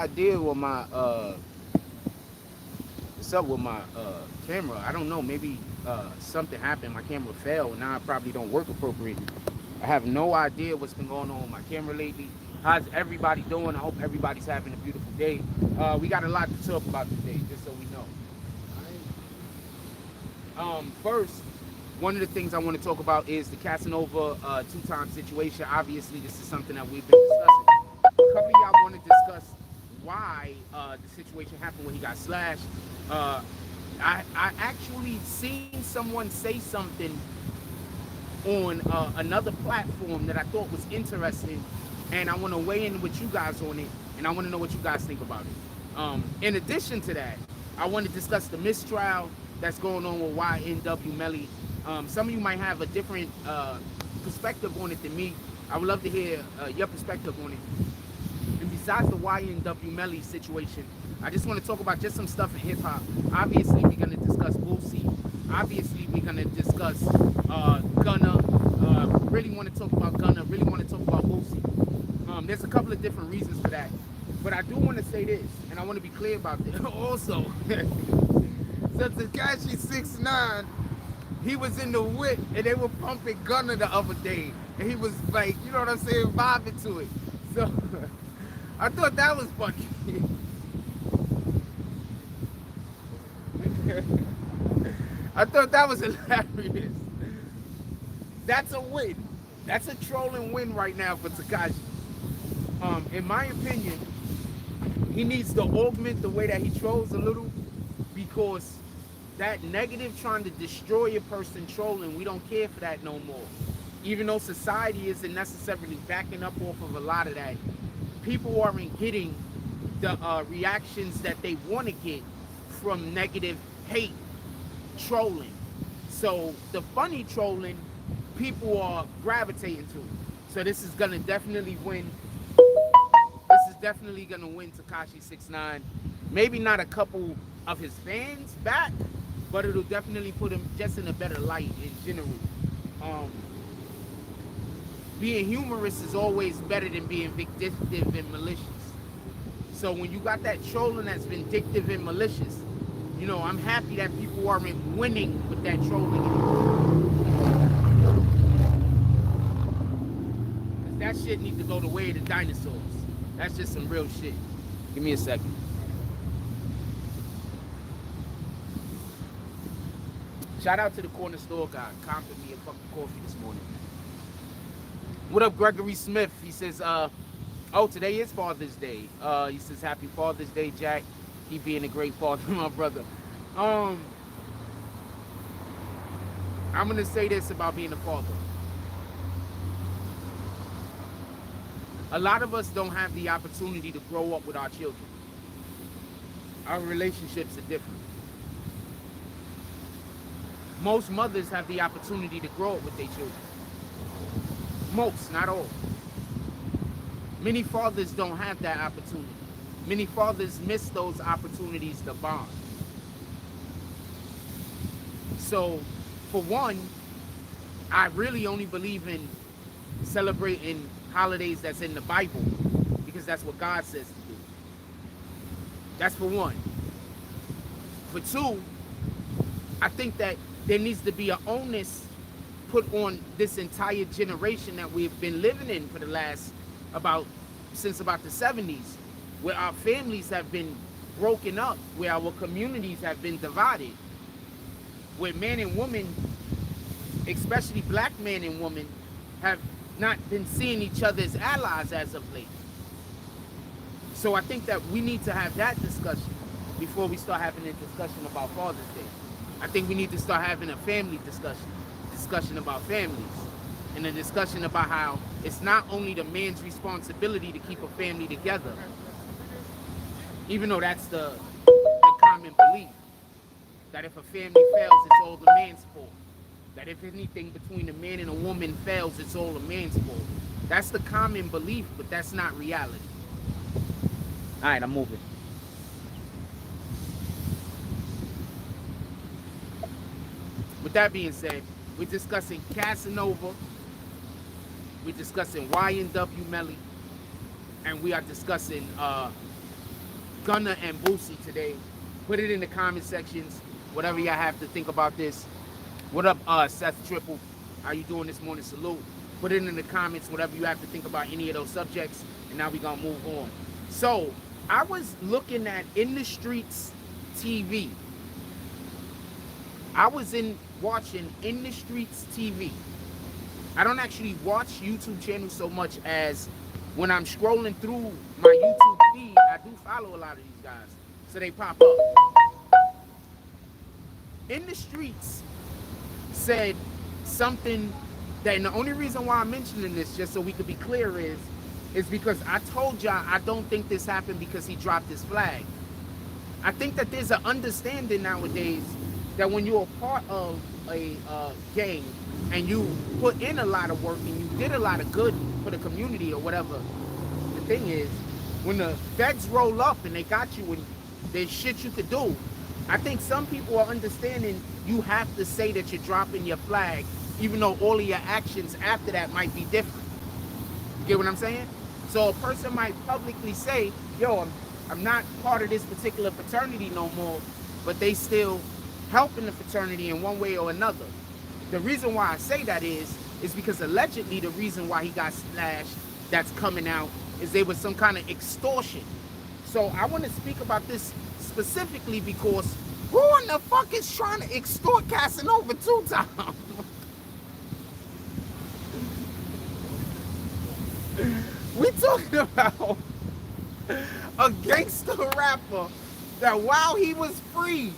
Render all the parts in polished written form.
idea with my what's up with my camera. I don't know, maybe something happened, my camera fell, and now I probably don't work appropriately. I have no idea what's been going on with my camera lately. How's everybody doing? I hope everybody's having a beautiful day. We got a lot to talk about today, just so we know. First, one of the things I want to talk about is the Casanova two-time situation. Obviously, this is something that we've been discussing. A couple of y'all want to discuss why the situation happened when he got slashed. Uh, I actually seen someone say something on another platform that I thought was interesting, and I want to weigh in with you guys on it, and I want to know what you guys think about it. In addition to that, I want to discuss the mistrial that's going on with YNW Melly. Some of you might have a different perspective on it than me. I would love to hear your perspective on it. And besides the YNW Melly situation, I just want to talk about just some stuff in hip hop. Obviously, we're going to discuss Boosie. Obviously, we're going to discuss Gunna. Really want to talk about Gunna. Really want to talk about Boosie. There's a couple of different reasons for that. But I do want to say this, and I want to be clear about this. Also, so Tekashi 6ix9ine, he was in the whip, and they were pumping Gunna the other day. And he was like, you know what I'm saying, vibing to it. So, I thought that was funny. I thought that was hilarious. That's a win. That's a trolling win right now for Tekashi. In my opinion, he needs to augment the way that he trolls a little, because that negative trying to destroy a person trolling, we don't care for that no more. Even though society isn't necessarily backing up off of a lot of that, people aren't getting the reactions that they want to get from negative hate trolling. So the funny trolling, people are gravitating to. So this is gonna definitely win. This is definitely gonna win Tekashi 6ix9ine. Maybe not a couple of his fans back, but it'll definitely put him just in a better light in general. Being humorous is always better than being vindictive and malicious. So when you got that trolling that's vindictive and malicious, you know, I'm happy that people aren't winning with that trolling anymore. That shit needs to go the way of the dinosaurs. That's just some real shit. Give me a second. Shout out to the corner store guy. Comped me a cup of coffee this morning. What up, Gregory Smith? He says, oh, today is Father's Day. He says, happy Father's Day, Jack. He being a great father, my brother. I'm going to say this about being a father. A lot of us don't have the opportunity to grow up with our children. Our relationships are different. Most mothers have the opportunity to grow up with their children. Most, not all. Many fathers don't have that opportunity. Many fathers miss those opportunities to bond. So, for one, I really only believe in celebrating holidays that's in the Bible, because that's what God says to do. That's for one. For two, I think that there needs to be an onus put on this entire generation that we've been living in for the last since about the 70s, where our families have been broken up, where our communities have been divided, where man and woman, especially black man and woman, have not been seeing each other as allies as of late. So I think that we need to have that discussion before we start having a discussion about Father's Day. I think we need to start having a family discussion about families, and a discussion about how it's not only the man's responsibility to keep a family together, even though that's the common belief, that if a family fails, it's all the man's fault. That if anything between a man and a woman fails, it's all a man's fault. That's the common belief, but that's not reality. All right, I'm moving. With that being said, we're discussing Casanova, we're discussing YNW Melly, and we are discussing Gunna and Boosie today. Put it in the comment sections, whatever y'all have to think about this. What up, Seth Triple? How you doing this morning? Salute. Put it in the comments, whatever you have to think about any of those subjects, and now we gonna move on. So, I was looking at In the Streets TV. I was watching In the Streets TV. I don't actually watch YouTube channels so much as when I'm scrolling through my YouTube feed, I do follow a lot of these guys, so they pop up. In the Streets said something that, and the only reason why I'm mentioning this, just so we could be clear, is because I told y'all I don't think this happened because he dropped his flag. I think that there's an understanding nowadays that when you're a part of a gang and you put in a lot of work and you did a lot of good for the community or whatever, the thing is, when the feds roll up and they got you and there's shit you could do, I think some people are understanding you have to say that you're dropping your flag, even though all of your actions after that might be different. You get what I'm saying? So a person might publicly say, yo, I'm not part of this particular fraternity no more, but they still helping the fraternity in one way or another. The reason why I say that is because allegedly the reason why he got slashed that's coming out is there was some kind of extortion. So I want to speak about this specifically because who in the fuck is trying to extort Casanova 2 times? We talking about a gangster rapper that while he was free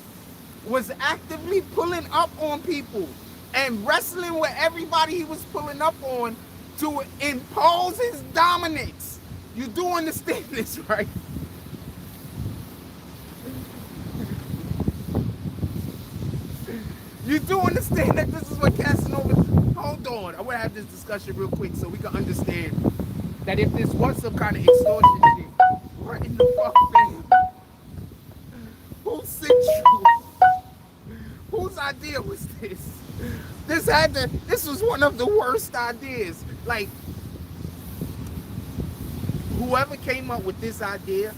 was actively pulling up on people and wrestling with everybody he was pulling up on to impose his dominance. You do understand this, right? You do understand that this is what Casanova... Hold on, I want to have this discussion real quick so we can understand that if this was some kind of extortion shit, what in the fuck, man? Who sent you? Whose idea was this? This was one of the worst ideas. Like, whoever came up with this idea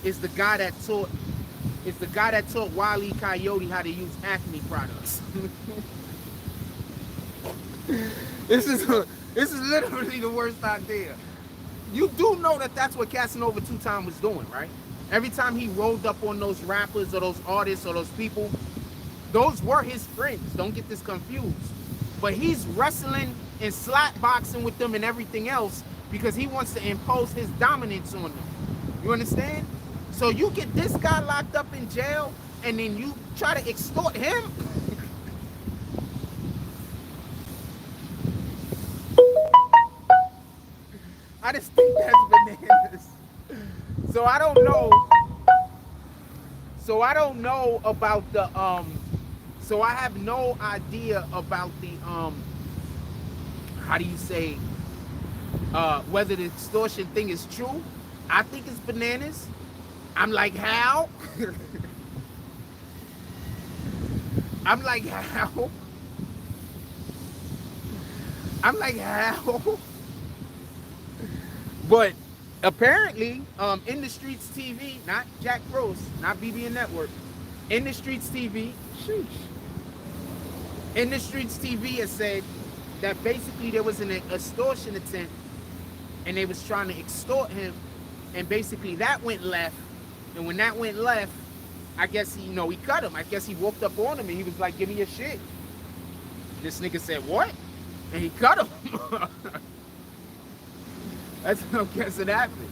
is the guy that taught Wile E. Coyote how to use Acme products. This is literally the worst idea. You do know that that's what Casanova 2 times was doing, right? Every time he rolled up on those rappers or those artists or those people, those were his friends. Don't get this confused. But he's wrestling and slap boxing with them and everything else because he wants to impose his dominance on them. You understand? So you get this guy locked up in jail and then you try to extort him? I just think that's bananas. So I don't know about the so I have no idea about the how do you say whether the extortion thing is true. I think it's bananas. I'm like, how? I'm like, how? But apparently, In the Streets TV, not Jack Rose, not BBN Network, In the Streets TV, sheesh. In the Streets TV has said that basically there was an extortion attempt and they was trying to extort him, and basically that went left. And when that went left, I guess he cut him. I guess he walked up on him and he was like, give me your shit. This nigga said, what? And he cut him. That's what I'm guessing happened.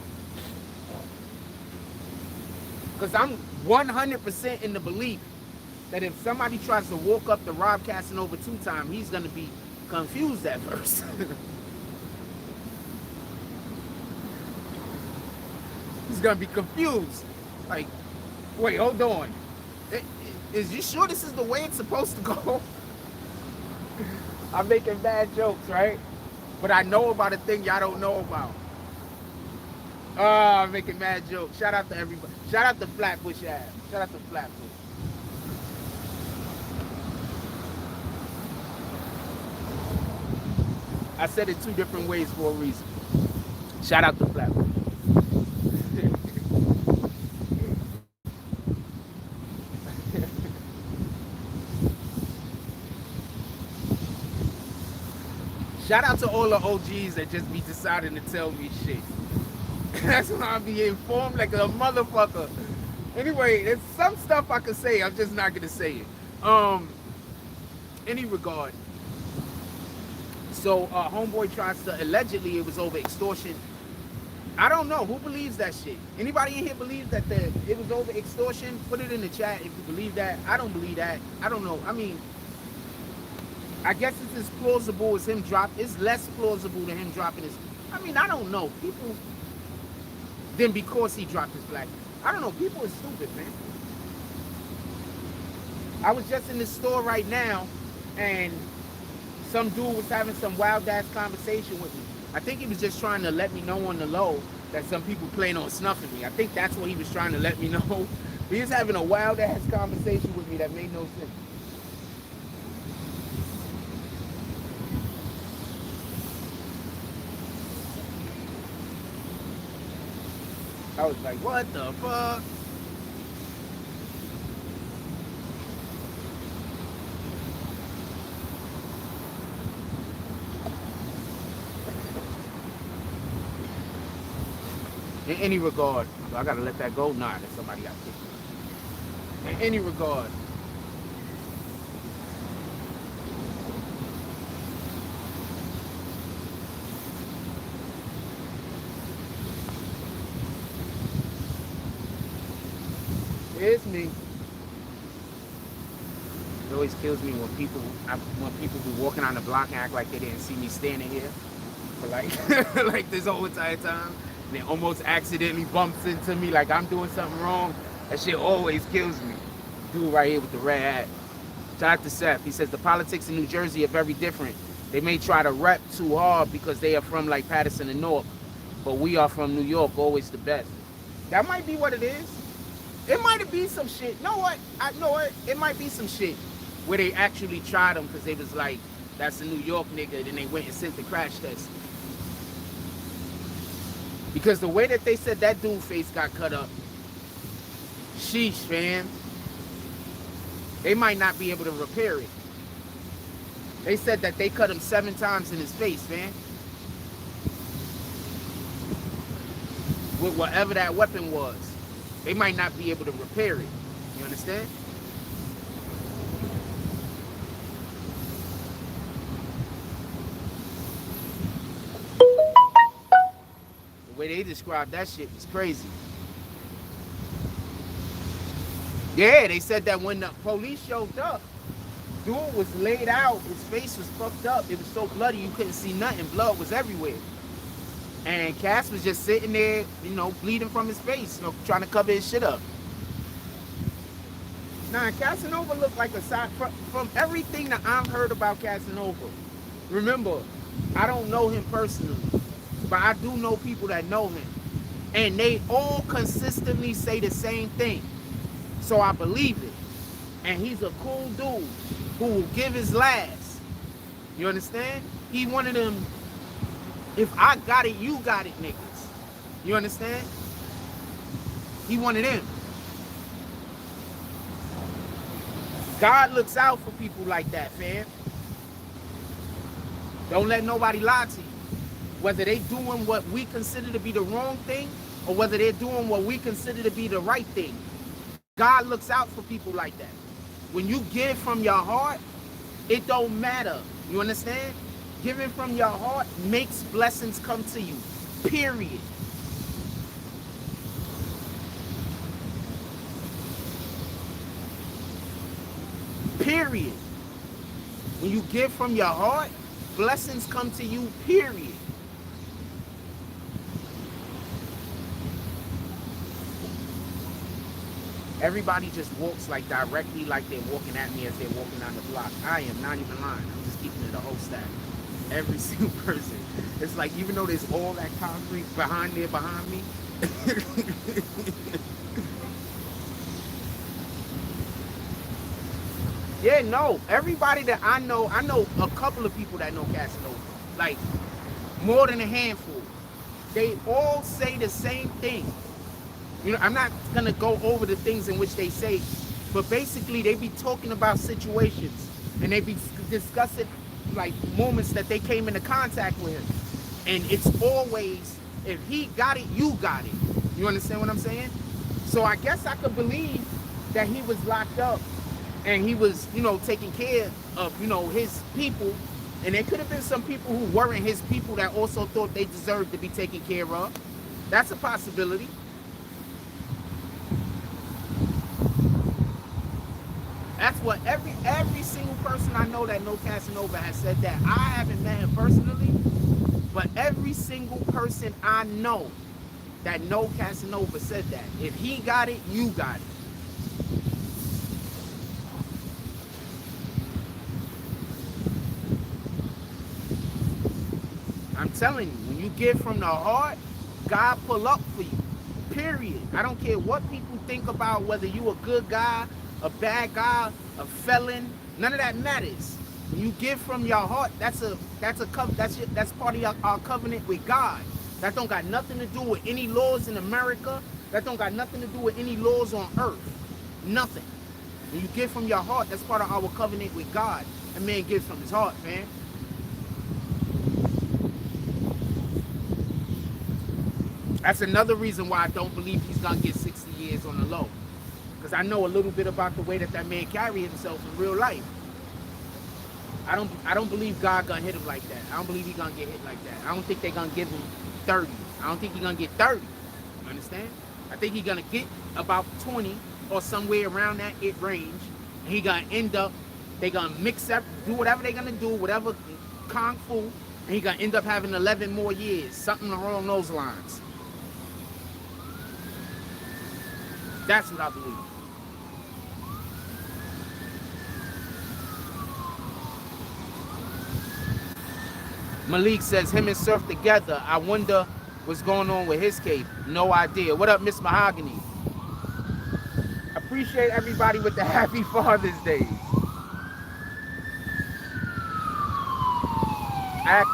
Because I'm 100% in the belief that if somebody tries to walk up to rob Casanova 2 times, he's going to be confused at first. He's going to be confused. Like, wait, hold on. Is you sure this is the way it's supposed to go? I'm making bad jokes, right? But I know about a thing y'all don't know about. Oh, I'm making mad jokes. Shout out to everybody. Shout out to Flatbush Ave. Shout out to Flatbush. I said it 2 different ways for a reason. Shout out to Flatbush. Shout out to all the OGs that just be deciding to tell me shit. That's why I be informed like a motherfucker. Anyway, there's some stuff I could say. I'm just not gonna say it. Any regard. So homeboy tries to, allegedly it was over extortion. I don't know who believes that shit. Anybody in here believes that it was over extortion? Put it in the chat if you believe that. I don't believe that. I don't know. I mean, I guess it's as plausible as him it's less plausible than him dropping his. I mean, I don't know. People. Then because he dropped his black. I don't know. People are stupid, man. I was just in the store right now, and some dude was having some wild ass conversation with me. I think he was just trying to let me know on the low that some people plan on snuffing me. I think that's what he was trying to let me know. He was having a wild ass conversation with me that made no sense. I was like, what the fuck? In any regard, so I gotta let that go. Nah, that somebody got kicked. In any regard, it's me. It always kills me when people be walking on the block and act like they didn't see me standing here for like like this whole entire time. And it almost accidentally bumps into me like I'm doing something wrong. That shit always kills me. Dude right here with the red hat. Shout out to Seth. He says the politics in New Jersey are very different. They may try to rep too hard because they are from like Patterson and North, but we are from New York, always the best. That might be what it is. It might be some shit. You know what? I know it. It might be some shit where they actually tried them because they was like, that's a New York nigga. Then they went and sent the crash test. Because the way that they said that dude face got cut up, sheesh, fam. They might not be able to repair it. They said that they cut him 7 times in his face, man. With whatever that weapon was. They might not be able to repair it. You understand? The way they described that shit was crazy. Yeah, they said that when the police showed up, dude was laid out, his face was fucked up. It was so bloody you couldn't see nothing. Blood was everywhere. And Cass was just sitting there, you know, bleeding from his face, you know, trying to cover his shit up. Nah, Casanova looked like a side, from everything that I've heard about Casanova. Remember, I don't know him personally, but I do know people that know him. And they all consistently say the same thing. So I believe it. And he's a cool dude who will give his last. You understand? He one of them, if I got it, you got it niggas. You understand? He one of them. God looks out for people like that, fam. Don't let nobody lie to you. Whether they doing what we consider to be the wrong thing or whether they're doing what we consider to be the right thing. God looks out for people like that. When you give from your heart, it don't matter. You understand? Giving from your heart makes blessings come to you. Period. Period. When you give from your heart, blessings come to you. Period. Everybody just walks like directly like they're walking at me as they're walking down the block. I am not even lying. I'm just keeping it a whole stack. Every single person. It's like even though there's all that concrete behind me. Yeah, no. Everybody that I know a couple of people that know Casanova. Like more than a handful. They all say the same thing. You know, I'm not going to go over the things in which they say, but basically they be talking about situations and they be discussing like moments that they came into contact with him. And it's always, if he got it, you got it. You understand what I'm saying? So I guess I could believe that he was locked up and he was, you know, taking care of, you know, his people. And there could have been some people who weren't his people that also thought they deserved to be taken care of. That's a possibility. That's what every single person I know that know Casanova has said that. I haven't met him personally, but every single person I know that know Casanova said that. If he got it, you got it. I'm telling you, when you give from the heart, God pull up for you. Period. I don't care what people think about whether you a good guy, a bad guy, a felon. None of that matters. When you give from your heart, that's part of our covenant with God. That don't got nothing to do with any laws in America. That don't got nothing to do with any laws on earth. Nothing. When you give from your heart, that's part of our covenant with God. That man gives from his heart, man. That's another reason why I don't believe he's gonna get 60 years on the low. Because I know a little bit about the way that man carries himself in real life. I don't believe God gonna hit him like that. I don't believe he's gonna get hit like that. I don't think they're gonna give him 30. I don't think he's gonna get 30. You understand? I think he's gonna get about 20 or somewhere around that range. And he gonna end up, they gonna mix up, do whatever they're gonna do, whatever kung fu, and he gonna end up having 11 more years, something along those lines. That's what I believe. Malik says him and Surf together. I wonder what's going on with his case. No idea. What up, Miss Mahogany? Appreciate everybody with the happy Father's Day.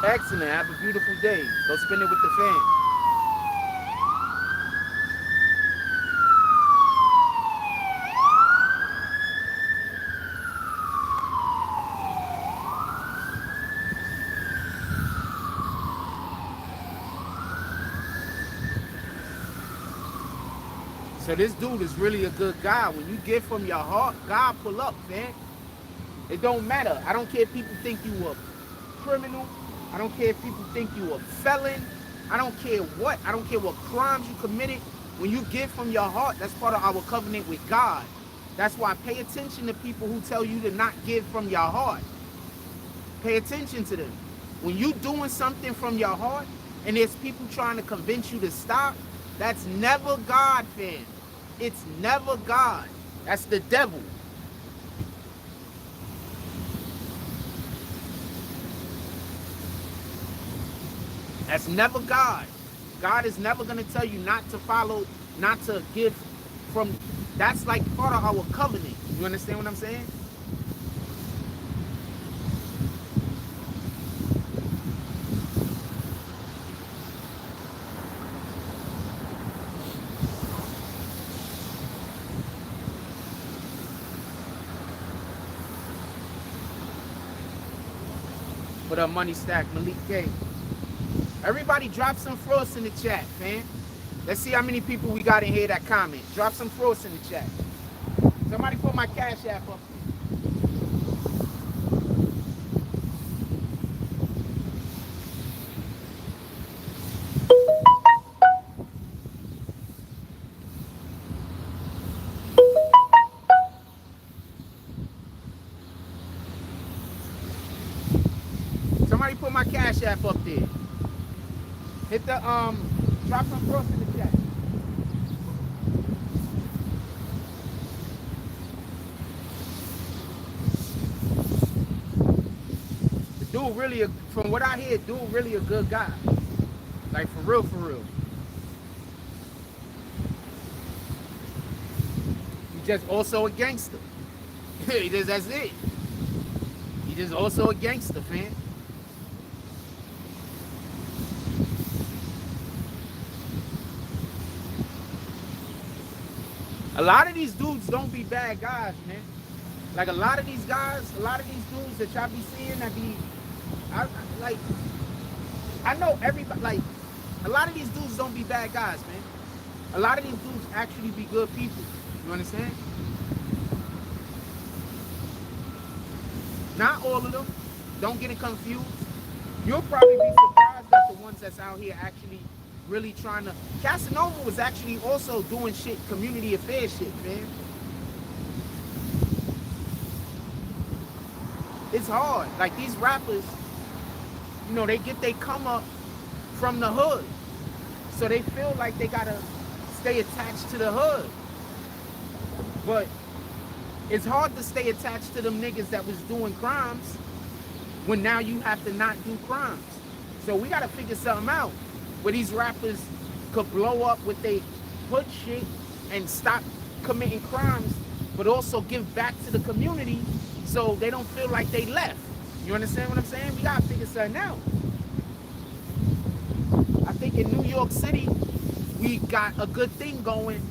Excellent. Have a beautiful day. Go spend it with the fam. So this dude is really a good guy. When you give from your heart, God pull up, man. It don't matter. I don't care if people think you a criminal. I don't care if people think you a felon. I don't care what. I don't care what crimes you committed. When you give from your heart, that's part of our covenant with God. That's why pay attention to people who tell you to not give from your heart. Pay attention to them. When you doing something from your heart and there's people trying to convince you to stop, that's never God, fam. It's never God. That's the devil. That's never God. God is never going to tell you not to follow, not to give from. That's like part of our covenant. You understand what I'm saying? What up, Money Stack, Malik K? Everybody drop some frost in the chat, man. Let's see how many people we got in here that comment. Drop some frost in the chat. Somebody put my Cash App up. Somebody put my Cash App up there. Hit the drop some frost in the chat. The dude really, from what I hear, dude really a good guy. Like for real, for real. He just also a gangster. That's it. He just also a gangster, man. A lot of these dudes don't be bad guys, man. Like a lot of these guys, a lot of these dudes that y'all be seeing that be Like, I know everybody, like, a lot of these dudes don't be bad guys, man. A lot of these dudes actually be good people. You understand? Not all of them. Don't get it confused. You'll probably be surprised at the ones that's out here actually really trying to. Casanova was actually also doing shit, community affairs shit, man. It's hard. Like, these rappers, you know, they get they come up from the hood. So they feel like they gotta stay attached to the hood. But it's hard to stay attached to them niggas that was doing crimes when now you have to not do crimes. So we gotta figure something out where these rappers could blow up with they hood shit and stop committing crimes, but also give back to the community so they don't feel like they left. You understand what I'm saying? We gotta figure something out. I think in New York City, we got a good thing going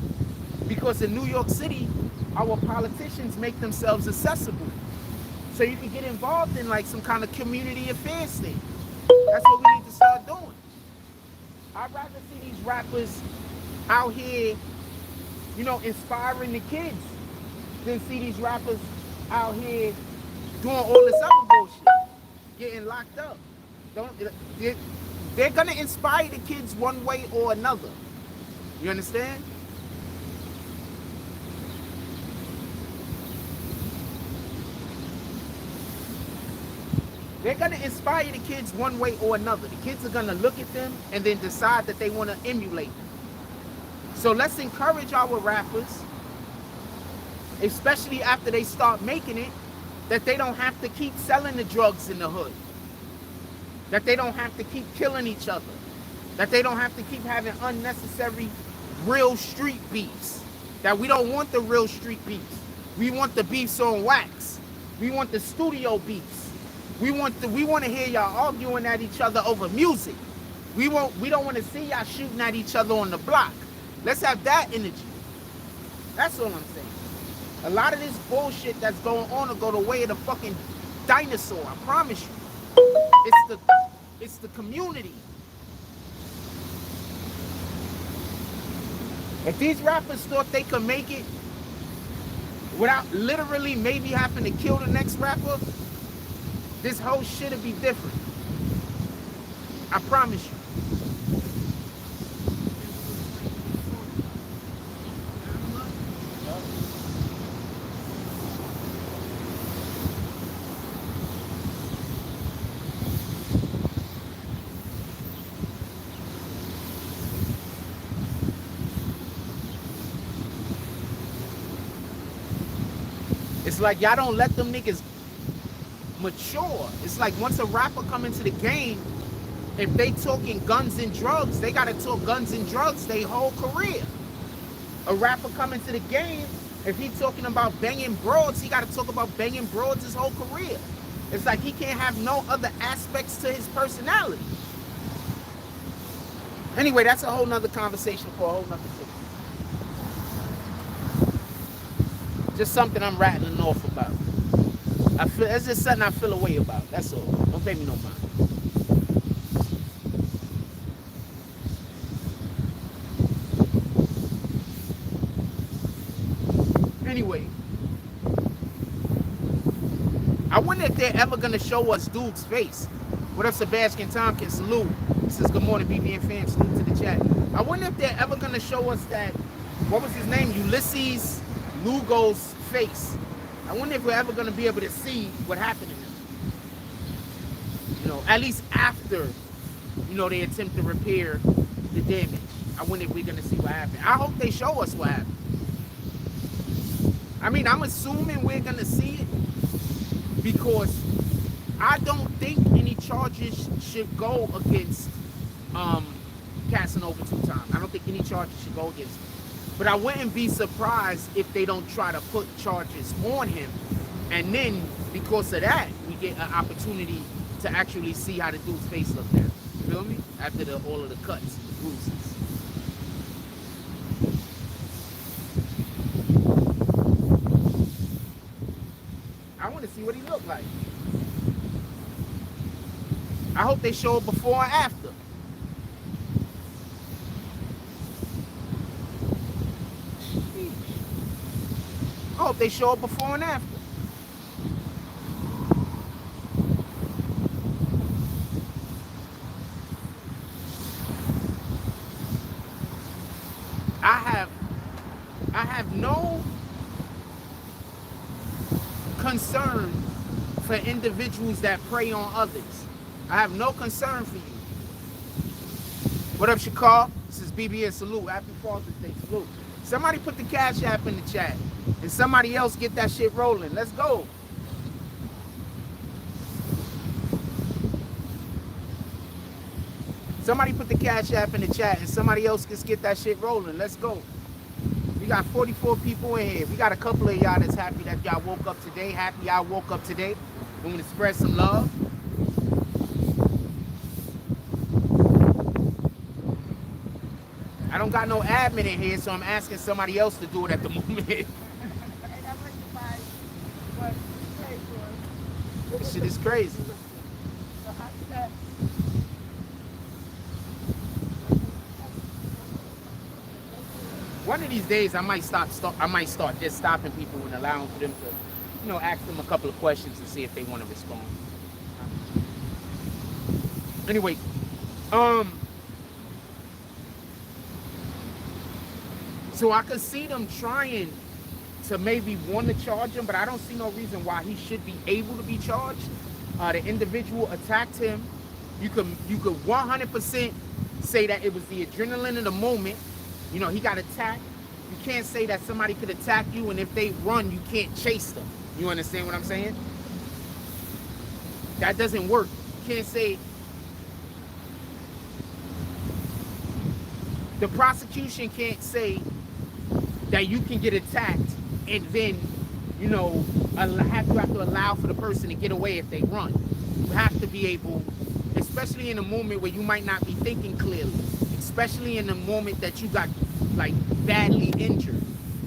because in New York City, our politicians make themselves accessible. So you can get involved in like some kind of community affairs thing. That's what we need to start doing. I'd rather see these rappers out here, you know, inspiring the kids than see these rappers out here doing all this other bullshit, getting locked up. They're gonna inspire the kids one way or another. You understand? They're gonna inspire the kids one way or another. The kids are gonna look at them and then decide that they want to emulate them. So let's encourage our rappers, especially after they start making it, that they don't have to keep selling the drugs in the hood. That they don't have to keep killing each other. That they don't have to keep having unnecessary real street beefs. That we don't want the real street beefs. We want the beefs on wax. We want the studio beefs. We want to hear y'all arguing at each other over music. We don't want to see y'all shooting at each other on the block. Let's have that energy. That's all I'm saying. A lot of this bullshit that's going on will go the way of the fucking dinosaur. I promise you. It's the community. If these rappers thought they could make it without literally maybe having to kill the next rapper, this whole shit would be different. I promise you. It's like y'all don't let them niggas mature. It's like once a rapper come into the game, if they talking guns and drugs, they gotta talk guns and drugs their whole career. A rapper come into the game, if he talking about banging broads, he gotta talk about banging broads his whole career. It's like he can't have no other aspects to his personality. Anyway, that's a whole nother conversation for a whole nother thing. Just something I'm rattling off about. It's just something I feel a way about. That's all. Don't pay me no mind. Anyway, I wonder if they're ever gonna show us dude's face. What up, Sebastian Tompkins? Salute. This is good morning, BBN fam. Salute to the chat. I wonder if they're ever gonna show us that. What was his name? Ulysses Lugo's face. I wonder if we're ever going to be able to see what happened to him. You know, at least after, you know, they attempt to repair the damage. I wonder if we're going to see what happened. I hope they show us what happened. I mean, I'm assuming we're going to see it because I don't think any charges should go against Casanova 2 times. I don't think any charges should go against him. But I wouldn't be surprised if they don't try to put charges on him. And then, because of that, we get an opportunity to actually see how the dude's face looked at. You feel me? After all of the cuts and bruises. I want to see what he looked like. I hope they show it before and after. I hope they show it before and after. I have no concern for individuals that prey on others. I have no concern for you. What up, Shakar? This is BBN. Salute. Happy Father's Day. Salute. Somebody put the Cash App in the chat. And somebody else get that shit rolling. Let's go. Somebody put the Cash App in the chat and somebody else just get that shit rolling. Let's go. We got 44 people in here. We got a couple of y'all that's happy that y'all woke up today. Happy y'all woke up today. We want to spread some love. I don't got no admin in here, so I'm asking somebody else to do it at the moment. This shit is crazy. One of these days, I might start just stopping people and allowing for them to, you know, ask them a couple of questions and see if they want to respond. Anyway, so I could see them trying to maybe want to charge him, but I don't see no reason why he should be able to be charged. The individual attacked him. You could 100% say that it was the adrenaline of the moment. You know, he got attacked. You can't say that somebody could attack you, and if they run, you can't chase them. You understand what I'm saying? That doesn't work. You can't say... The prosecution can't say that you can get attacked and then, you know, you have to allow for the person to get away if they run. You have to be able, especially in a moment where you might not be thinking clearly, especially in the moment that you got like badly injured,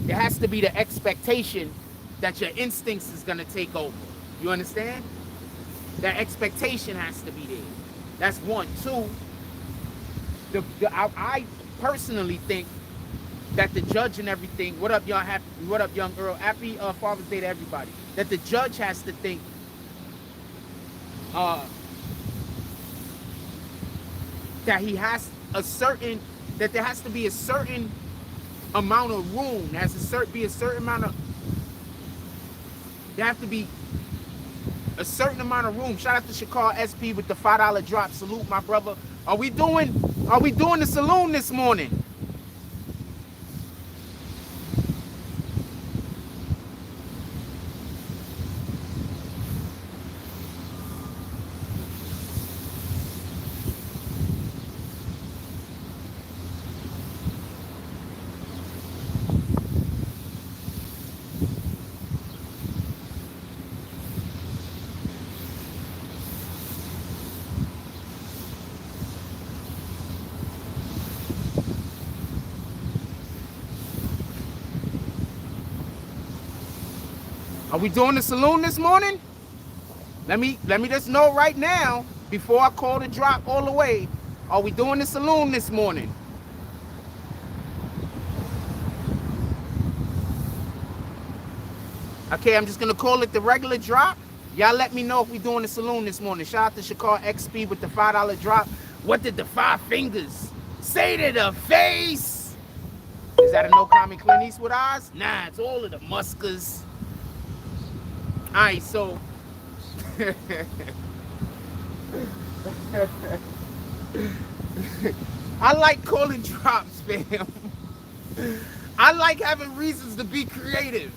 there has to be the expectation that your instincts is gonna take over. You understand? That expectation has to be there. That's one. Two, I personally think that the judge and everything, what up y'all, what up young Earl, happy Father's Day to everybody, that the judge has to think that he has a certain, that there has to be a certain amount of room, there has to be a certain amount of, there have to be a certain amount of room. Shout out to Shakar SP with the $5 drop. Salute, my brother. Are we doing the saloon this morning? Are we doing the saloon this morning? Let me just know right now, before I call the drop all the way. Are we doing the saloon this morning? Okay, I'm just gonna call it the regular drop. Y'all let me know if we doing the saloon this morning. Shout out to Shakar XP with the $5 drop. What did the 5 fingers say to the face? Is that a no comment Clint Eastwood eyes? Nah, it's all of the muskers. Alright, so I like calling drops, fam. I like having reasons to be creative.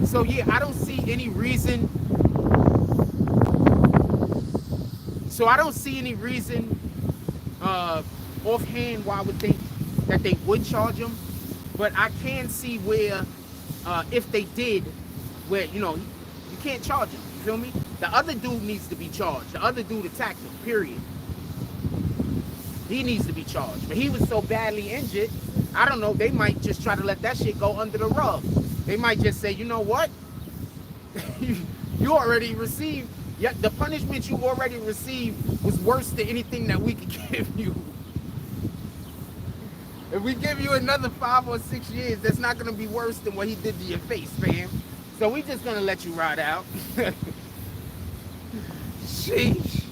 So yeah, I don't see any reason. Offhand why I would think that they would charge him, but I can see where if they did, where, you know, you can't charge him, you feel me? The other dude needs to be charged. The other dude attacked him, period. He needs to be charged, but he was so badly injured I don't know, they might just try to let that shit go under the rug. They might just say, you know what? You already received, yeah, the punishment you already received was worse than anything that we could give you. If we give you another 5 or 6 years, that's not gonna be worse than what he did to your face, fam. So we just gonna let you ride out. Sheesh.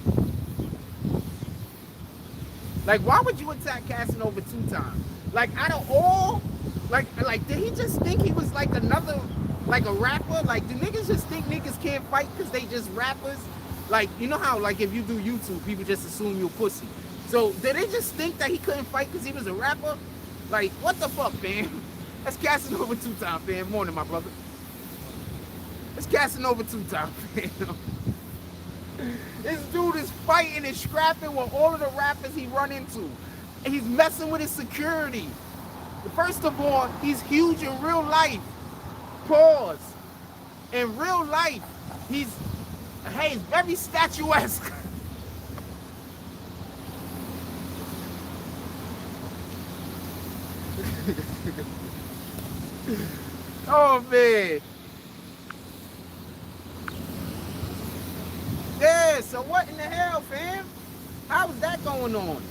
Like, why would you attack Casanova 2 times? Like, out of all, like, did he just think he was like another, like a rapper? Like, do niggas just think niggas can't fight because they just rappers? Like, you know how, like, if you do YouTube, people just assume you're pussy. So, did they just think that he couldn't fight because he was a rapper? Like, what the fuck, fam? That's Casanova 2 times, fam. Morning, my brother. That's Casanova 2 times, fam. This dude is fighting and scrapping with all of the rappers he run into. And he's messing with his security. First of all, he's huge in real life. Pause. In real life, he's very statuesque. Oh, man. Yeah, so what in the hell, fam? How is that going on?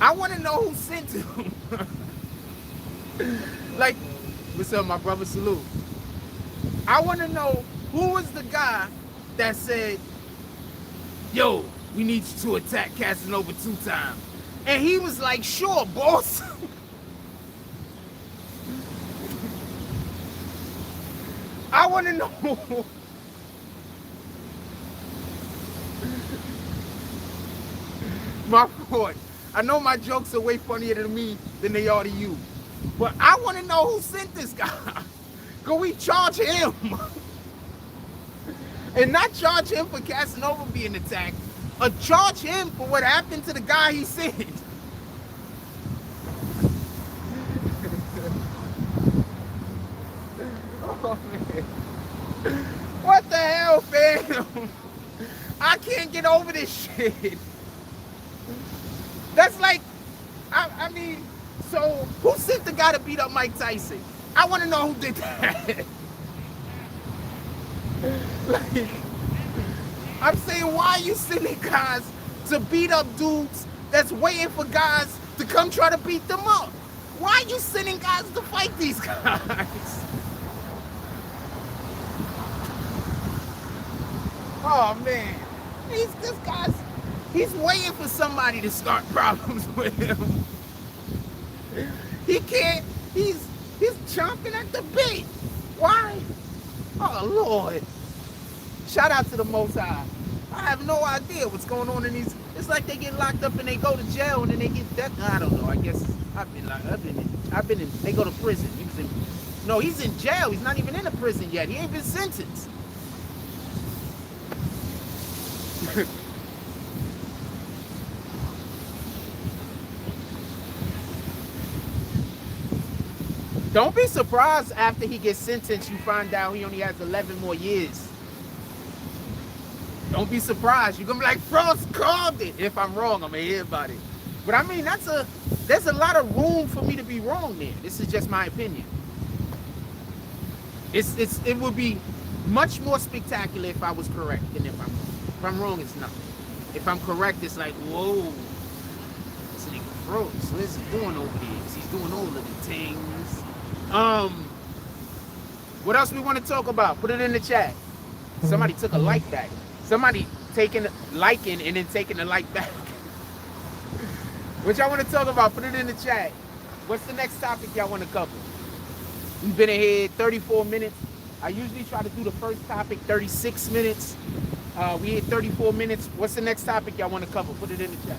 I want to know who sent him. Like, what's up, my brother? Salute. I want to know who was the guy that said, yo, we need you to attack Casanova 2 times. And he was like, sure, boss. I want to know. My boy, I know my jokes are way funnier to me than they are to you. But I want to know who sent this guy. Can we charge him? And not charge him for Casanova being attacked. Or charge him for what happened to the guy he sent. Oh, man. What the hell, fam? I can't get over this shit. That's like, I mean, so who sent the guy to beat up Mike Tyson? I want to know who did that. Like, I'm saying, why are you sending guys to beat up dudes that's waiting for guys to come try to beat them up? Why are you sending guys to fight these guys? Oh, man. This guy's, he's waiting for somebody to start problems with him. He can't, he's chomping at the bit. Why? Oh, Lord. Shout out to the Most High. I have no idea what's going on in these. It's like they get locked up and they go to jail and then they get that. I don't know. I guess I've been in, they go to prison. No, he's in jail. He's not even in a prison yet. He ain't been sentenced. Don't be surprised after he gets sentenced, you find out he only has 11 more years. Don't be surprised. You're going to be like, Frost called it. If I'm wrong, I'm going to hear about it. But I mean, there's a lot of room for me to be wrong there. This is just my opinion. It would be much more spectacular if I was correct than if I'm wrong. If I'm wrong, it's nothing. If I'm correct, it's like, whoa. This nigga Frost, what's he doing over here? He's doing all of the things. What else we want to talk about? Put it in the chat. Somebody took a like back. Somebody taking liking and then taking the like back. What y'all want to talk about? Put it in the chat. What's the next topic y'all want to cover? We've been in here 34 minutes. I usually try to do the first topic 36 minutes. We hit 34 minutes. What's the next topic y'all want to cover? Put it in the chat.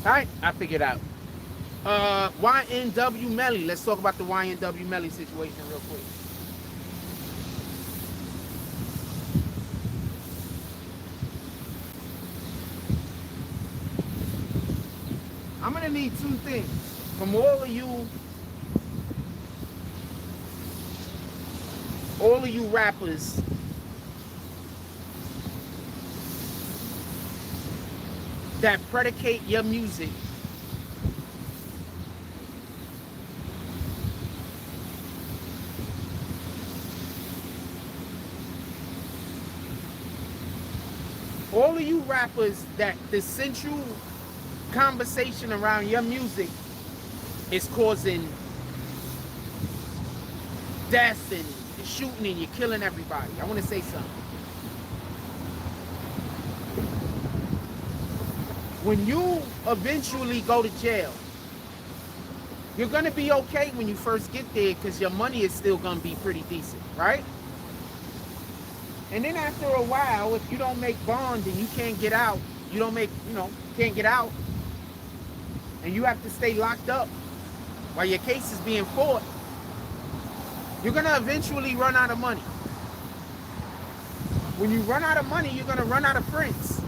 All right, I figured out. YNW Melly. Let's talk about the YNW Melly situation real quick. I'm gonna need two things from all of you rappers that predicate your music all of you rappers that the central conversation around your music is causing death and shooting and you're killing everybody. I want to say something. When you eventually go to jail, you're going to be okay when you first get there because your money is still going to be pretty decent, right? And then after a while, if you don't make bond and you can't get out, can't get out, and you have to stay locked up while your case is being fought, you're going to eventually run out of money. When you run out of money, you're going to run out of friends.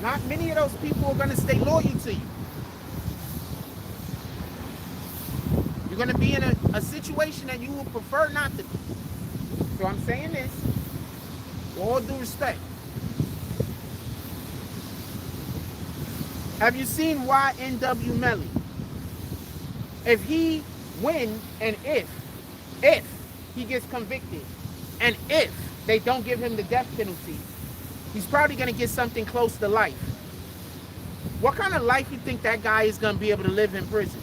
Not many of those people are going to stay loyal to you. You're going to be in a situation that you would prefer not to be. So I'm saying this with all due respect. Have you seen YNW Melly? If he wins and if he gets convicted and if they don't give him the death penalty, he's probably going to get something close to life. What kind of life you think that guy is going to be able to live in prison?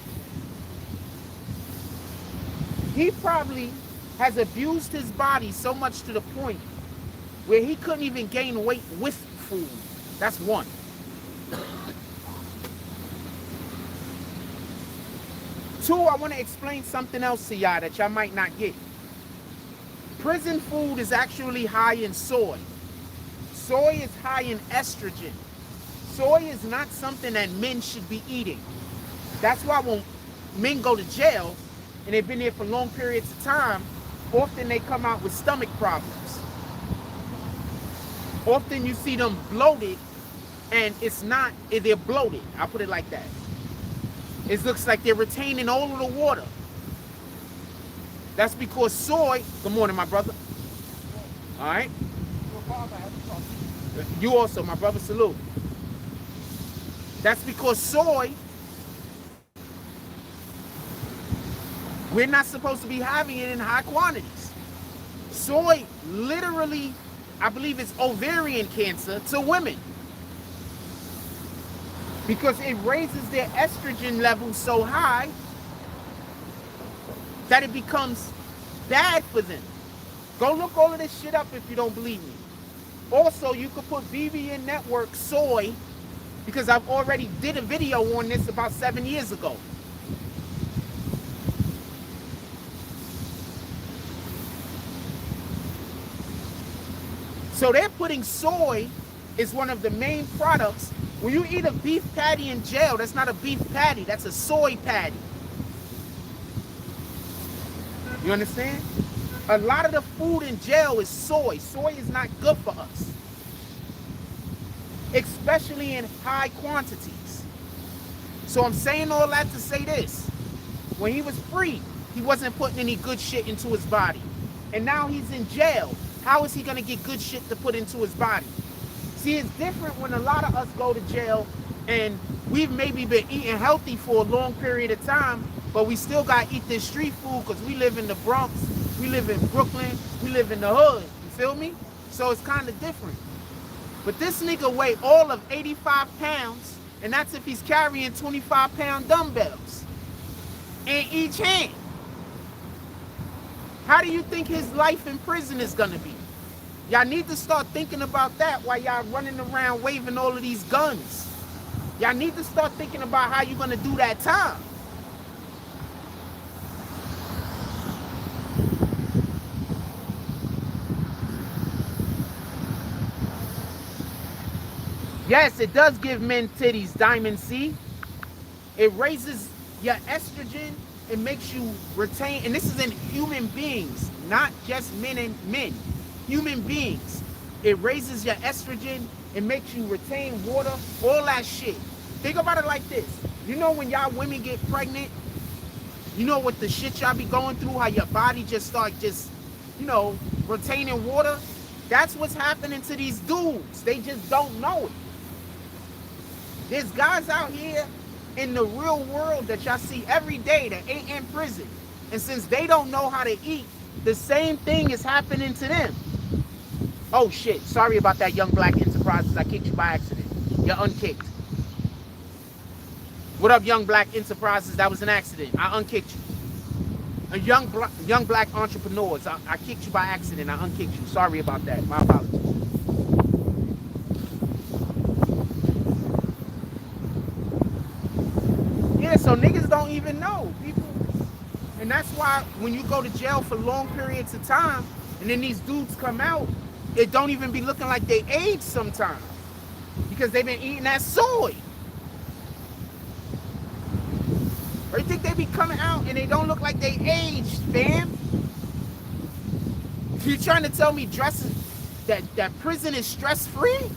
He probably has abused his body so much to the point where he couldn't even gain weight with food. That's one. Two, I want to explain something else to y'all that y'all might not get. Prison food is actually high in soy. Soy is high in estrogen. Soy is not something that men should be eating. That's why when men go to jail and they've been there for long periods of time, often they come out with stomach problems. Often you see them bloated and they're bloated. I'll put it like that. It looks like they're retaining all of the water. That's because soy, good morning, my brother. All right. You also, my brother, salute. That's because soy, we're not supposed to be having it in high quantities. Soy literally, I believe it's ovarian cancer to women. Because it raises their estrogen levels so high that it becomes bad for them. Go look all of this shit up if you don't believe me. Also, you could put BBNNETWORK soy, because I've already did a video on this about 7 years ago. So they're putting soy is one of the main products. When you eat a beef patty in jail, that's not a beef patty, that's a soy patty. You understand? A lot of the food in jail is soy. Soy is not good for us, especially in high quantities. So I'm saying all that to say this. When he was free, he wasn't putting any good shit into his body. And now he's in jail. How is he going to get good shit to put into his body? See, it's different when a lot of us go to jail and we've maybe been eating healthy for a long period of time, but we still got to eat this street food because we live in the Bronx, we live in Brooklyn, we live in the hood. You feel me? So it's kind of different. But this nigga weigh all of 85 pounds, and that's if he's carrying 25-pound dumbbells in each hand. How do you think his life in prison is going to be? Y'all need to start thinking about that while y'all running around waving all of these guns. Y'all need to start thinking about how you're going to do that time. Yes, it does give men titties, Diamond C. It raises your estrogen. It makes you retain, and this is in human beings, not just men and men. Human beings. It raises your estrogen. It makes you retain water. All that shit. Think about it like this. You know when y'all women get pregnant, you know what the shit y'all be going through, how your body just start retaining water? That's what's happening to these dudes. They just don't know it. There's guys out here in the real world that y'all see every day that ain't in prison. And since they don't know how to eat, the same thing is happening to them. Oh shit, sorry about that, Young Black Enterprises. I kicked you by accident. You're unkicked. What up, Young Black Enterprises? That was an accident. I unkicked you. Young black entrepreneurs. I kicked you by accident. I unkicked you. Sorry about that. My apologies. Yeah, so niggas don't even know. People, and that's why when you go to jail for long periods of time, and then these dudes come out, it don't even be looking like they aged sometimes. Because they've been eating that soy. Or you think they be coming out and they don't look like they aged, fam? You trying to tell me that prison is stress-free?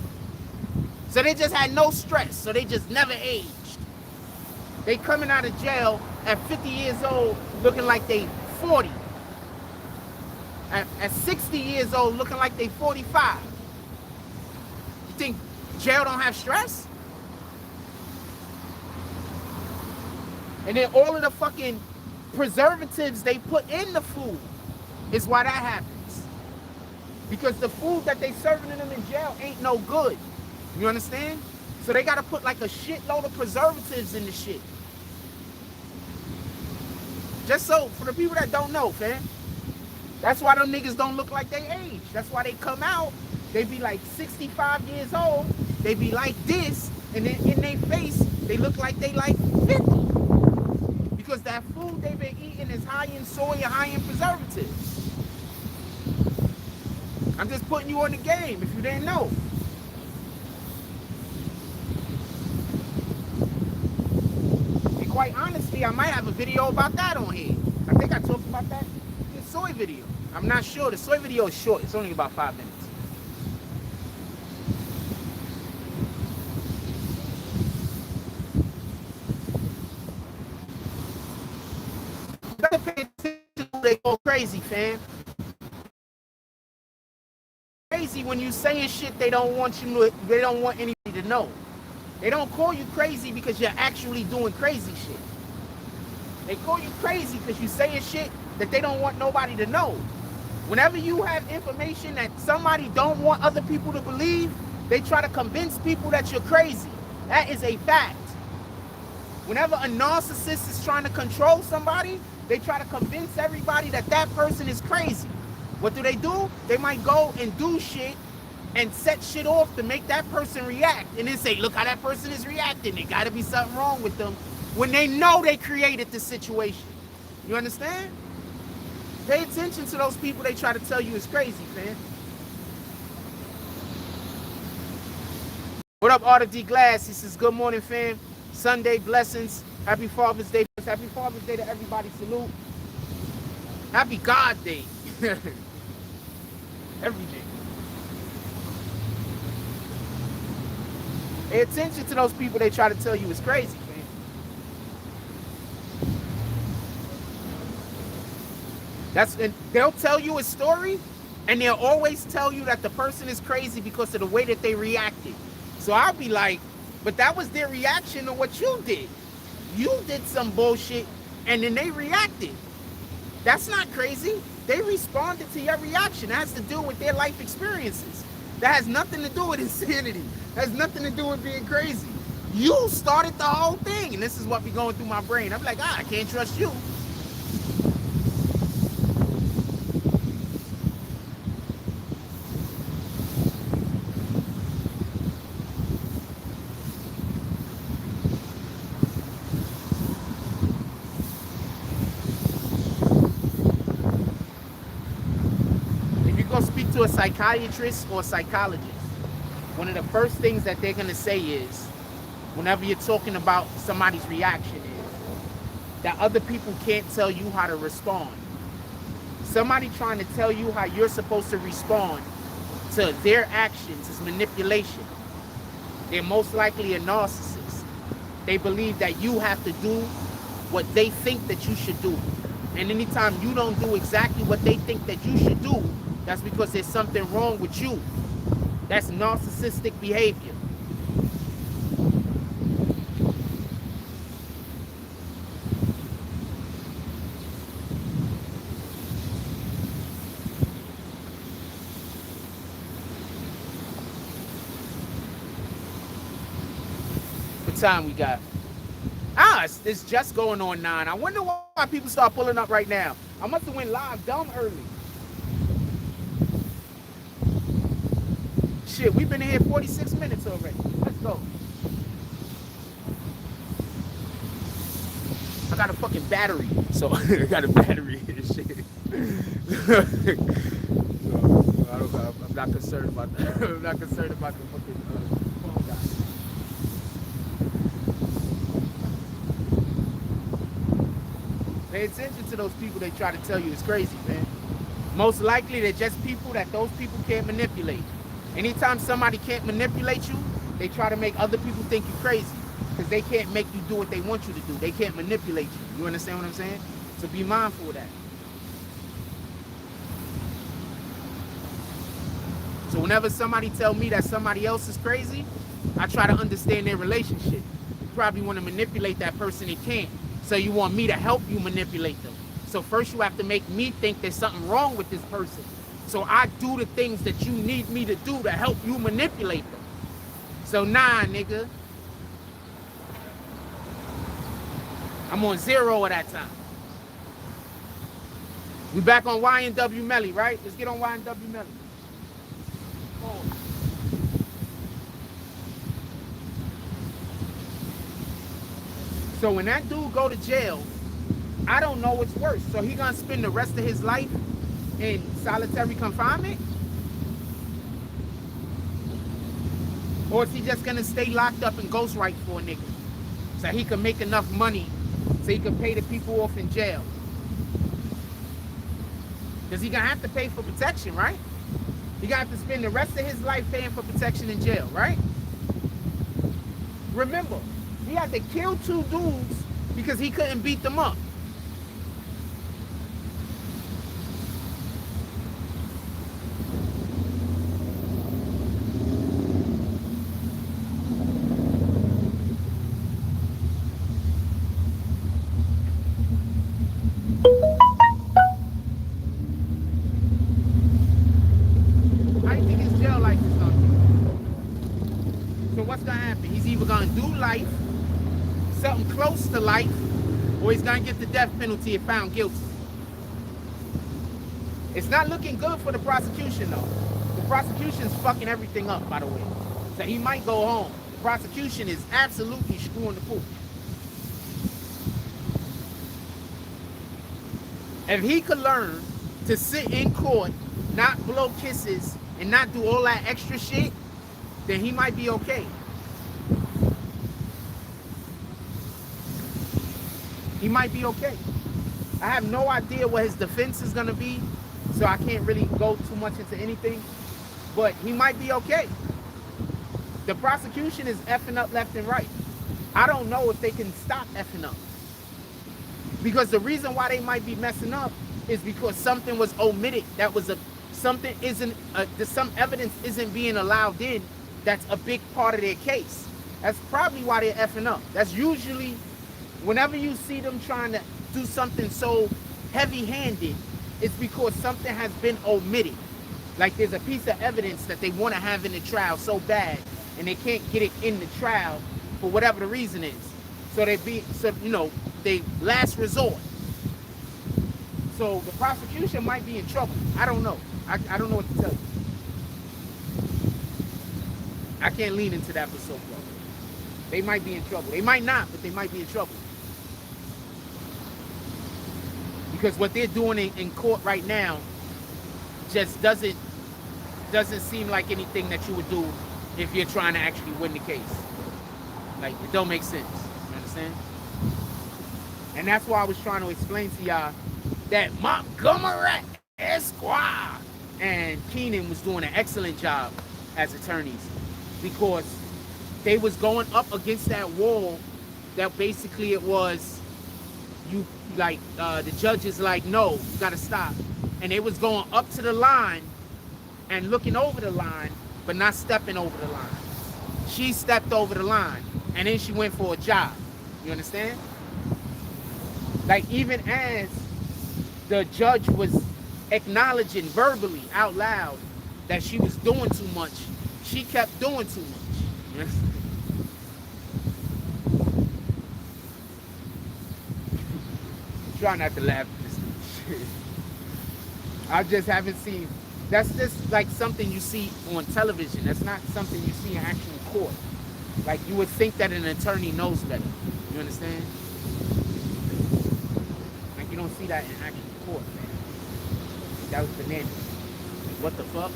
So they just had no stress, so they just never aged. They coming out of jail at 50 years old looking like they 40. At 60 years old looking like they 45. You think jail don't have stress? And then all of the fucking preservatives they put in the food is why that happens. Because the food that they serving them in jail ain't no good. You understand? So they gotta put like a shitload of preservatives in the shit. Just so, for the people that don't know, fam. That's why them niggas don't look like they age. That's why they come out, they be like 65 years old, they be like this, and then in their face, they look like they like 50. Because that food they've been eating is high in soy and high in preservatives. I'm just putting you on the game if you didn't know. And quite honestly, I might have a video about that on here. I think I talked about that in the soy video. I'm not sure. The soy video is short. It's only about 5 minutes. They go crazy, fam. Crazy when you saying shit they don't want anybody to know. They don't call you crazy because you're actually doing crazy shit. They call you crazy because you saying shit that they don't want nobody to know. Whenever you have information that somebody don't want other people to believe, they try to convince people that you're crazy. That is a fact. Whenever a narcissist is trying to control somebody, they try to convince everybody that that person is crazy. What do? They might go and do shit and set shit off to make that person react. And then say, look how that person is reacting. There gotta be something wrong with them. When they know they created the situation. You understand? Pay attention to those people they try to tell you is crazy, man. What up, Arthur D. Glass? He says, good morning, fam. Sunday blessings. Happy Father's Day. Happy Father's Day to everybody. Salute. Happy God Day. Every day. Pay attention to those people they try to tell you is crazy, man. And they'll tell you a story, and they'll always tell you that the person is crazy because of the way that they reacted. So I'll be like, but that was their reaction to what you did. You did some bullshit, and then they reacted. That's not crazy. They responded to your reaction. That has to do with their life experiences. That has nothing to do with insanity. That has nothing to do with being crazy. You started the whole thing, and this is what be going through my brain. I'm like, I can't trust you. To a psychiatrist or a psychologist, one of the first things that they're going to say is, whenever you're talking about somebody's reaction, is that other people can't tell you how to respond. Somebody trying to tell you how you're supposed to respond to their actions is manipulation. They're most likely a narcissist. They believe that you have to do what they think that you should do. And anytime you don't do exactly what they think that you should do, that's because there's something wrong with you. That's narcissistic behavior. What time we got? It's just going on 9. I wonder why people start pulling up right now. I must have went live dumb early. Shit, we've been in here 46 minutes already. Let's go. I got a fucking battery, so I got a battery and shit. I'm not concerned about that. I'm not concerned about the fucking phone guy. Pay attention to those people they try to tell you is crazy, man. Most likely they're just people that those people can't manipulate. Anytime somebody can't manipulate you, they try to make other people think you're crazy because they can't make you do what they want you to do. They can't manipulate you. You understand what I'm saying? So be mindful of that. So whenever somebody tell me that somebody else is crazy, I try to understand their relationship. You probably want to manipulate that person and can't. So you want me to help you manipulate them. So first you have to make me think there's something wrong with this person. So I do the things that you need me to do to help you manipulate them. So nah, nigga. I'm on 0 at that time. We back on YNW Melly, right? Let's get on YNW Melly. Oh. So when that dude go to jail, I don't know what's worse. So he gonna spend the rest of his life in solitary confinement? Or is he just gonna stay locked up and ghostwrite for a nigga? So he can make enough money so he can pay the people off in jail. Because he gonna have to pay for protection, right? He gonna have to spend the rest of his life paying for protection in jail, right? Remember, he had to kill 2 dudes because he couldn't beat them up. How do you think his jail life is gonna be? So what's gonna happen? He's either gonna do life, something close to life, or he's gonna get the death penalty if found guilty. It's not looking good for the prosecution though. The prosecution's fucking everything up, by the way. So he might go home. The prosecution is absolutely screwing the poop. If he could learn to sit in court, not blow kisses, and not do all that extra shit, then he might be okay. He might be okay. I have no idea what his defense is gonna be, so I can't really go too much into anything, but he might be okay. The prosecution is effing up left and right. I don't know if they can stop effing up. Because the reason why they might be messing up is because something was omitted. That was some evidence isn't being allowed in. That's a big part of their case. That's probably why they're effing up. That's usually, whenever you see them trying to do something so heavy-handed, it's because something has been omitted. Like there's a piece of evidence that they want to have in the trial so bad, and they can't get it in the trial for whatever the reason is. So they last resort. So the prosecution might be in trouble. I don't know. I don't know what to tell you. I can't lean into that for so far. They might be in trouble. They might not, but they might be in trouble. Because what they're doing in court right now just doesn't seem like anything that you would do if you're trying to actually win the case. Like, it don't make sense. You understand? And that's why I was trying to explain to y'all that Montgomery Esquire and Keenan was doing an excellent job as attorneys, because they was going up against that wall that basically it was, you like, the judge is like, no, you gotta stop. And they was going up to the line and looking over the line, but not stepping over the line. She stepped over the line, and then she went for a job. You understand? Like, even as the judge was acknowledging verbally out loud that she was doing too much, she kept doing too much. You understand? Try not to laugh at this shit. I just haven't seen. That's just like something you see on television. That's not something you see in actual court. Like, you would think that an attorney knows better. You understand? Like, you don't see that in actual court, man. Like, that was bananas. Like, what the fuck?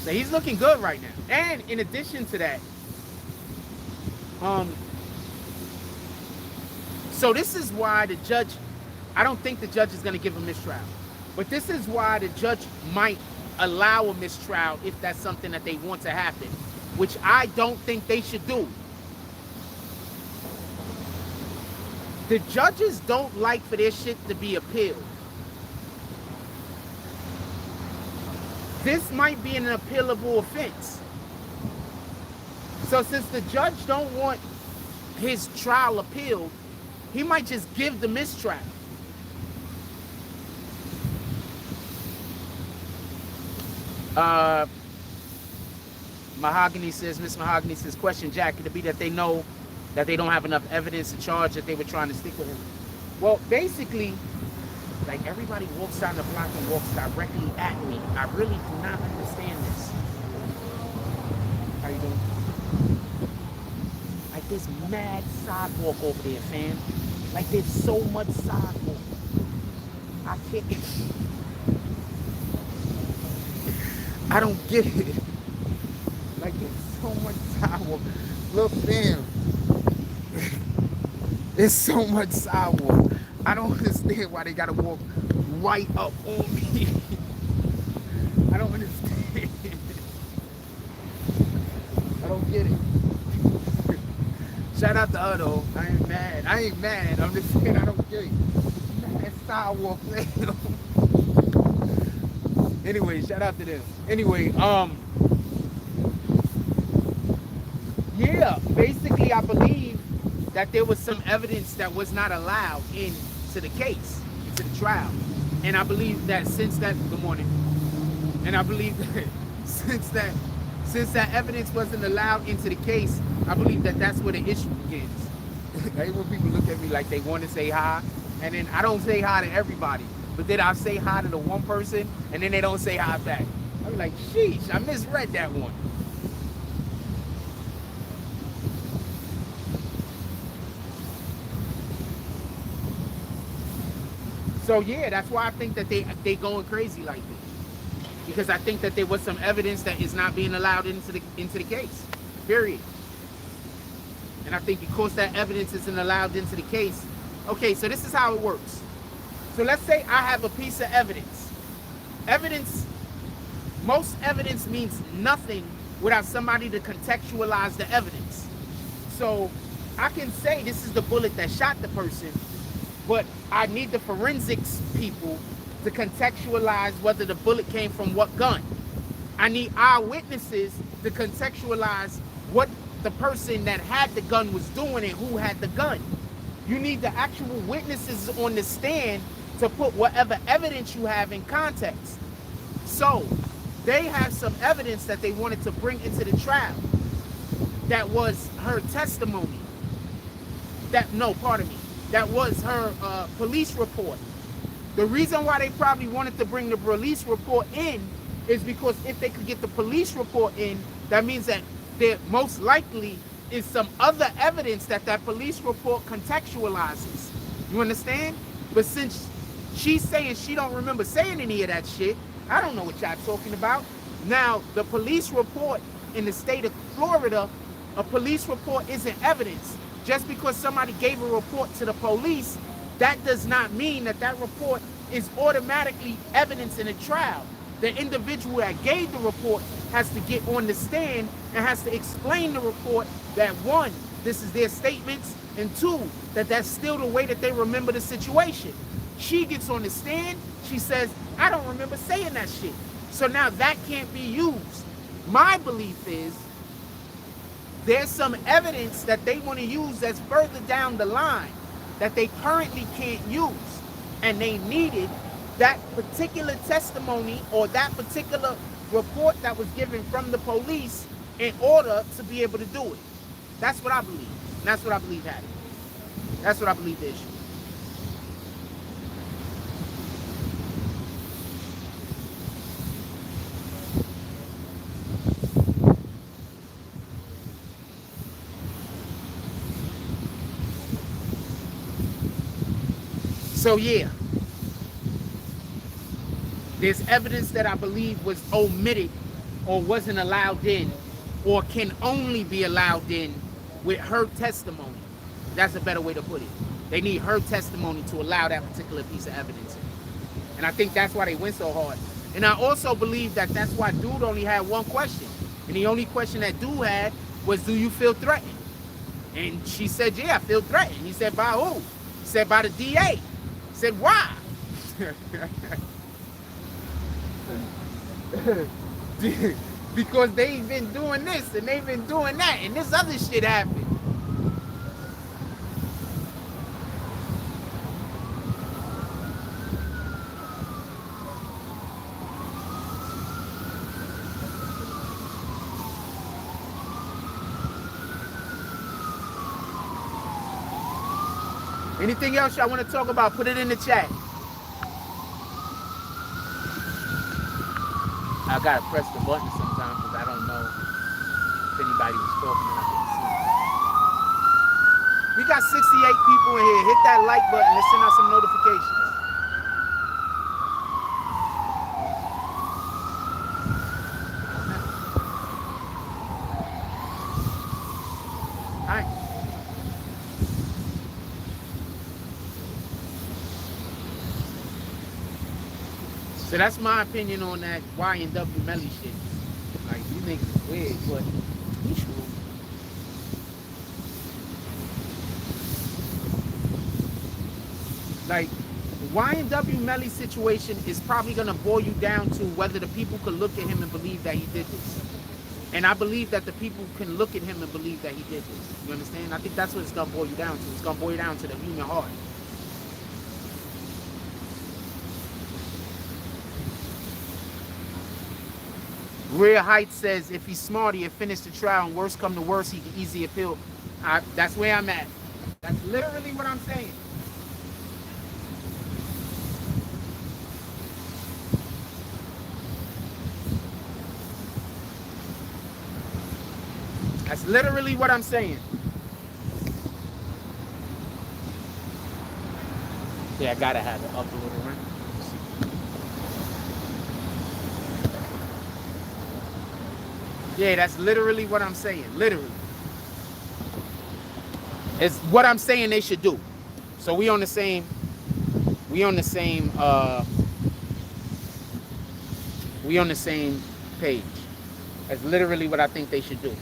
So he's looking good right now. And in addition to that, so this is why the judge, I don't think the judge is going to give a mistrial. But this is why the judge might allow a mistrial if that's something that they want to happen, which I don't think they should do. The judges don't like for their shit to be appealed. This might be an appealable offense. So since the judge don't want his trial appealed, he might just give the mistrial. Mahogany says, Miss Mahogany says, question, Jack, could it be that they know that they don't have enough evidence to charge that they were trying to stick with him? Well, basically, like, everybody walks down the block and walks directly at me. I really do not understand this. How you doing? Like, there's mad sidewalk over there, fam. Like, there's so much sidewalk. I can't. I don't get it. Like, there's so much sidewalk. Look, fam. There's so much sidewalk. I don't understand why they gotta walk right up on me. I don't understand. I don't get it. Shout out to Udo. I ain't mad. I ain't mad. I'm just saying I don't get it. Mad sidewalk, man. Anyway, shout out to them. Anyway, yeah, basically I believe that there was some evidence that was not allowed into the case, into the trial. And I believe that since that, good morning. And I believe that since that evidence wasn't allowed into the case, I believe that that's where the issue begins. I hate when people look at me like they want to say hi, and then I don't say hi to everybody, but then I'll say hi to the one person, and then they don't say hi back. I'm like, sheesh, I misread that one. So yeah, that's why I think that they going crazy like this. Because I think that there was some evidence that is not being allowed into the case. Period. And I think because that evidence isn't allowed into the case. Okay, so this is how it works. So let's say I have a piece of evidence. Most evidence means nothing without somebody to contextualize the evidence. So I can say this is the bullet that shot the person, but I need the forensics people to contextualize whether the bullet came from what gun. I need eyewitnesses to contextualize what the person that had the gun was doing and who had the gun. You need the actual witnesses on the stand to put whatever evidence you have in context. So they have some evidence that they wanted to bring into the trial. That was her testimony. That was her police report. The reason why they probably wanted to bring the police report in is because if they could get the police report in, that means that there most likely is some other evidence that police report contextualizes. You understand? But since she's saying she don't remember saying any of that shit, I don't know what y'all talking about. Now, the police report in the state of Florida, a police report isn't evidence. Just because somebody gave a report to the police, that does not mean that report is automatically evidence in a trial. the individual that gave the report has to get on the stand and has to explain the report that one, this is their statements, and two, that that's still the way that they remember the situation. She gets on the stand, she says, I don't remember saying that shit. So now that can't be used. My belief is there's some evidence that they want to use that's further down the line that they currently can't use. And they needed that particular testimony or that particular report that was given from the police in order to be able to do it. That's what I believe. And that's what I believe happened. That's what I believe the issue. So yeah, there's evidence that I believe was omitted or wasn't allowed in or can only be allowed in with her testimony. That's a better way to put it. They need her testimony to allow that particular piece of evidence in. And I think that's why they went so hard. And I also believe that that's why Dude only had one question. And the only question that Dude had was, do you feel threatened? And she said, yeah, I feel threatened. He said, by who? He said, by the DA. He said, why? Because they've been doing this and they've been doing that and this other shit happened. Anything else y'all want to talk about, put it in the chat. I gotta press the button sometimes because I don't know if anybody was talking and I couldn't see. We got 68 people in here. Hit that like button. Let's send out some notifications. All right. So that's my opinion on that YNW Melly shit. Like, you niggas is weird, but you true. Like, the YNW Melly situation is probably going to boil you down to whether the people could look at him and believe that he did this. And I believe that the people can look at him and believe that he did this. You understand? I think that's what it's going to boil you down to. It's going to boil you down to the human heart. Real Heights says if he's smart, he'll finish the trial, and worst come to worst, he can easily appeal. That's where I'm at. That's literally what I'm saying. That's literally what I'm saying. Yeah, I gotta have it up a little, right? Yeah, that's literally what I'm saying. Literally. It's what I'm saying they should do. So we on the same page. That's literally what I think they should do.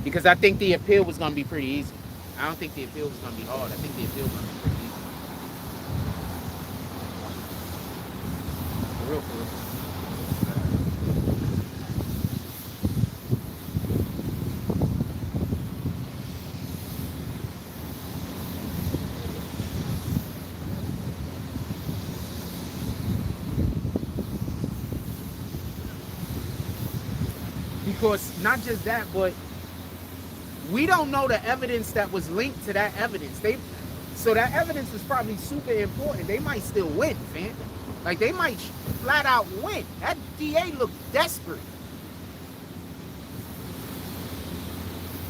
Because I think the appeal was gonna be pretty easy. I don't think the appeal was gonna be hard. I think the appeal was gonna be pretty easy. For real, for real. Because not just that, but we don't know the evidence that was linked to that evidence. So that evidence was probably super important. They might still win, fam. Like, they might flat out win. That DA looked desperate.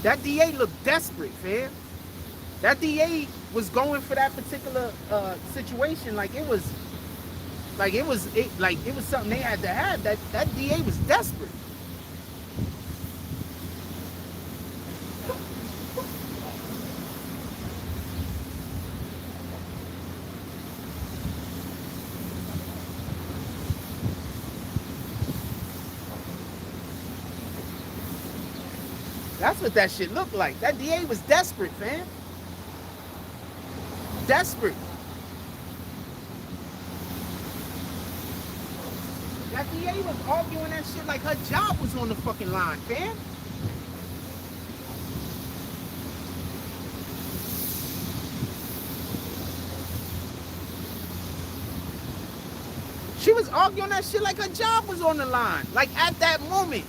That DA looked desperate, fam. That DA was going for that particular situation like it was something they had to have. That DA was desperate. That's what that shit looked like. That DA was desperate, fam. Desperate. That DA was arguing that shit like her job was on the fucking line, fam. She was arguing that shit like her job was on the line. Like at that moment.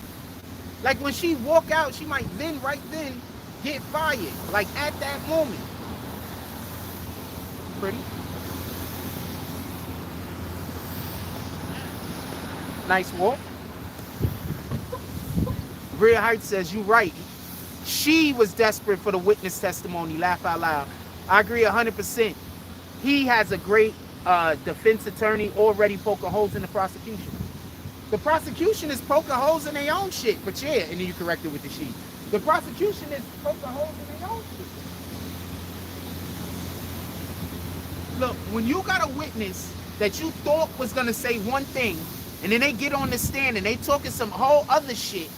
Like when she walk out, she might then, right then, get fired. Like at that moment. Pretty. Nice walk. Real Heights says, you right. She was desperate for the witness testimony. Laugh out loud. I agree 100%. He has a great defense attorney already poking holes in the prosecution. The prosecution is poking holes in their own shit. But yeah, and then you correct it with the she. The prosecution is poking holes in their own shit. Look, when you got a witness that you thought was going to say one thing, and then they get on the stand and they talking some whole other shit,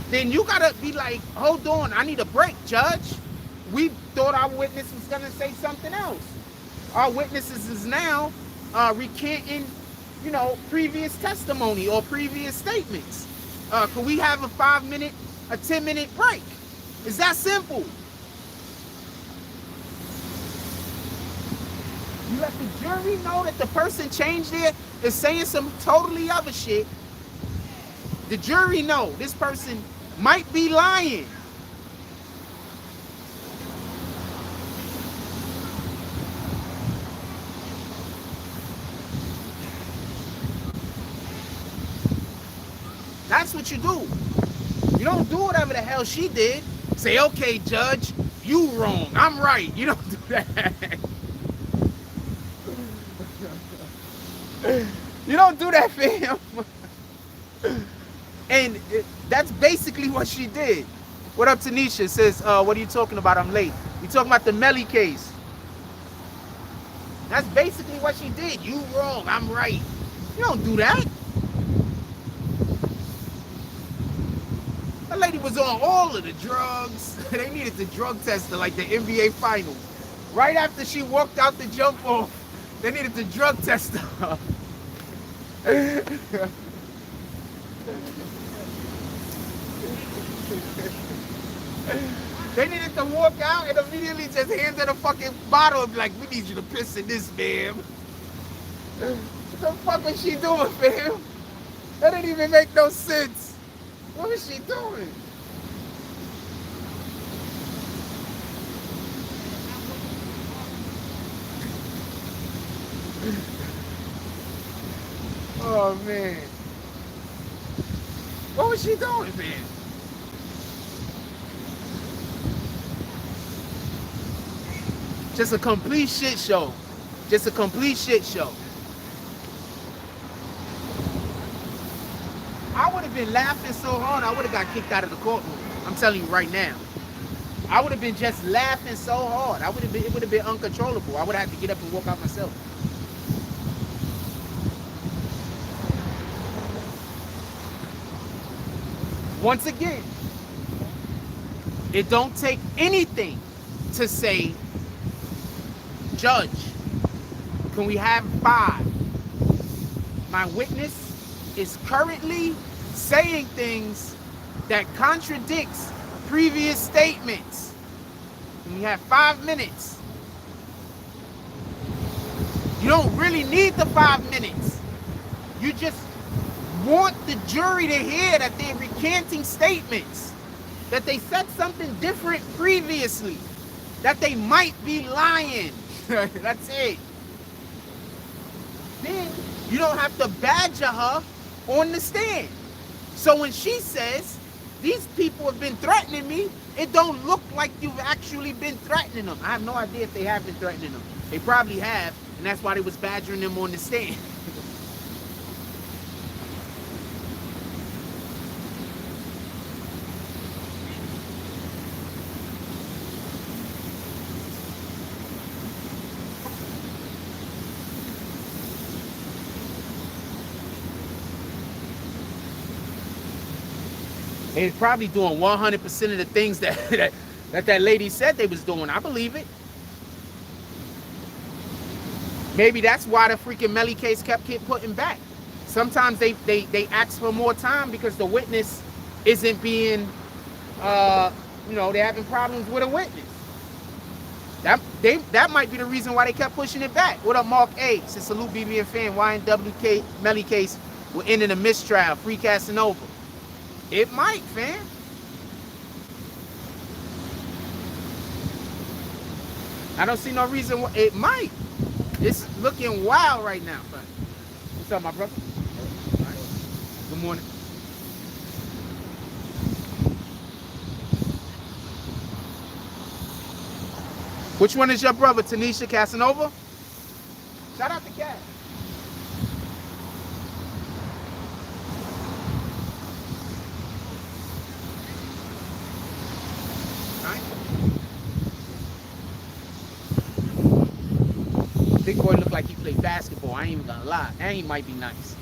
then you got to be like, hold on, I need a break, judge. We thought our witness was going to say something else. Our witnesses is now recanting, you know, previous testimony or previous statements. Could we have a 5-minute, a 10-minute break? It's that simple. You let the jury know that the person changed there is saying some totally other shit. The jury know this person might be lying. That's what you do. You don't do whatever the hell she did. Say, okay, judge, you wrong, I'm right. You don't do that. You don't do that, fam. And that's basically what she did. What up, Tanisha? Says, what are you talking about? I'm late. You talking about the Melly case. That's basically what she did. You wrong, I'm right. You don't do that. That lady was on all of the drugs. They needed the drug tester like the NBA Finals. Right after she walked out the jump off, they needed the drug tester. They needed to walk out and immediately just hand her the fucking bottle and be like, we need you to piss in this, ma'am. What the fuck was she doing, fam? That didn't even make no sense. What was she doing? Oh, man. What was she doing, man? Just a complete shit show. Just a complete shit show. I would have been laughing so hard, I would have got kicked out of the courtroom. I'm telling you right now. I would have been just laughing so hard. It would have been uncontrollable. I would have had to get up and walk out myself. Once again, it don't take anything to say, judge, can we have 5? My witness is currently saying things that contradicts previous statements. And we have 5 minutes. You don't really need the 5 minutes. You just want the jury to hear that they're recanting statements, that they said something different previously, that they might be lying. That's it. Then you don't have to badger her on the stand. So when she says, these people have been threatening me, it don't look like you've actually been threatening them. I have no idea if they have been threatening them. They probably have, and that's why they was badgering them on the stand. They're probably doing 100% of the things that lady said they was doing. I believe it. Maybe that's why the freaking Melly case kept getting putting back. Sometimes they ask for more time because the witness isn't being, they're having problems with a witness. That might be the reason why they kept pushing it back. What up, Mark A? Says salute BBN fan. YNW Melly case will end in a mistrial. Free Casanova. It might, fam. I don't see no reason why it might. It's looking wild right now. What's up, my brother? Right. Good morning. Which one is your brother, Tanisha Casanova? Shout out to Cat. Big boy look like he played basketball. I ain't even gonna lie. And he might be nice.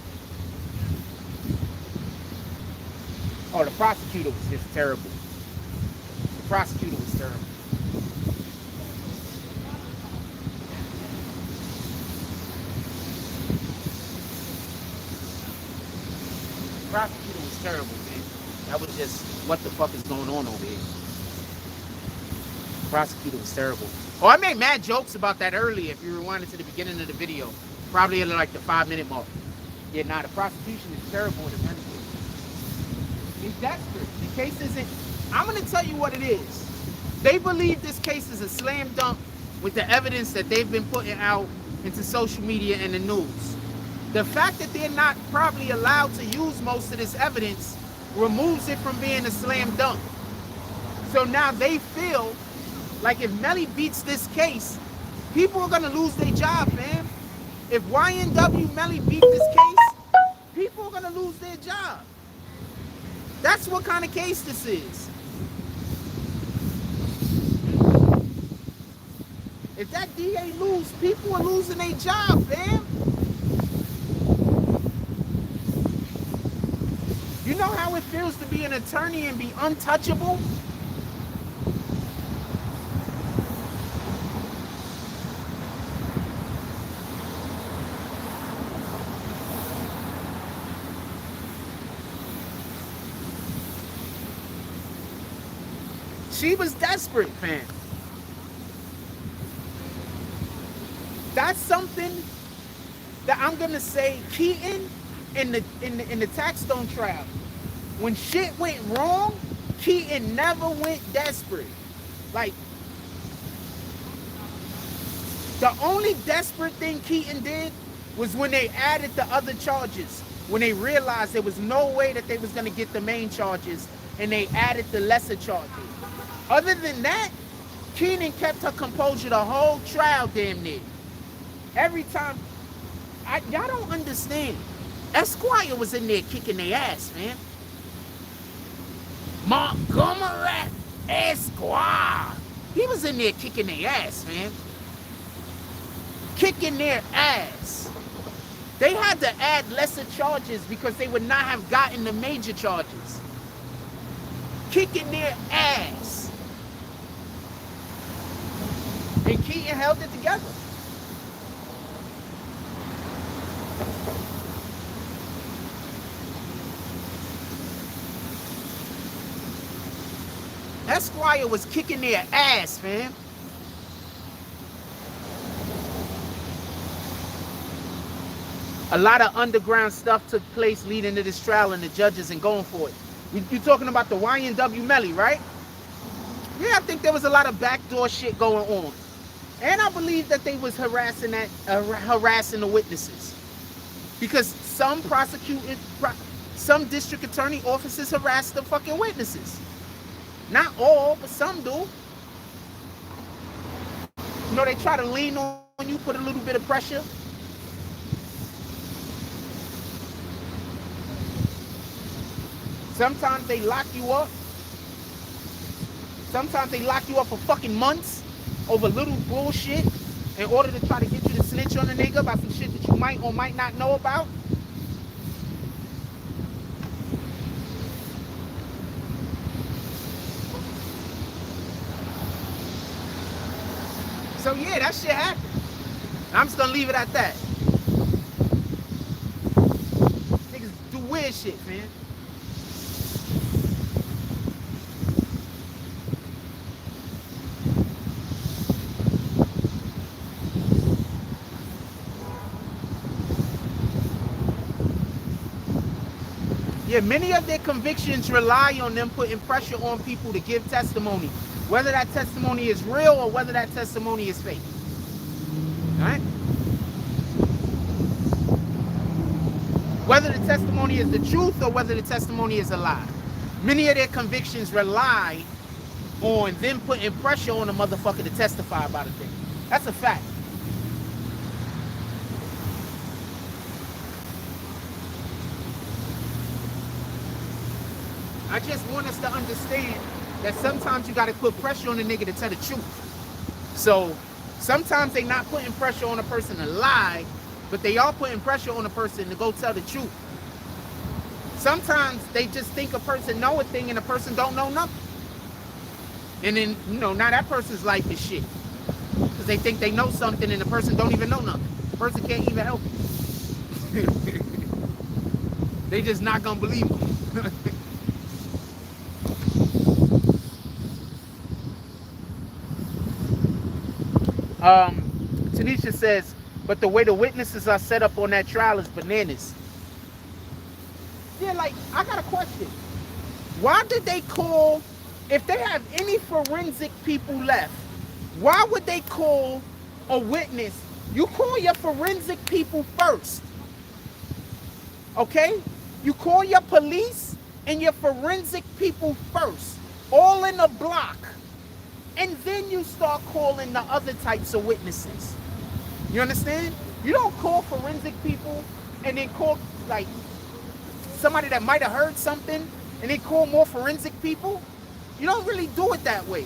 Oh, the prosecutor was just terrible. The prosecutor was terrible. The prosecutor was terrible, man. That was just, what the fuck is going on over here? The prosecutor was terrible. Oh, I made mad jokes about that earlier. If you rewinded to the beginning of the video, probably at like the 5-minute mark. Yeah, nah, the prosecution is terrible in the case. It's desperate. The case isn't. I'm gonna tell you what it is. They believe this case is a slam dunk with the evidence that they've been putting out into social media and the news. The fact that they're not probably allowed to use most of this evidence removes it from being a slam dunk. So now they feel like if Melly beats this case, people are gonna lose their job, fam. If YNW Melly beats this case, people are gonna lose their job. That's what kind of case this is. If that DA lose, people are losing their job, fam. You know how it feels to be an attorney and be untouchable? She was desperate, fam. That's something that I'm gonna say. Keaton in the Taxstone trial, when shit went wrong, Keaton never went desperate. Like, the only desperate thing Keaton did was when they added the other charges, when they realized there was no way that they was gonna get the main charges, and they added the lesser charges. Other than that, Keaton kept her composure the whole trial, damn near. Every time, y'all don't understand. Esquire was in there kicking their ass, man. Montgomery Esquire. He was in there kicking their ass, man. Kicking their ass. They had to add lesser charges because they would not have gotten the major charges. Kicking their ass. And Keaton held it together. Esquire was kicking their ass, man. A lot of underground stuff took place leading to this trial and the judges and going for it. You're talking about the YNW Melly, right? Yeah, I think there was a lot of backdoor shit going on. And I believe that they was harassing the witnesses. Because some district attorney offices harass the fucking witnesses. Not all, but some do. You know, they try to lean on you, put a little bit of pressure. Sometimes they lock you up. Sometimes they lock you up for fucking months over little bullshit in order to try to get you to snitch on a nigga about some shit that you might or might not know about. So yeah, that shit happened. I'm just gonna leave it at that. Niggas do weird shit, man. Yeah, many of their convictions rely on them putting pressure on people to give testimony, whether that testimony is real or whether that testimony is fake. All right? Whether the testimony is the truth or whether the testimony is a lie. Many of their convictions rely on them putting pressure on a motherfucker to testify about a thing. That's a fact. I just want us to understand that sometimes you got to put pressure on a nigga to tell the truth. So sometimes they not putting pressure on a person to lie, but they are putting pressure on a person to go tell the truth. Sometimes they just think a person know a thing and a person don't know nothing. And then, you know, now that person's life is shit. Because they think they know something and the person don't even know nothing. The person can't even help you. They just not gonna believe them. Tanisha says, but the way the witnesses are set up on that trial is bananas. Yeah, like, I got a question. Why did they call, if they have any forensic people left, why would they call a witness? You call your forensic people first. Okay? You call your police and your forensic people first. All in a block. And then you start calling the other types of witnesses. You understand? You don't call forensic people and then call, like, somebody that might have heard something and then call more forensic people. You don't really do it that way.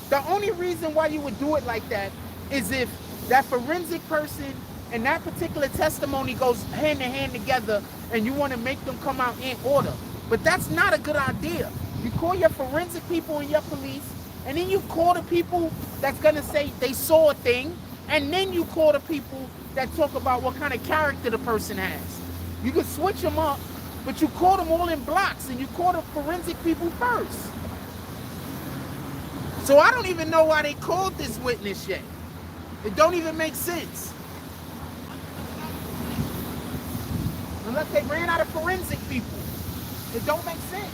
The only reason why you would do it like that is if that forensic person and that particular testimony goes hand in hand together and you want to make them come out in order. But that's not a good idea. You call your forensic people and your police, and then you call the people that's going to say they saw a thing, and then you call the people that talk about what kind of character the person has. You can switch them up, but you call them all in blocks, and you call the forensic people first. So I don't even know why they called this witness yet. It don't even make sense. Unless they ran out of forensic people. It don't make sense.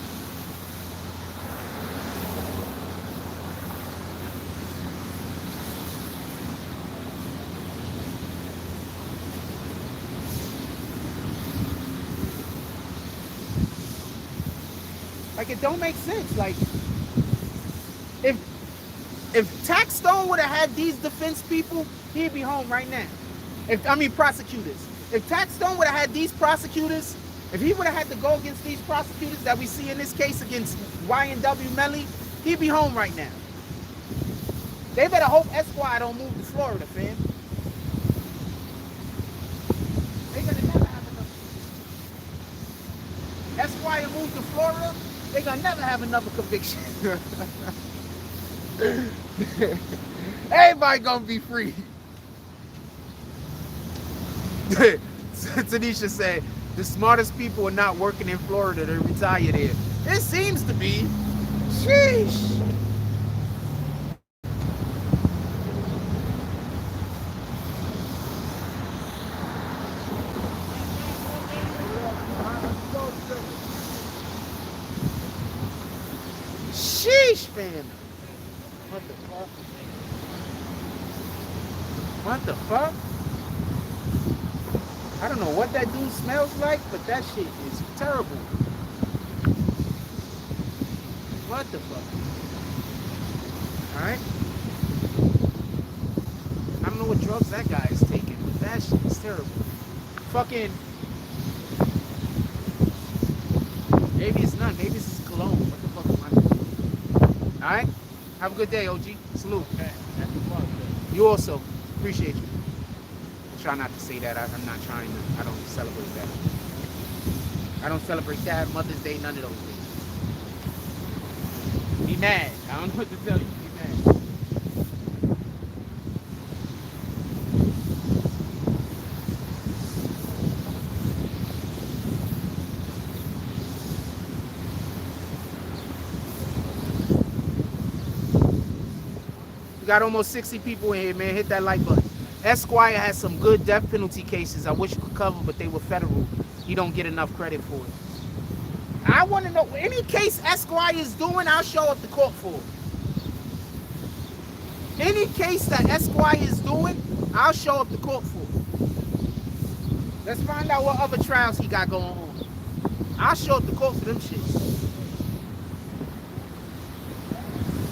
Like, it don't make sense. Like, if Tax Stone would have had these defense people, he'd be home right now. Prosecutors. If Tax Stone would have had these prosecutors, if he would have had to go against these prosecutors that we see in this case against YNW Melly, he'd be home right now. They better hope Esquire don't move to Florida, fam. They're gonna never have enough. Esquire moved to Florida, they're gonna never have another conviction. Everybody gonna be free. Tanisha said, the smartest people are not working in Florida, they retire there. It seems to be. Sheesh. Sheesh, man. What the fuck? What the fuck? I don't know what that dude smells like, but that shit is terrible. What the fuck? Alright? I don't know what drugs that guy is taking, but that shit is terrible. Fucking. Maybe it's none. Maybe it's his cologne. What the fuck am I doing? Alright? Have a good day, OG. Salute. You also. Appreciate you. Try not to say that. I'm not trying to. I don't celebrate that. I don't celebrate that. Mother's Day, none of those things. Be mad. I don't know what to tell you. Be mad. We got almost 60 people in here, man. Hit that like button. Esquire has some good death penalty cases I wish you could cover, but they were federal. You don't get enough credit for it. I want to know, any case Esquire is doing, I'll show up to court for it. Any case that Esquire is doing, I'll show up to court for it. Let's find out what other trials he got going on. I'll show up to court for them shits.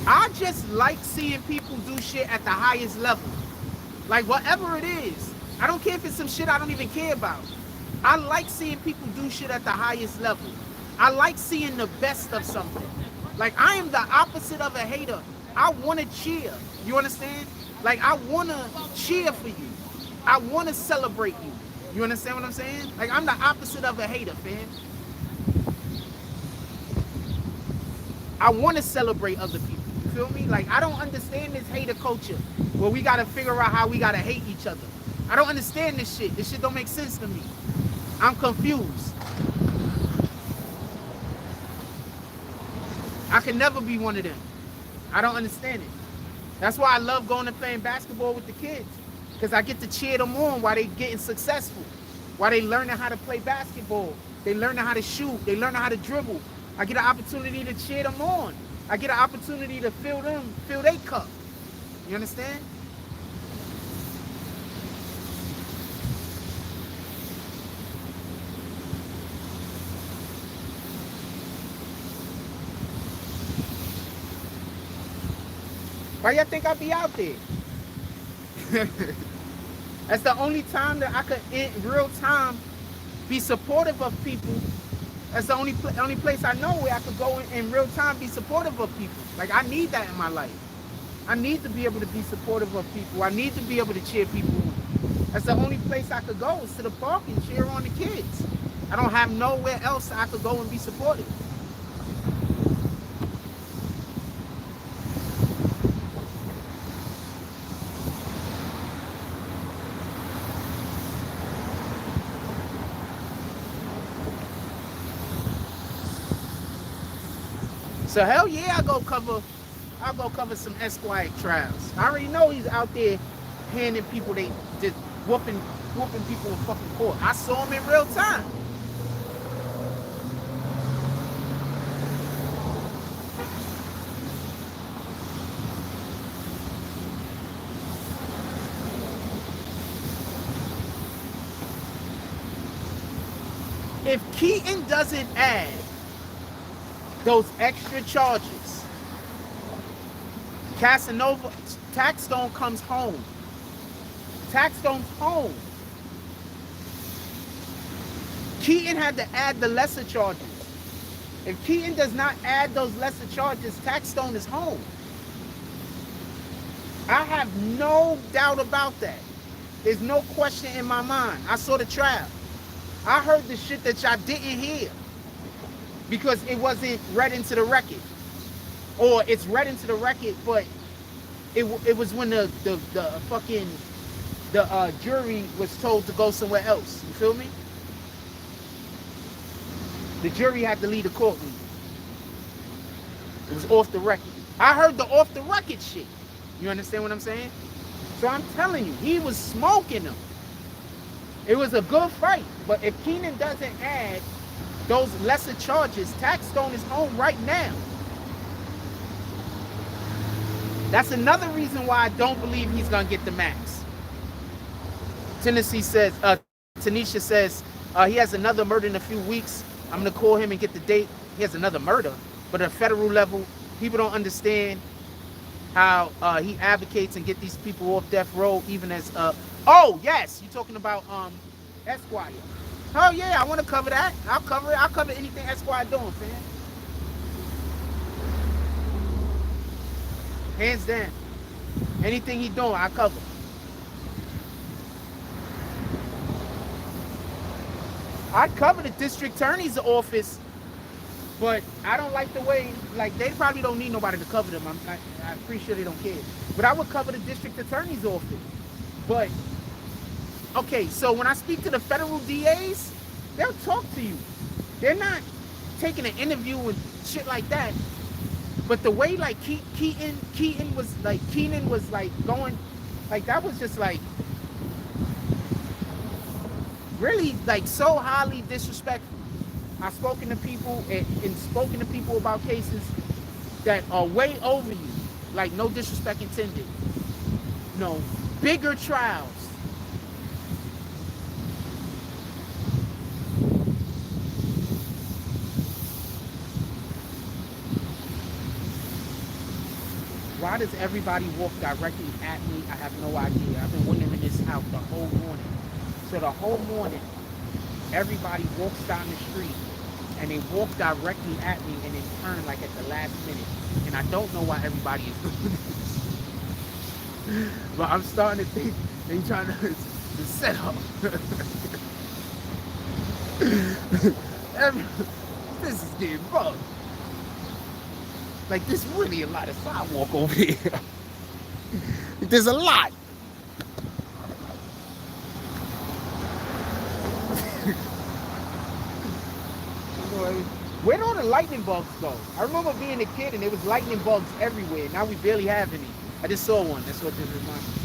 I just like seeing people do shit at the highest level. Like whatever it is. I don't care if it's some shit I don't even care about. I like seeing people do shit at the highest level. I like seeing the best of something. Like I am the opposite of a hater. I want to cheer. You understand? Like I want to cheer for you. I want to celebrate you. You understand what I'm saying? Like I'm the opposite of a hater, fam. I want to celebrate other people. You feel me? Like I don't understand this hater culture where we got to figure out how we got to hate each other. I don't understand this shit. This shit don't make sense to me. I'm confused. I can never be one of them. I don't understand it. That's why I love going and playing basketball with the kids. Because I get to cheer them on while they getting successful. While they learning how to play basketball. They learning how to shoot. They learning how to dribble. I get an opportunity to cheer them on. I get an opportunity to fill their cup. You understand? Why y'all think I'll be out there? That's the only time that I could, in real time, be supportive of people. That's the only place I know where I could go in real time, be supportive of people. Like, I need that in my life. I need to be able to be supportive of people. I need to be able to cheer people on. That's the only place I could go, is to the park and cheer on the kids. I don't have nowhere else I could go and be supportive. So hell yeah, I'll go cover some Esquire trials. I already know he's out there handing people, they just whooping people in fucking court. I saw him in real time. If Keaton doesn't add those extra charges, Casanova, Taxstone comes home. Taxstone's home. Keaton had to add the lesser charges. If Keaton does not add those lesser charges, Taxstone is home. I have no doubt about that. There's no question in my mind. I saw the trial. I heard the shit that y'all didn't hear, because it wasn't read into the record. Or it's read into the record, but it was when the jury was told to go somewhere else. You feel me? The jury had to leave the courtroom. It was off the record. I heard the off the record shit. You understand what I'm saying? So I'm telling you, he was smoking them. It was a good fight. But if Keenan doesn't add those lesser charges, Taxstone is home right now. That's another reason why I don't believe he's gonna get the max. Tanisha says he has another murder in a few weeks. I'm gonna call him and get the date. He has another murder, but at a federal level, people don't understand how he advocates and get these people off death row, even as oh yes, you're talking about Esquire. Oh yeah, I want to cover that. I'll cover it. I'll cover anything Esquire doing, fam. Hands down. Anything he doing, I cover. I cover the district attorney's office, but I don't like the way, like, they probably don't need nobody to cover them. I'm pretty sure they don't care. But I would cover the district attorney's office. But okay, so when I speak to the federal DAs, they'll talk to you. They're not taking an interview and shit like that. But the way like Keaton was like Keenan was like going, like that was just like really like so highly disrespectful. I've spoken to people and spoken to people about cases that are way over you, like no disrespect intended. No, bigger trials. Why does everybody walk directly at me? I have no idea. I've been wondering this out the whole morning. So the whole morning, everybody walks down the street and they walk directly at me and then turn like at the last minute. And I don't know why everybody is doing this. But I'm starting to think they trying to set up. This is getting bugged. Like, there's really a lot of sidewalk over here. There's a lot. Where'd all the lightning bugs go? I remember being a kid and there was lightning bugs everywhere. Now we barely have any. I just saw one. That's what this reminds me.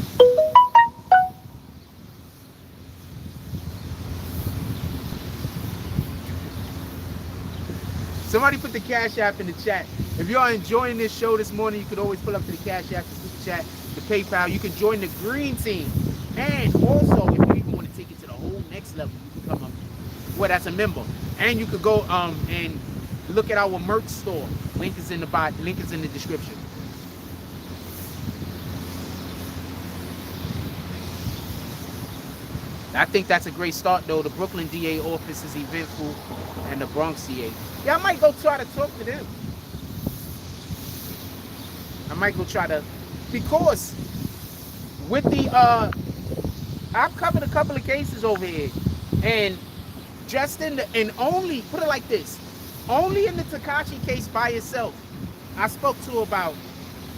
Somebody put the Cash App in the chat. If you are enjoying this show this morning, you could always pull up to the Cash App, the Super Chat, the PayPal. You can join the Green Team. And also, if you even want to take it to the whole next level, you can become a, well, that's a member. And you could go and look at our merch store. Link is in the bot. Link is in the description. I think that's a great start, though. The Brooklyn DA office is eventful, and the Bronx DA. Yeah, I might go try to talk to them. I might go try to, because with the, I've covered a couple of cases over here, and just in the, and only, put it like this, only in the Tekashi case by itself, I spoke to about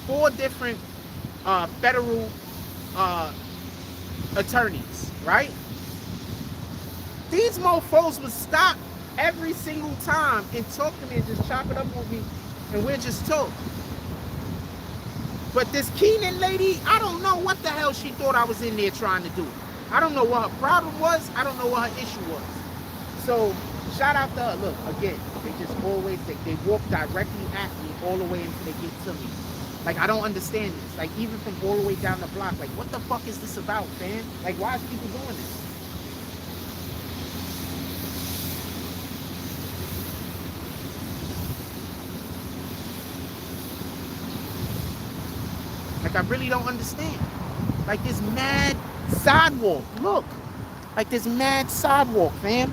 4 different federal attorneys, right? These mofos would stop every single time and talk to me and just chop it up with me, and we'll just talk. But this Keenan lady, I don't know what the hell she thought I was in there trying to do. I don't know what her problem was. I don't know what her issue was. So shout out to her. Look, again, they just always, they walk directly at me all the way until they get to me. Like, I don't understand this. Like, even from all the way down the block, like, what the fuck is this about, man? Like, why is people doing this? Like, I really don't understand. Like, this mad sidewalk. Look. Like, this mad sidewalk, fam.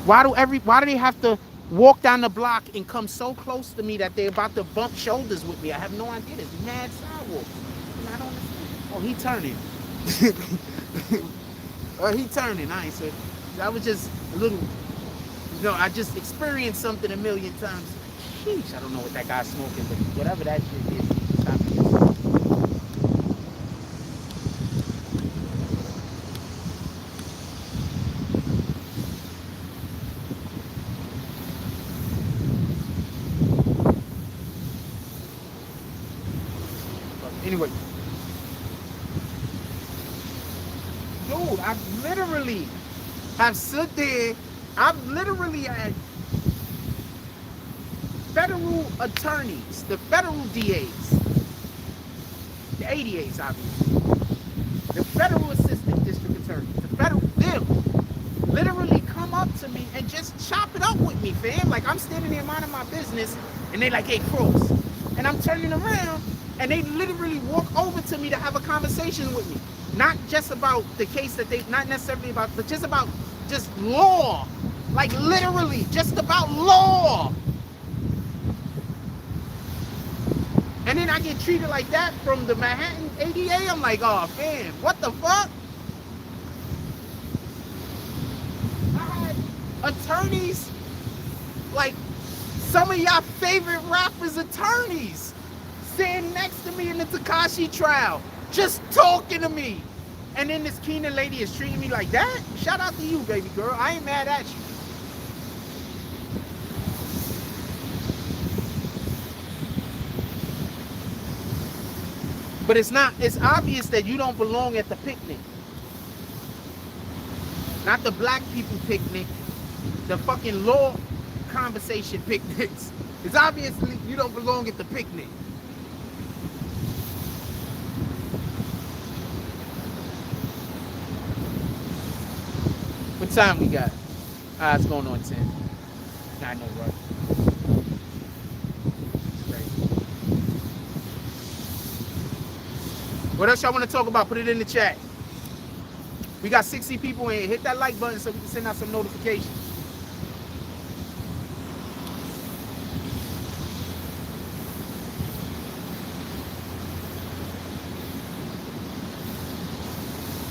Why do they have to walk down the block and come so close to me that they're about to bump shoulders with me? I have no idea. This mad sidewalk. I don't understand. Oh, he turning. He turning. All right, so that was just a little, you know, I just experienced something a million times. Sheesh, I don't know what that guy's smoking, but whatever that shit is, stop it. Anyway, dude, I've literally have stood there. I've literally had federal attorneys, the federal DAs, the ADAs, obviously, the federal assistant district attorneys, the federal, them literally come up to me and just chop it up with me, fam. Like, I'm standing there minding my business, and they like, hey, cross. And I'm turning around, and they literally walk over to me to have a conversation with me. Not just about the case that they, not necessarily about, but just about just law. Like, literally, just about law. And then I get treated like that from the Manhattan ADA. I'm like, oh, man, what the fuck? I had attorneys, like some of y'all favorite rappers' attorneys, standing next to me in the Tekashi trial, just talking to me. And then this Keenan lady is treating me like that? Shout out to you, baby girl. I ain't mad at you. But it's not, it's obvious that you don't belong at the picnic. Not the black people picnic, the fucking law conversation picnics. It's obviously you don't belong at the picnic. What time we got? It's going on 10. Not no rush. What else y'all want to talk about? Put it in the chat. We got 60 people in here. Hit that like button so we can send out some notifications.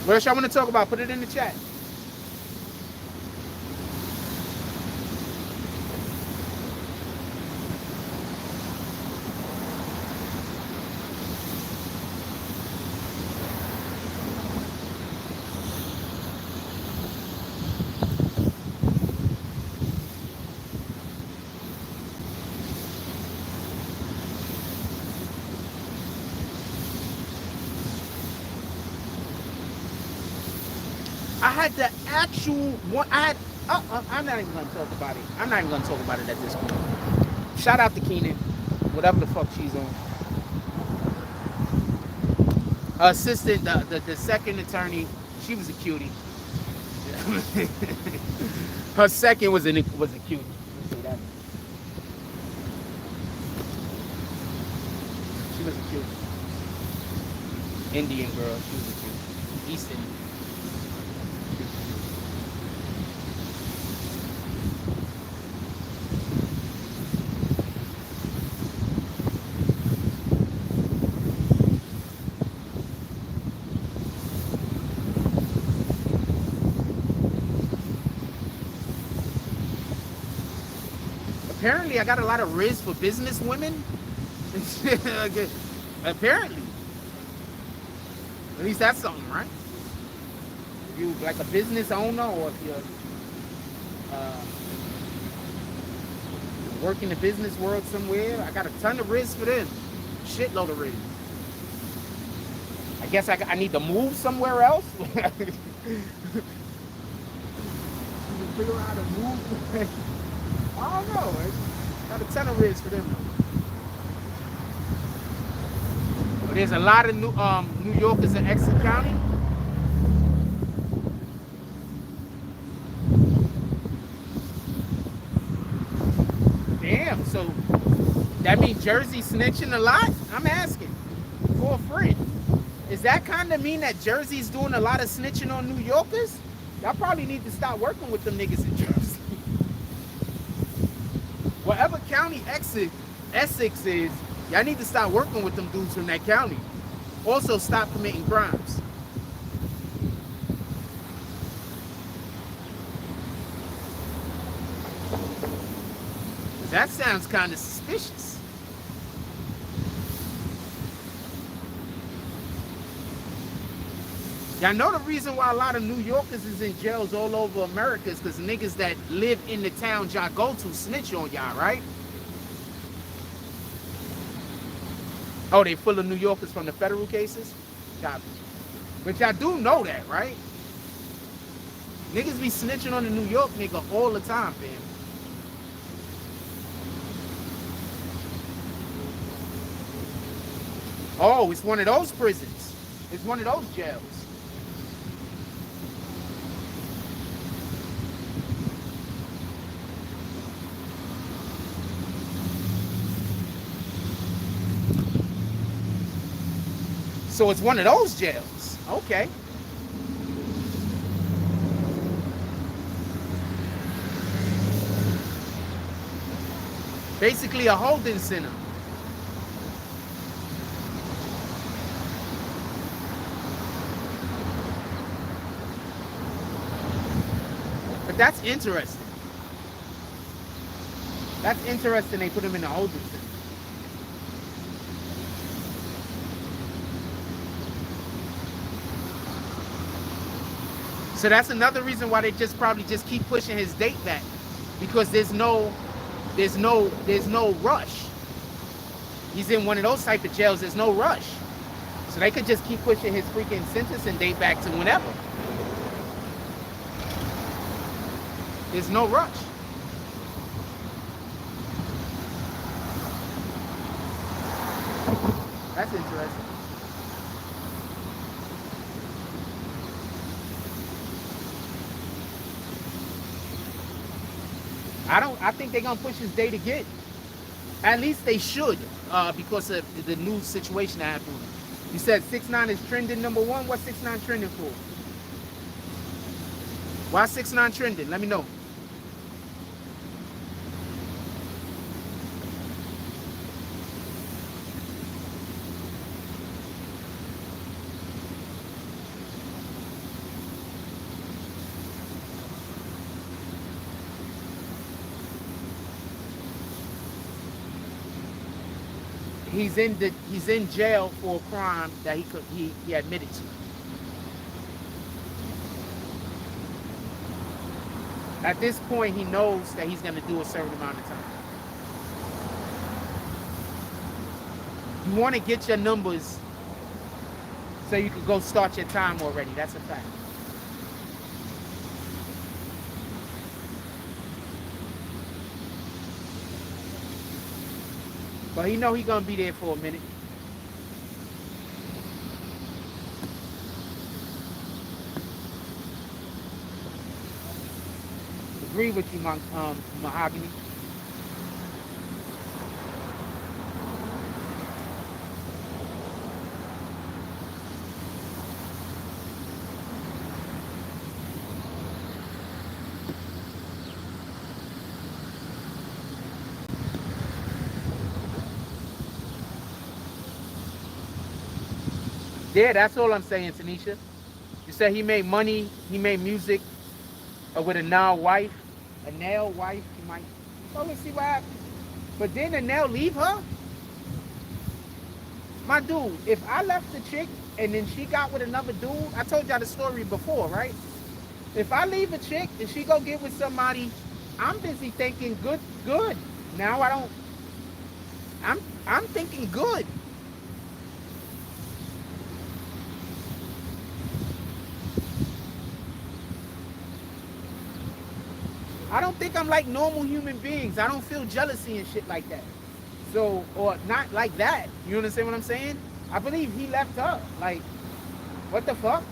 What else y'all want to talk about? Put it in the chat. I had the actual one. I'm not even gonna talk about it. I'm not even gonna talk about it at this point. Shout out to Keenan, whatever the fuck she's on. Her assistant, the second attorney, she was a cutie. Her second was a cutie. She was a cutie. Indian girl. She was a cutie. East Indian. Apparently, I got a lot of riz for business women. Apparently. At least that's something, right? If you like a business owner, or if you're work in the business world somewhere, I got a ton of riz for them. Shitload of riz. I guess I need to move somewhere else. Figure out how to move. I don't know. Got a ton of riz for them. But there's a lot of New Yorkers in Essex County. Damn, so that means Jersey snitching a lot? I'm asking for a friend. Is that kind of mean that Jersey's doing a lot of snitching on New Yorkers? Y'all probably need to start working with them niggas in Jersey. Whatever county Essex is, y'all need to start working with them dudes from that county. Also, stop committing crimes. That sounds kind of suspicious. Y'all know the reason why a lot of New Yorkers is in jails all over America is because niggas that live in the town y'all go to snitch on y'all, right? Oh, they full of New Yorkers from the federal cases? But y'all do know that, right? Niggas be snitching on the New York nigga all the time, fam. Oh, it's one of those prisons. It's one of those jails. So it's one of those jails. Okay. Basically a holding center. But that's interesting. That's interesting they put him in a holding center. So that's another reason why they just probably just keep pushing his date back, because there's no rush. He's in one of those type of jails. There's no rush. So they could just keep pushing his freaking sentencing date back to whenever. There's no rush. That's interesting. I think they're gonna push his date again. At least they should, because of the new situation that happened. You said 6ix9ine is trending #1. What's 6ix9ine trending for? Why 6ix9ine trending? Let me know. He's in jail for a crime that he admitted to. At this point, he knows that he's going to do a certain amount of time. You want to get your numbers so you can go start your time already. That's a fact. But he know he's going to be there for a minute. Agree with you, Mahogany. Yeah, that's all I'm saying, Tanisha. You said he made money, he made music with a now wife. A now wife, he might. Oh, let's see what happens. But then the now leave her? My dude, if I left the chick and then she got with another dude, I told y'all the story before, right? If I leave a chick and she go get with somebody, I'm busy thinking good. Now I don't. I'm thinking good. I don't think I'm like normal human beings. I don't feel jealousy and shit like that. So, or not like that. You understand what I'm saying? I believe he left her. Like, what the fuck?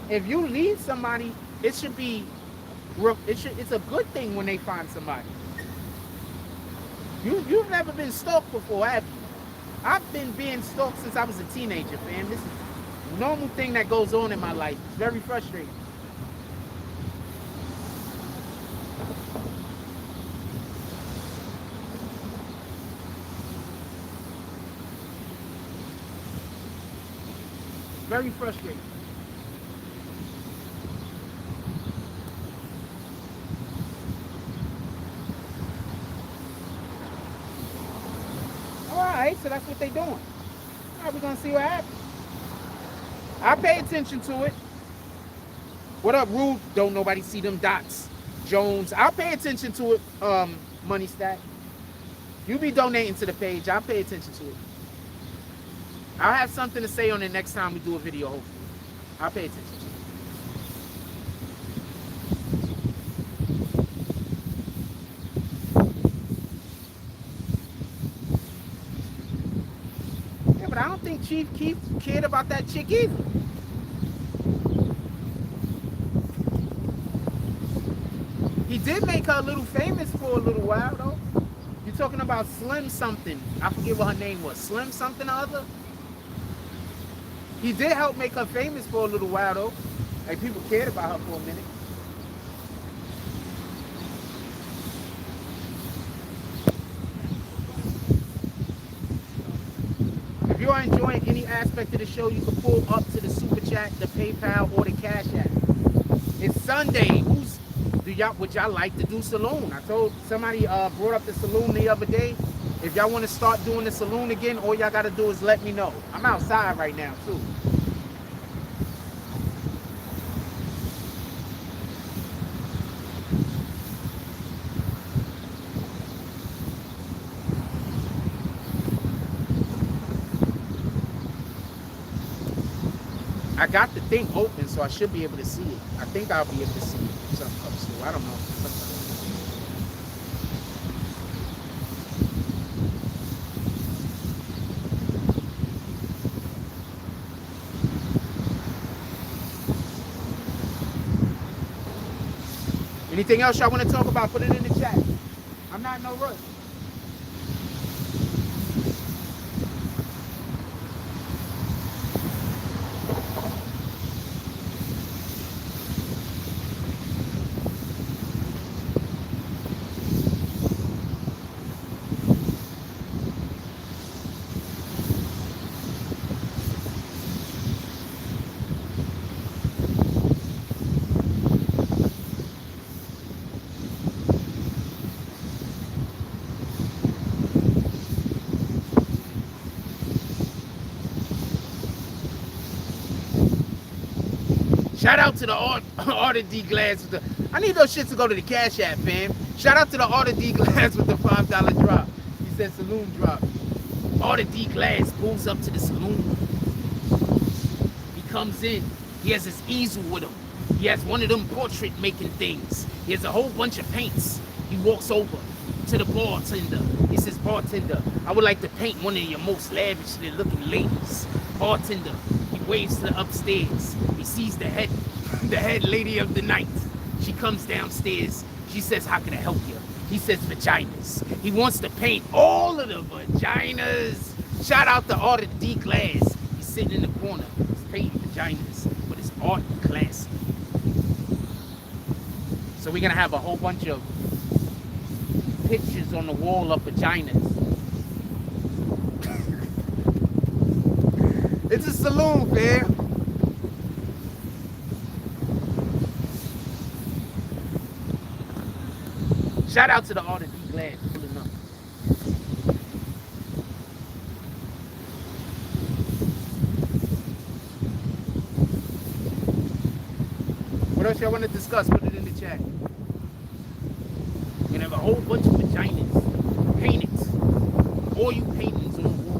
If you leave somebody, it should be, it's a good thing when they find somebody. You've never been stalked before, have you? I've been being stalked since I was a teenager, fam. This is a normal thing that goes on in my life. It's very frustrating. Very frustrating. Alright, so that's what they doing. Alright, we're gonna see what happens. I pay attention to it. What up, Rude? Don't nobody see them dots. Jones, I'll pay attention to it. Money Stack. You be donating to the page. I'll pay attention to it. I'll have something to say on it next time we do a video, hopefully. I'll pay attention to it. Yeah, but I don't think Chief Keef cared about that chick either. He did make her a little famous for a little while, though. You're talking about Slim something. I forget what her name was. Slim something or other? He did help make her famous for a little while, though. Like, people cared about her for a minute. If you are enjoying any aspect of the show, you can pull up to the Super Chat, the PayPal, or the Cash App. It's Sunday. Would y'all like to do saloon? I told somebody brought up the saloon the other day. If y'all want to start doing the saloon again, all y'all got to do is let me know. I'm outside right now, too. I got the thing open, so I should be able to see it. I think I'll be able to see it. Something up still. I don't know. Anything else y'all want to talk about? Put it in the chat. I'm not in no rush. Shout out to the Order D Glass. I need those shits to go to the Cash App, fam. Shout out to the Order D Glass with the $5 drop. He said saloon drop. Order D Glass pulls up to the saloon. He comes in. He has his easel with him. He has one of them portrait making things. He has a whole bunch of paints. He walks over to the bartender. He says, bartender, I would like to paint one of your most lavishly looking ladies. Bartender, he waves to the upstairs. He sees the head lady of the night. She comes downstairs. She says, how can I help you? He says vaginas. He wants to paint all of the vaginas. Shout out to Order D Glass. He's sitting in the corner. He's painting vaginas, but it's art classy. So we're gonna have a whole bunch of pictures on the wall of vaginas. It's a saloon, man. Shout out to the Order D Glass pulling up. What else y'all want to discuss? Put it in the chat. We're gonna have a whole bunch of vaginas painted. All you paintings on the wall.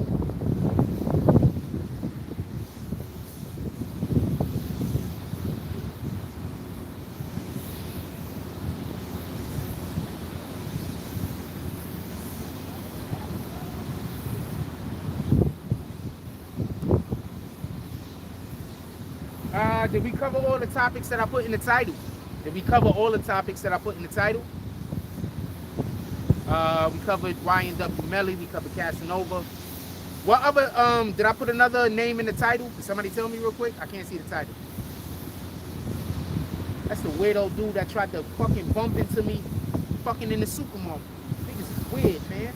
Did we cover all the topics that I put in the title? Did we cover all the topics that I put in the title? We covered YNW Melly. We covered Casanova. What other, did I put another name in the title? Can somebody tell me real quick? I can't see the title. That's the weirdo dude that tried to fucking bump into me fucking in the supermarket. Niggas is weird, man.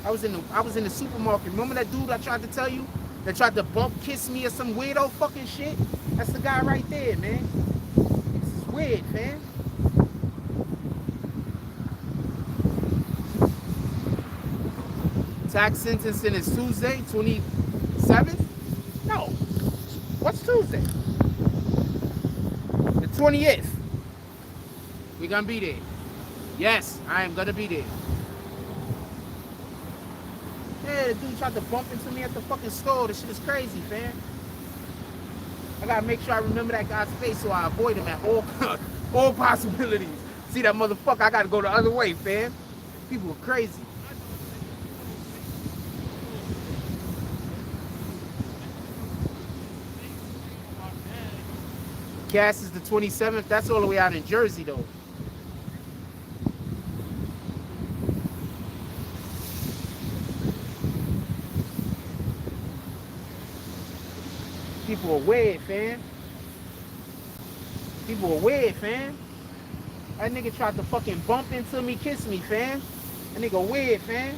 I was in the supermarket. Remember that dude I tried to tell you? That tried to bump kiss me or some weirdo fucking shit? That's the guy right there, man. This is weird, man. Tax sentencing is Tuesday, 27th? No. What's Tuesday? The 20th. We're gonna be there. Yes, I am gonna be there. Yeah, the dude tried to bump into me at the fucking store. This shit is crazy, fam. I gotta make sure I remember that guy's face so I avoid him at all possibilities. See that motherfucker? I gotta go the other way, fam. People are crazy. Cass is the 27th. That's all the way out in Jersey, though. People are weird, fam. People are weird, fam. That nigga tried to fucking bump into me, kiss me, fam. That nigga weird, fam.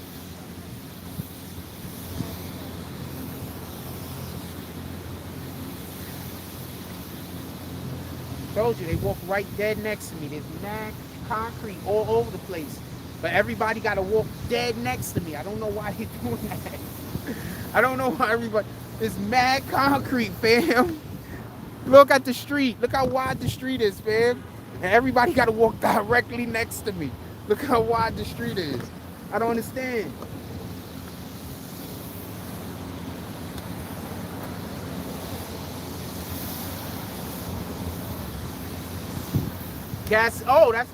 Told you, they walk right dead next to me. There's mad concrete all over the place. But everybody got to walk dead next to me. I don't know why they doing that. I don't know why everybody... It's mad concrete, fam. Look at the street. Look how wide the street is, fam. And everybody got to walk directly next to me. Look how wide the street is. I don't understand. Gas. Oh, that's.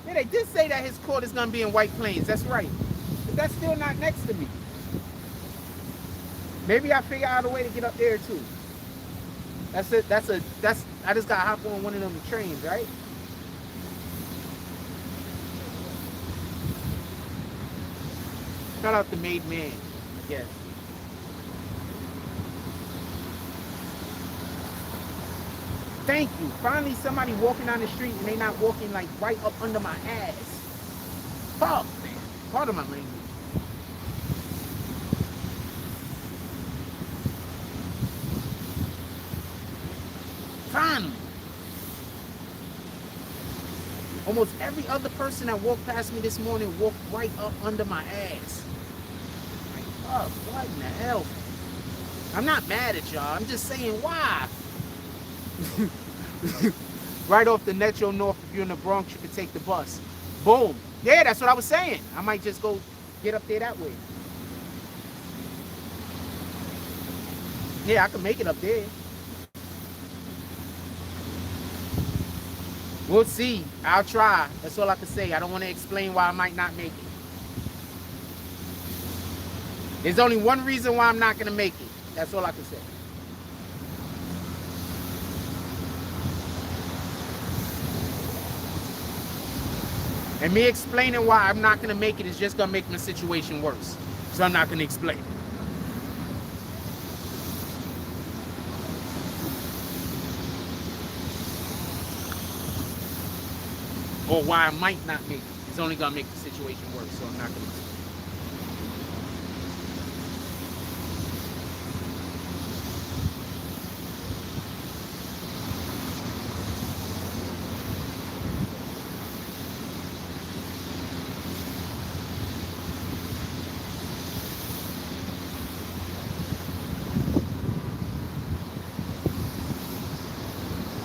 Yeah, they did say that his court is gonna be in White Plains. That's right. But that's still not next to me. Maybe I figure out a way to get up there too. That's it. That's. I just gotta hop on one of them trains, right? Shout out to Made Man, I guess. Thank you. Finally, somebody walking down the street and they not walking like right up under my ass. Fuck, man. Pardon my language. Finally. Almost every other person that walked past me this morning walked right up under my ass. Like, fuck, what in the hell? I'm not mad at y'all. I'm just saying, why? Right off the Metro North, if you're in the Bronx, you can take the bus. Boom. Yeah, that's what I was saying. I might just go get up there that way. Yeah, I can make it up there. We'll see. I'll try. That's all I can say. I don't want to explain why I might not make it. There's only one reason why I'm not going to make it. That's all I can say. And me explaining why I'm not going to make it is just going to make my situation worse. So I'm not going to explain it. Or why I might not make it. It's only going to make the situation worse. So I'm not going to explain it.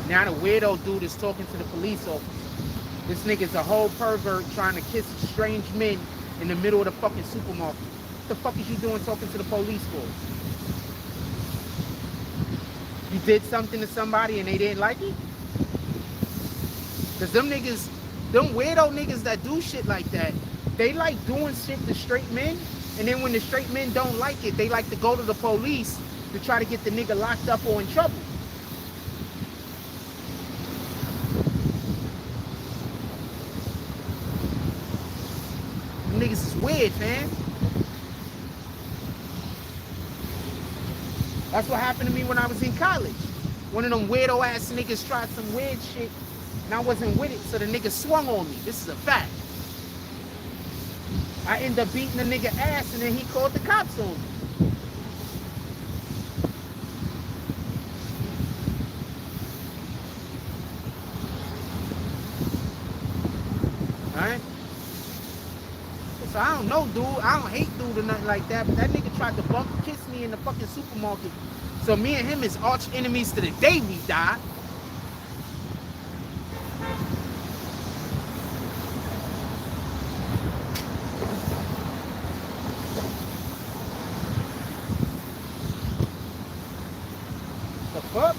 Now the weirdo dude is talking to the police officer. This nigga's a whole pervert trying to kiss strange men in the middle of the fucking supermarket. What the fuck is you doing talking to the police for? You did something to somebody and they didn't like it? Cause them niggas, them weirdo niggas that do shit like that, they like doing shit to straight men, and then when the straight men don't like it, they like to go to the police to try to get the nigga locked up or in trouble. Niggas is weird, man. That's what happened to me when I was in college. One of them weirdo ass niggas tried some weird shit and I wasn't with it, so the nigga swung on me. This is a fact. I ended up beating the nigga ass and then he called the cops on me. Alright? So I don't know, dude. I don't hate dude or nothing like that, but that nigga tried to bump kiss me in the fucking supermarket. So me and him is arch enemies to the day we die. The fuck?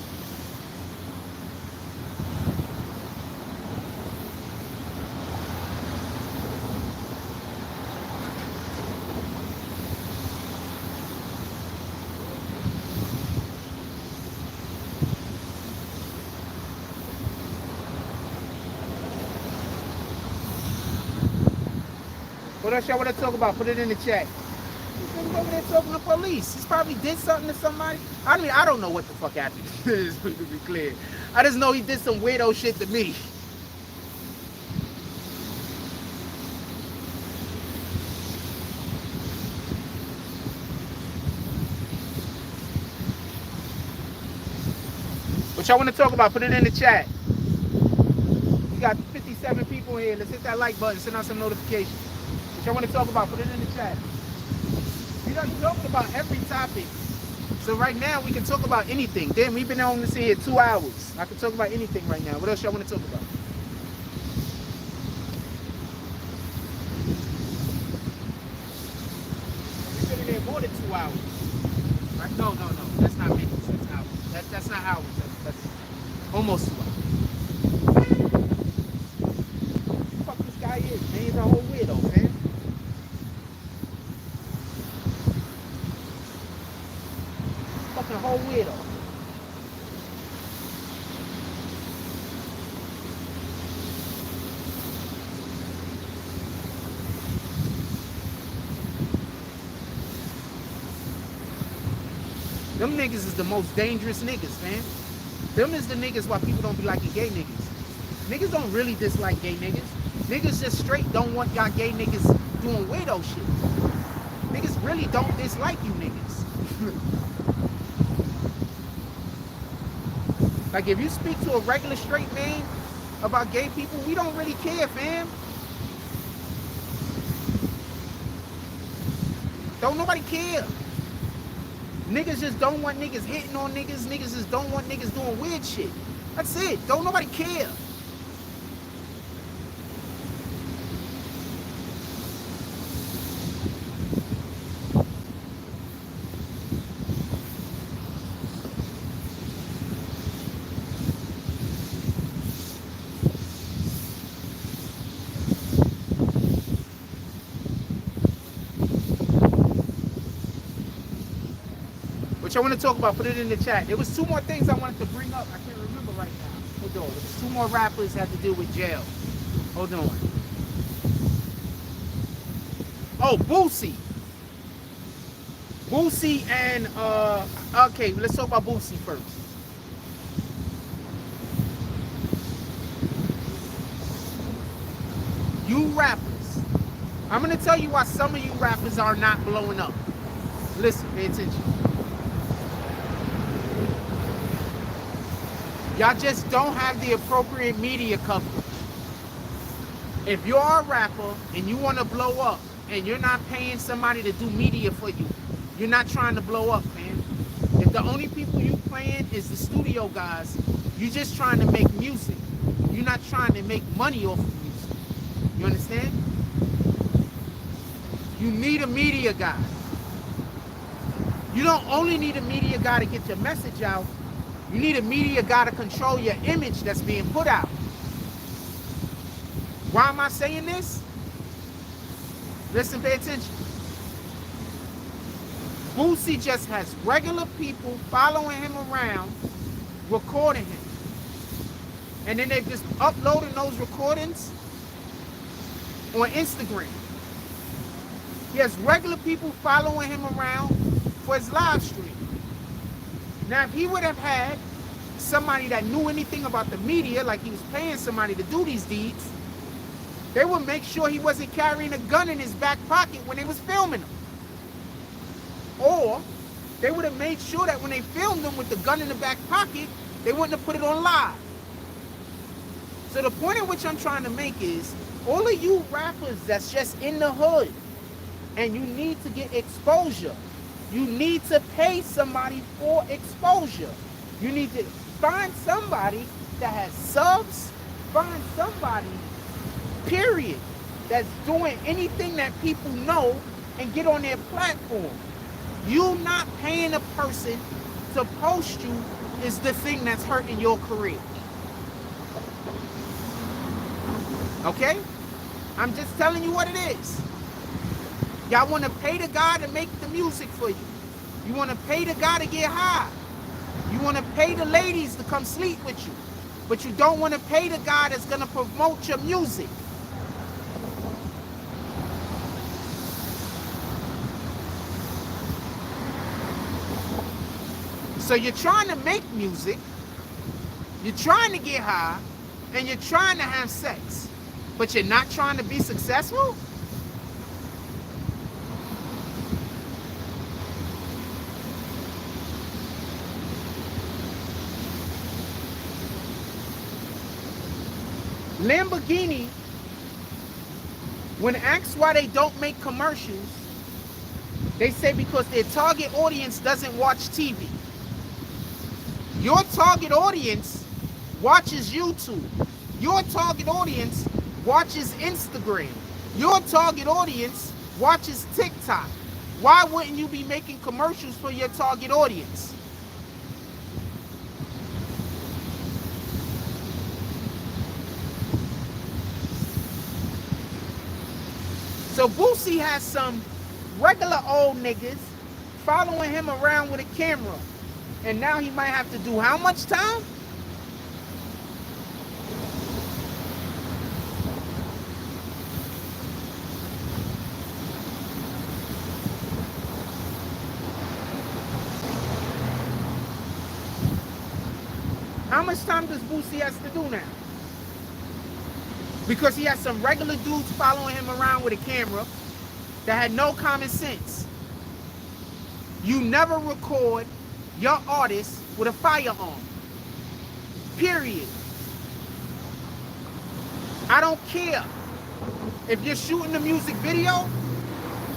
What else y'all want to talk about? Put it in the chat. He's over there talking to police. He probably did something to somebody. I mean, I don't know what the fuck happened. To be clear. I just know he did some weirdo shit to me. What y'all want to talk about? Put it in the chat. We got 57 people here. Let's hit that like button. Send out some notifications. What y'all want to talk about? Put it in the chat. We done talked about every topic. So right now we can talk about anything. Damn, we've been on this here 2 hours. I can talk about anything right now. What else y'all want to talk about? We've been in there more than 2 hours. Right? No. That's not minutes. That's hours. That's not hours. That's almost 2 hours. Them niggas is the most dangerous niggas, man. Them is the niggas why people don't be liking gay niggas. Niggas don't really dislike gay niggas. Niggas just straight don't want y'all gay niggas doing weirdo shit. Niggas really don't dislike you niggas. Like if you speak to a regular straight man about gay people, we don't really care, fam. Don't nobody care. Niggas just don't want niggas hitting on niggas. Niggas just don't want niggas doing weird shit. That's it. Don't nobody care. I want to talk about, put it in the chat. There was two more things I wanted to bring up. I can't remember right now. Hold on. There was two more rappers had to deal with jail. Hold on. Oh, Boosie. Boosie and okay, let's talk about Boosie first. You rappers. I'm gonna tell you why some of you rappers are not blowing up. Listen, pay attention. Y'all just don't have the appropriate media coverage. If you're a rapper and you want to blow up and you're not paying somebody to do media for you, you're not trying to blow up, man. If the only people you playing is the studio guys, you're just trying to make music. You're not trying to make money off of music. You understand? You need a media guy. You don't only need a media guy to get your message out. You need a media guy to control your image that's being put out. Why am I saying this? Listen, pay attention. Boosie just has regular people following him around, recording him. And then they're just uploading those recordings on Instagram. He has regular people following him around for his live stream. Now, if he would have had somebody that knew anything about the media, like he was paying somebody to do these deeds, they would make sure he wasn't carrying a gun in his back pocket when they was filming him. Or they would have made sure that when they filmed him with the gun in the back pocket, they wouldn't have put it on live. So the point at which I'm trying to make is, all of you rappers that's just in the hood and you need to get exposure, you need to pay somebody for exposure. You need to find somebody that has subs, find somebody, period, that's doing anything that people know and get on their platform. You not paying a person to post you is the thing that's hurting your career. Okay? I'm just telling you what it is. Y'all want to pay the guy to make the music for you. You want to pay the guy to get high. You want to pay the ladies to come sleep with you. But you don't want to pay the guy that's going to promote your music. So you're trying to make music, you're trying to get high, and you're trying to have sex, but you're not trying to be successful? Lamborghini, when asked why they don't make commercials, they say because their target audience doesn't watch TV. Your target audience watches YouTube. Your target audience watches Instagram. Your target audience watches TikTok. Why wouldn't you be making commercials for your target audience? So Boosie has some regular old niggas following him around with a camera. And now he might have to do how much time? much time does Boosie has to do now? Because he has some regular dudes following him around with a camera that had no common sense. You never record your artist with a firearm. Period. I don't care. If you're shooting a music video,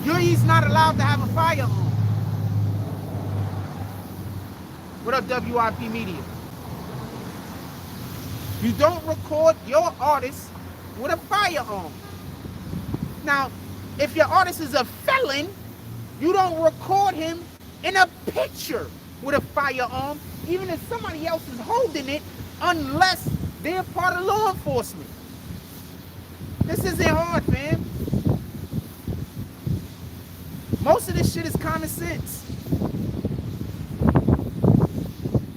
he's not allowed to have a firearm. What up, WIP Media? You don't record your artist with a firearm. Now, if your artist is a felon, you don't record him in a picture with a firearm, even if somebody else is holding it, unless they're part of law enforcement. This isn't hard, fam. Most of this shit is common sense.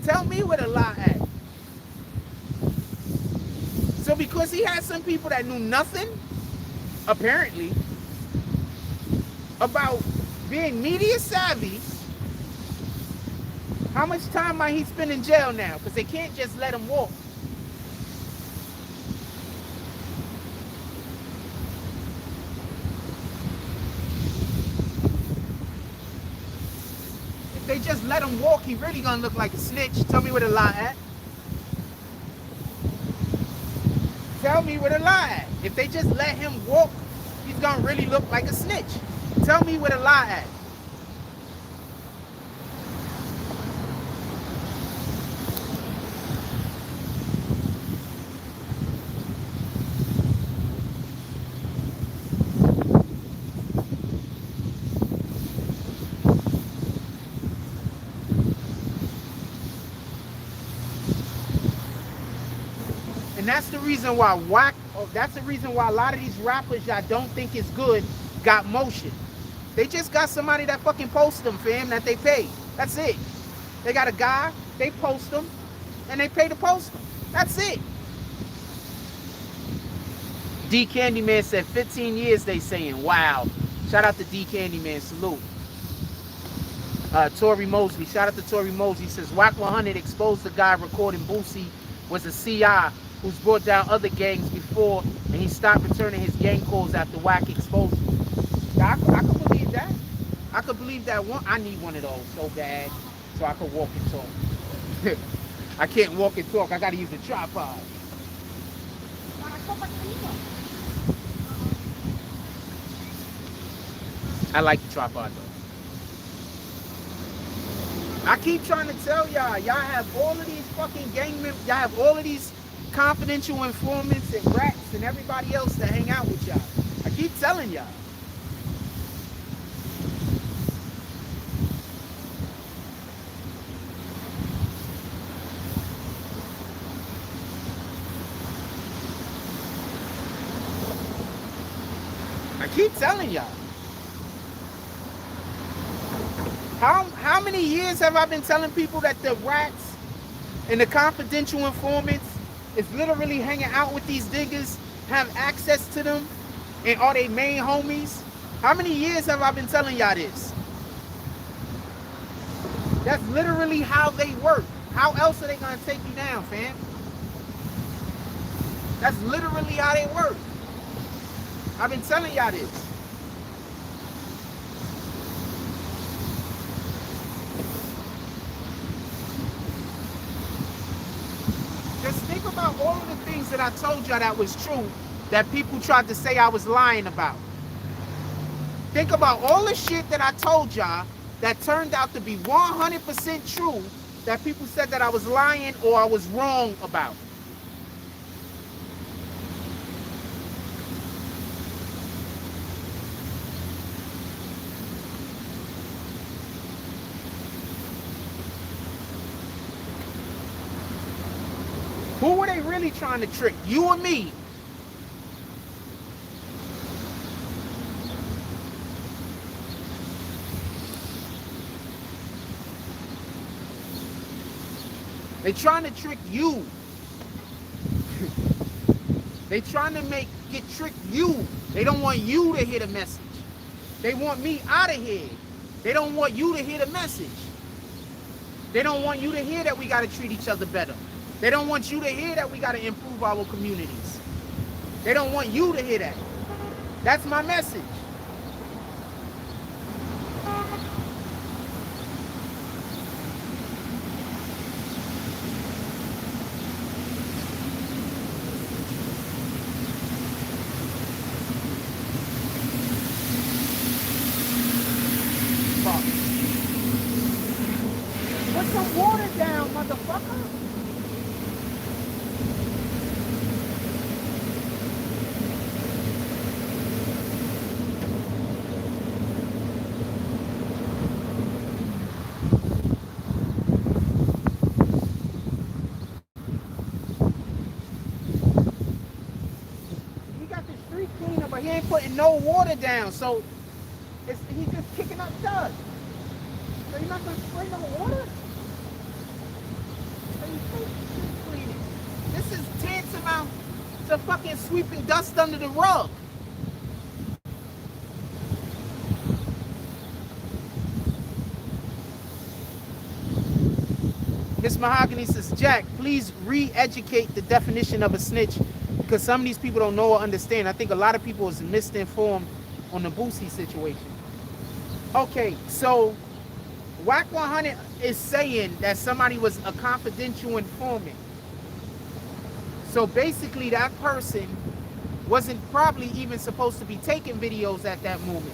Tell me where the lie at. So because he had some people that knew nothing, apparently, about being media savvy, how much time might he spend in jail now? Because they can't just let him walk. If they just let him walk, he really gonna look like a snitch. Tell me where the lie at. Tell me where the lie at. If they just let him walk, he's gonna really look like a snitch. Tell me where the lie at. And that's the reason why that's the reason why a lot of these rappers y'all don't think is good got motion. They just got somebody that fucking posts them, fam, that they pay. That's it. They got a guy, they post them, and they pay to post them. That's it. D Candyman said 15 years they saying. Wow. Shout out to D Candyman. Salute. Tory Mosley. Shout out to Tory Mosley. Says Whack 100 exposed the guy recording Boosie was a CI who's brought down other gangs before, and he stopped returning his gang calls after Whack exposed him. I could believe that. I could believe that one. I need one of those so bad so I could walk and talk. I can't walk and talk. I got to use the tripod. I like the tripod though. I keep trying to tell y'all have all of these fucking gang members, y'all have all of these confidential informants and rats and everybody else that hang out with y'all. I keep telling y'all. I keep telling y'all. How many years have I been telling people that the rats and the confidential informants is literally hanging out with these diggers, have access to them, and are they main homies? How many years have I been telling y'all this? That's literally how they work. How else are they gonna take you down, fam? That's literally how they work. I've been telling y'all this. Just think about all of the things that I told y'all that was true that people tried to say I was lying about. Think about all the shit that I told y'all that turned out to be 100% true that people said that I was lying or I was wrong about. Who were they really trying to trick? You or me? They trying to trick you. They trying to trick you. They don't want you to hear the message. They want me out of here. They don't want you to hear the message. They don't want you to hear that we got to treat each other better. They don't want you to hear that we got to improve our communities. They don't want you to hear that. That's my message. Put some water down, motherfucker. He got the street cleaner, but he ain't putting no water down, so he's just kicking up dust. So you're not gonna spray no water? This is tantamount to fucking sweeping dust under the rug. Miss Mahogany says, Jack, please re-educate the definition of a snitch, because some of these people don't know or understand. I think a lot of people is misinformed on the Boosie situation. Okay, so WAC 100 is saying that somebody was a confidential informant. So basically that person wasn't probably even supposed to be taking videos at that moment.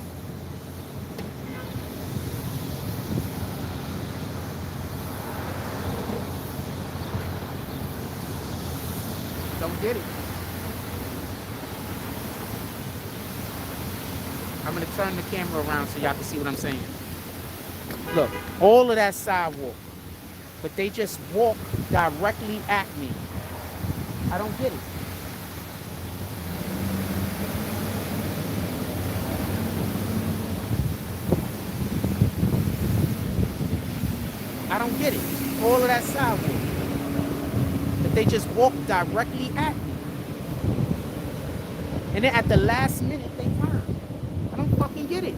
Don't get it. I'm going to turn the camera around so y'all can see what I'm saying. Look, all of that sidewalk, but they just walk directly at me. I don't get it. I don't get it. All of that sidewalk, but they just walk directly at me. And then at the last minute, they turn. I don't fucking get it.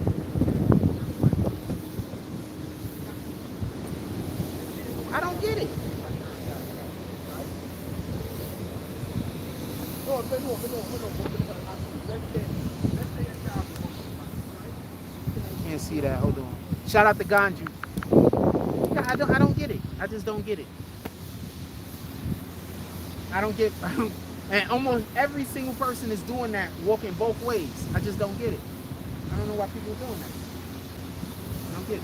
I don't get it. Can't see that. Hold on. Shout out to Ganju. I don't get it. I just don't get it. I don't, and almost every single person is doing that, walking both ways. I just don't get it. I don't know why people are doing that. I don't get it.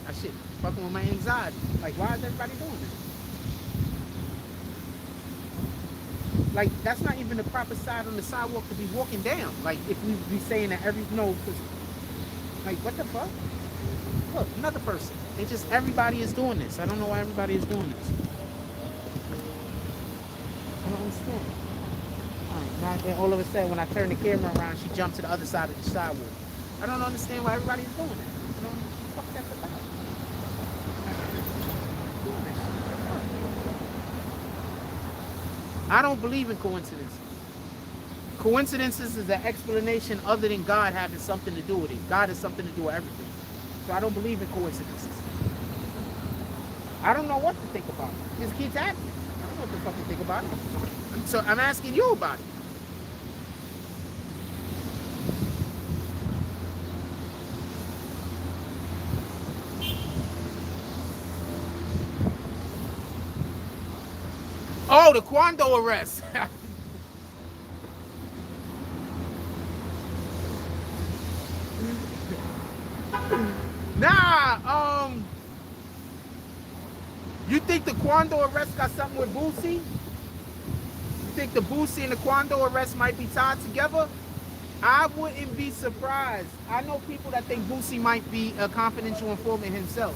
That shit fucking with my anxiety. Like, why is everybody doing this? Like, that's not even the proper side on the sidewalk to be walking down. Like, if we be saying that like, what the fuck? Look, another person. Everybody is doing this. I don't know why everybody is doing this. I don't understand. All right, now then all of a sudden, when I turn the camera around, she jumped to the other side of the sidewalk. I don't understand why everybody is doing that. I don't know what the fuck that's about. I don't believe in coincidences. Coincidences is an explanation other than God having something to do with it. God has something to do with everything. So I don't believe in coincidences. I don't know what to think about it. This keeps happening. I don't know what to fucking think about it. So I'm asking you about it. Oh, the Quando arrest. Nah, you think the Quando arrest got something with Boosie? You think the Boosie and the Quando arrest might be tied together? I wouldn't be surprised. I know people that think Boosie might be a confidential informant himself.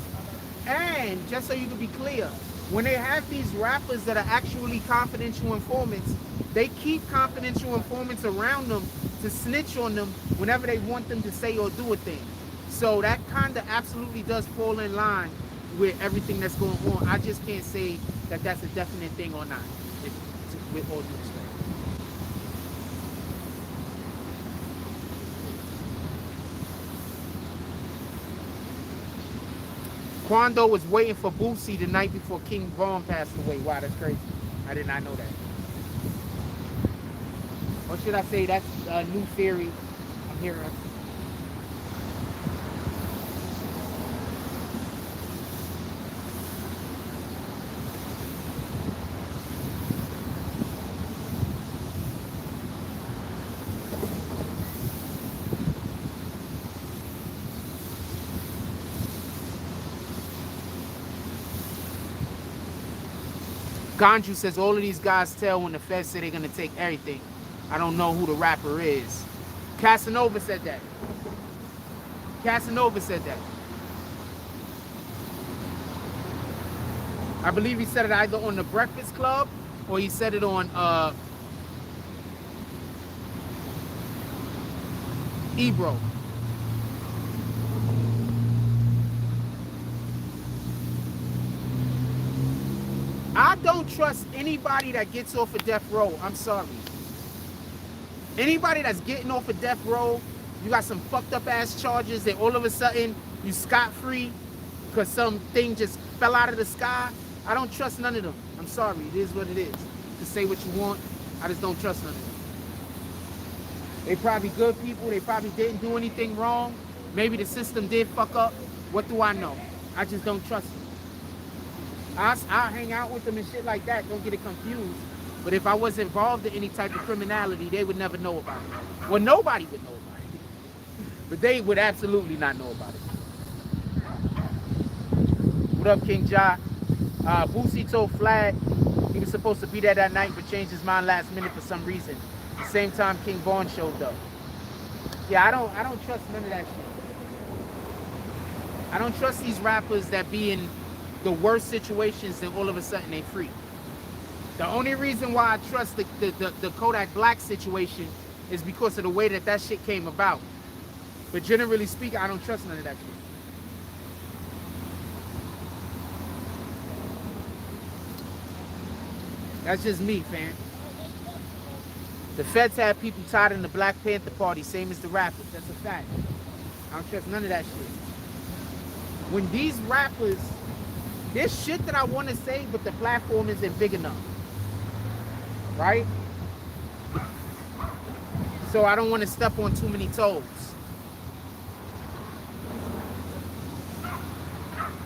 And just so you can be clear, when they have these rappers that are actually confidential informants, they keep confidential informants around them to snitch on them whenever they want them to say or do a thing. So that kind of absolutely does fall in line with everything that's going on. I just can't say that that's a definite thing or not. with all due respect. Quando was waiting for Boosie the night before King Von passed away. Wow, that's crazy. I did not know that. Or should I say that's a new theory I'm hearing. Ganju says all of these guys tell when the feds say they're going to take everything. I don't know who the rapper is. Casanova said that. Casanova said that. I believe he said it either on The Breakfast Club or he said it on Ebro. I don't trust anybody that gets off of death row. I'm sorry. Anybody that's getting off of death row, you got some fucked up ass charges and all of a sudden you scot-free because something just fell out of the sky. I don't trust none of them. I'm sorry. It is what it is. Just say what you want. I just don't trust none of them. They probably good people. They probably didn't do anything wrong. Maybe the system did fuck up. What do I know? I just don't trust them. I'll hang out with them and shit like that. Don't get it confused. But if I was involved in any type of criminality, they would never know about it. Well, nobody would know about it. But they would absolutely not know about it. What up, King Ja? Boosie told Flag he was supposed to be there that night but changed his mind last minute for some reason. At the same time, King Vaughn showed up. Yeah, I don't trust none of that shit. I don't trust these rappers that be in the worst situations and all of a sudden they free. The only reason why I trust the Kodak Black situation is because of the way that shit came about. But generally speaking, I don't trust none of that shit. That's just me, fam. The feds have people tied in the Black Panther Party, same as the rappers. That's a fact. I don't trust none of that shit. When these rappers, there's shit that I want to say, but the platform isn't big enough. Right? So I don't want to step on too many toes.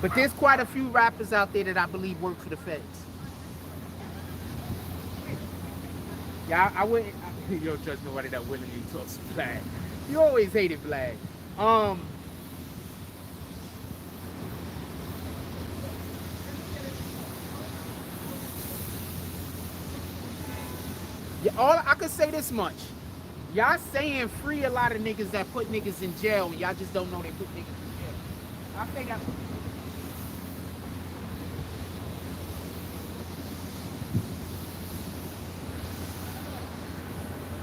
But there's quite a few rappers out there that I believe work for the feds. Yeah, I wouldn't. You don't trust nobody that willingly talks Black. You always hated Black. Yeah, all I could say this much. Y'all saying free a lot of niggas that put niggas in jail. Y'all just don't know they put niggas in jail. I say that.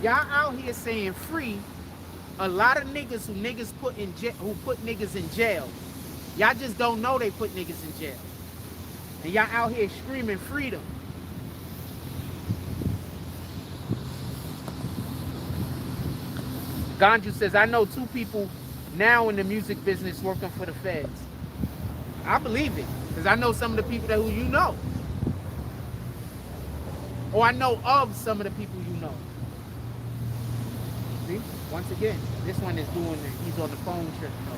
Y'all out here saying free a lot of niggas who put niggas in jail. Y'all just don't know they put niggas in jail. And y'all out here screaming freedom. Ganju says, I know 2 people now in the music business working for the feds. I believe it, because I know some of the people who you know. Or I know of some of the people you know. See? Once again, this one is doing it. He's on the phone trip. No.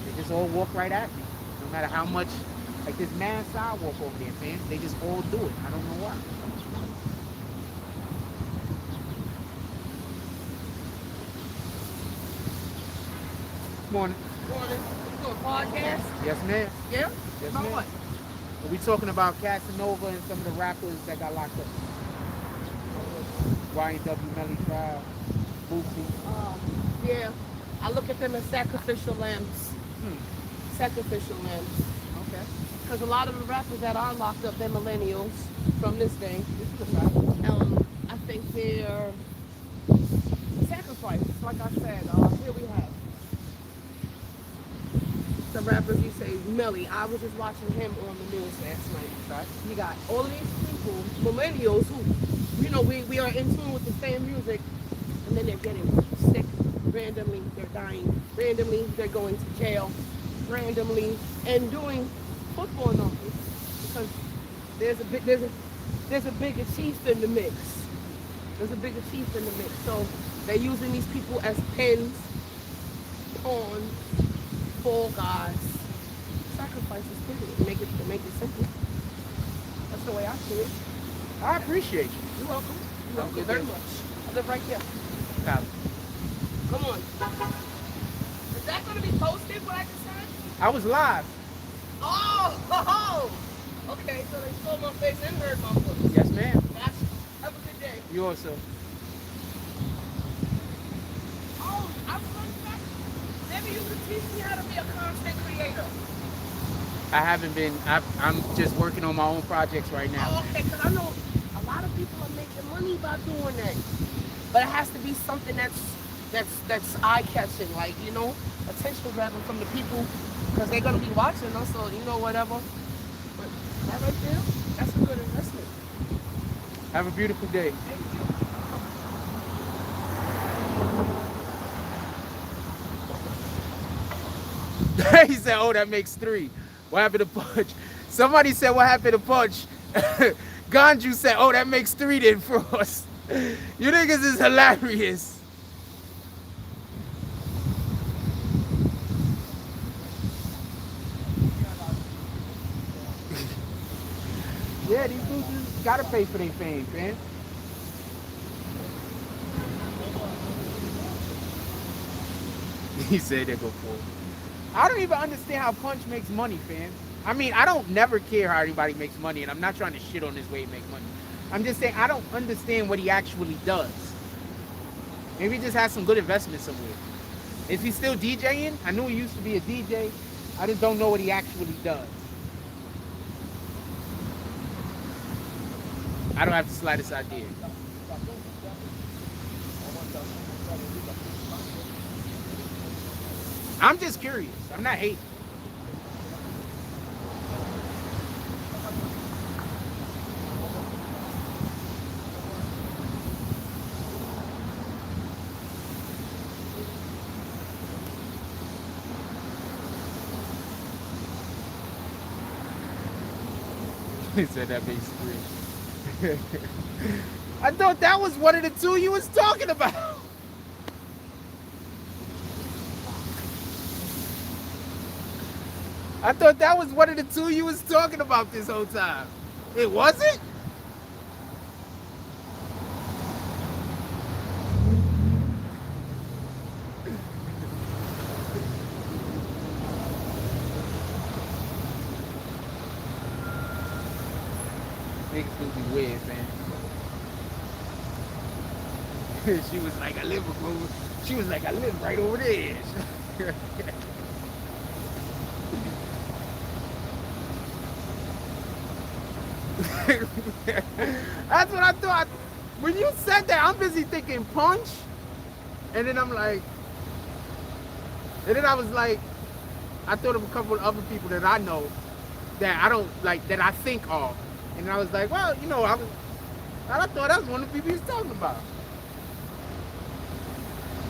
They just all walk right at me. No matter how much, like this mad sidewalk over there, man. They just all do it. I don't know why. Morning. Morning. You doing a podcast? Yes, ma'am. Yeah? Yes, About ma'am. what? We talking about Casanova and some of the rappers that got locked up. YNW Melly trial, Boosie. Yeah. I look at them as sacrificial lambs. Sacrificial lambs. Okay. Because a lot of the rappers that are locked up, they're millennials from this day. This is a fact. I think they're sacrifices. Like I said, here we have the rappers. You say Melly. I was just watching him on the news last night. Right. You got all of these people, millennials, who, you know, we are in tune with the same music, and then they're getting sick randomly, they're dying randomly, they're going to jail randomly, and doing football numbers because there's a bigger chief in the mix. There's a bigger chief in the mix. So they're using these people as pins, pawns, fall guys, sacrifices, period. Make it simple. That's the way I see it. I appreciate you. You're welcome. You're welcome very much. I live right here. Copy. Come on. Is that going to be posted, what I just said? I was live. Oh! Okay, so they saw my face and heard my voice. Yes, ma'am. Gotcha. Have a good day. You also. Oh, I was going back. Maybe you could teach me how to be a content creator. I haven't been. I'm just working on my own projects right now. Oh, okay, because I know a lot of people are making money by doing that. But it has to be something that's eye-catching, like, you know, attention grabbing from the people, because they're going to be watching us, or, you know, whatever. But that right there, that's a good investment. Have a beautiful day. Thank you. He said, "Oh, that makes 3. What happened to Punch?" Somebody said, "What happened to Punch?" Ganju said, "Oh, that makes 3 then for us." You niggas is hilarious. Yeah, these dudes just gotta pay for their fame, man. He said they go for it. I don't even understand how Punch makes money, fam. I mean, I don't never care how anybody makes money, and I'm not trying to shit on his way to make money. I'm just saying I don't understand what he actually does. Maybe he just has some good investment somewhere. Is he still DJing? I knew he used to be a DJ. I just don't know what he actually does. I don't have the slightest idea. I'm just curious. I'm not hating. He said that makes 3. I thought that was one of the 2 you was talking about. I thought that was one of the 2 you was talking about this whole time. It wasn't? Niggas do be weird, man. She was like, I live right over there. That's what I thought. When you said that, I'm busy thinking Punch. And then I was like, I thought of a couple of other people that I know that I don't like, that I think of. And I was like, well, you know, I thought that was one of the people he was talking about.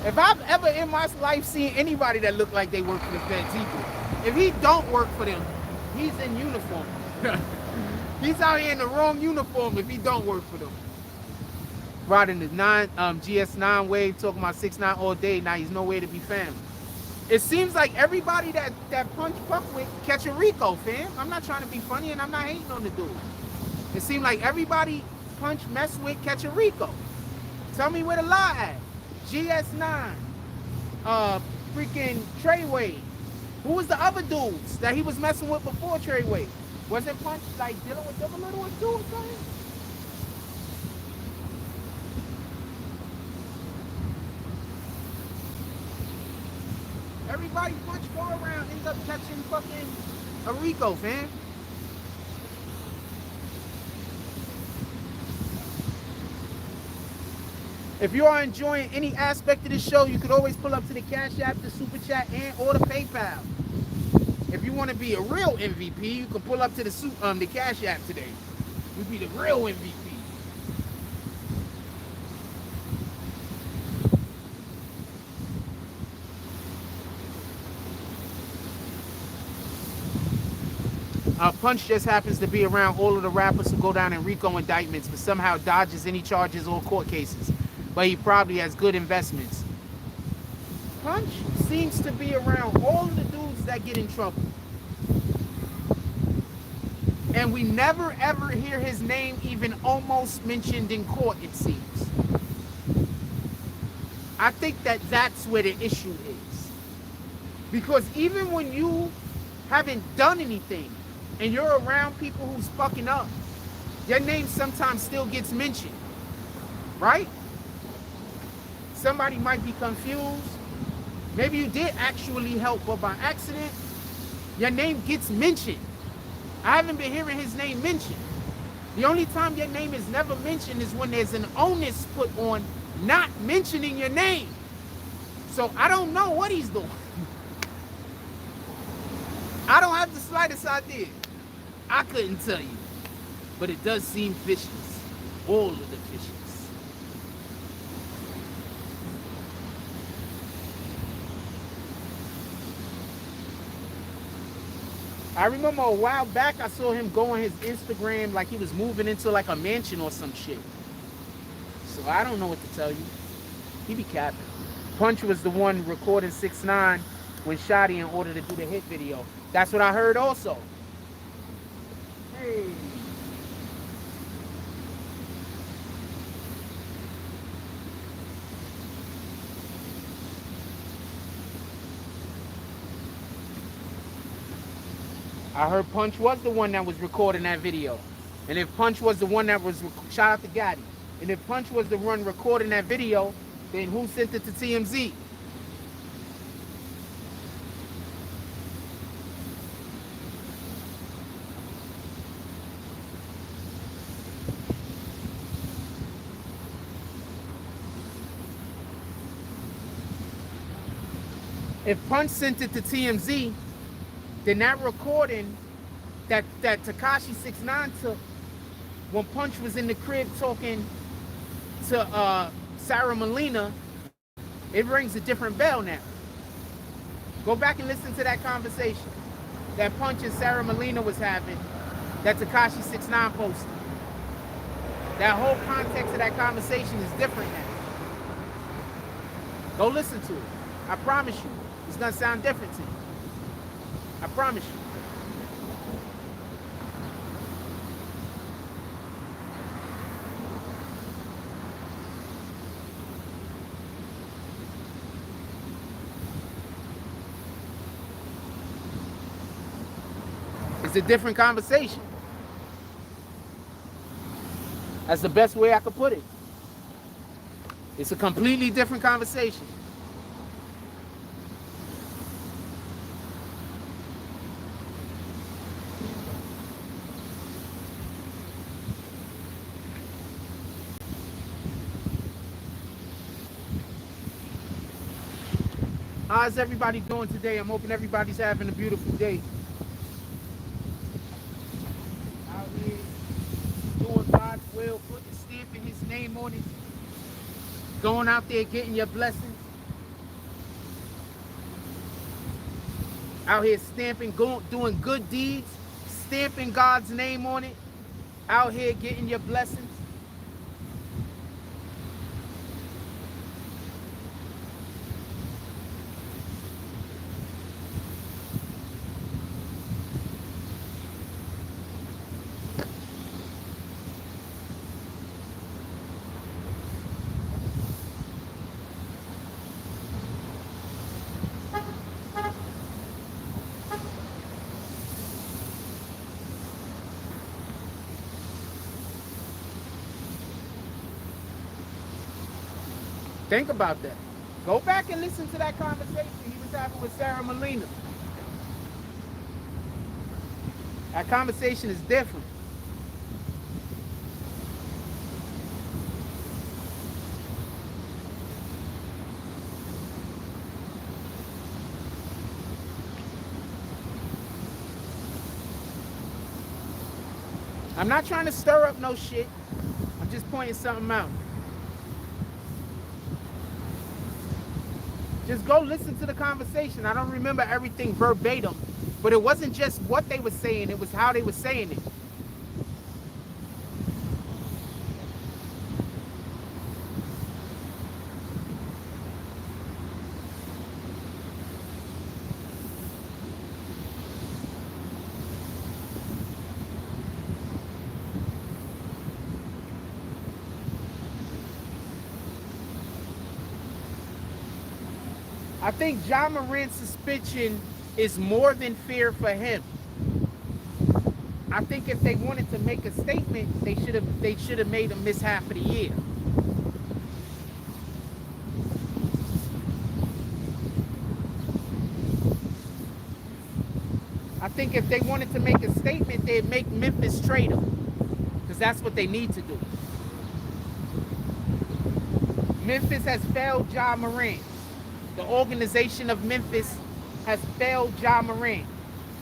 If I've ever in my life seen anybody that looked like they work for the feds, if he don't work for them, he's in uniform. He's out here in the wrong uniform if he don't work for them. Riding the GS9 wave, talking about 6ix9ine all day. Now he's nowhere to be found. It seems like everybody that Punch fuck with catch a Rico, fam. I'm not trying to be funny and I'm not hating on the dude. It seemed like everybody Punch mess with catch a Rico. Tell me where the law at. GS9, freaking Treyway. Who was the other dudes that he was messing with before Treyway? Wasn't Punch like dealing with them a little too or something? Everybody Punch go around ends up catching fucking a Rico, fam. If you are enjoying any aspect of this show, you could always pull up to the Cash App, the Super Chat, and or the PayPal. If you want to be a real MVP, you can pull up to the Cash App today. We be the real MVP. Punch just happens to be around all of the rappers who go down in RICO indictments, but somehow dodges any charges or court cases. But he probably has good investments. Punch seems to be around all of the dudes that get in trouble. And we never ever hear his name even almost mentioned in court, it seems. I think that that's where the issue is. Because even when you haven't done anything and you're around people who's fucking up, your name sometimes still gets mentioned, right? Somebody might be confused. Maybe you did actually help, but by accident, your name gets mentioned. I haven't been hearing his name mentioned. The only time your name is never mentioned is when there's an onus put on not mentioning your name. So I don't know what he's doing. I don't have the slightest idea. I couldn't tell you. But it does seem vicious. All of the vicious. I remember a while back I saw him go on his Instagram like he was moving into like a mansion or some shit. So I don't know what to tell you. He be capping. Punch was the one recording 6ix9ine when Shotty in order to do the hit video. That's what I heard also. Hey. I heard Punch was the one that was recording that video. And if Punch was the one that was, shout out to Gotti. And if Punch was the one recording that video, then who sent it to TMZ? If Punch sent it to TMZ, then that recording that Tekashi 6ix9ine took when Punch was in the crib talking to Sarah Molina, it rings a different bell now. Go back and listen to that conversation that Punch and Sarah Molina was having that Tekashi 6ix9ine posted. That whole context of that conversation is different now. Go listen to it. I promise you, it's gonna sound different to you. I promise you. It's a different conversation. That's the best way I could put it. It's a completely different conversation. How's everybody doing today? I'm hoping everybody's having a beautiful day. Out here doing God's will, putting a stamp in his name on it. Going out there getting your blessings. Out here stamping, doing good deeds, stamping God's name on it. Out here getting your blessings. Think about that. Go back and listen to that conversation he was having with Sarah Molina. That conversation is different. I'm not trying to stir up no shit. I'm just pointing something out. Just go listen to the conversation. I don't remember everything verbatim, but it wasn't just what they were saying, it was how they were saying it. I think Ja Morant's suspension is more than fair for him. I think if they wanted to make a statement, they should have made him miss half of the year. I think if they wanted to make a statement, they'd make Memphis trade him, because that's what they need to do. Memphis has failed Ja Morant. The organization of Memphis has failed Ja Morant.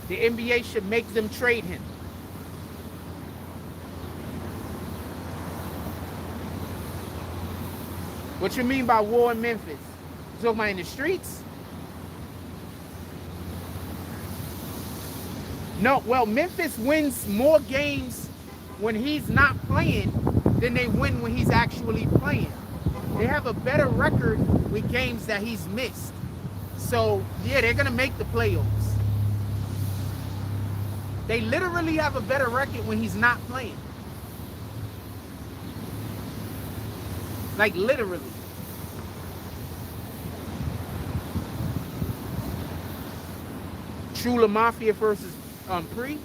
The NBA should make them trade him. What you mean by war in Memphis? You talking about in the streets? No, well, Memphis wins more games when he's not playing than they win when he's actually playing. They have a better record with games that he's missed. So, yeah, they're going to make the playoffs. They literally have a better record when he's not playing. Like, literally. True Mafia versus Pre?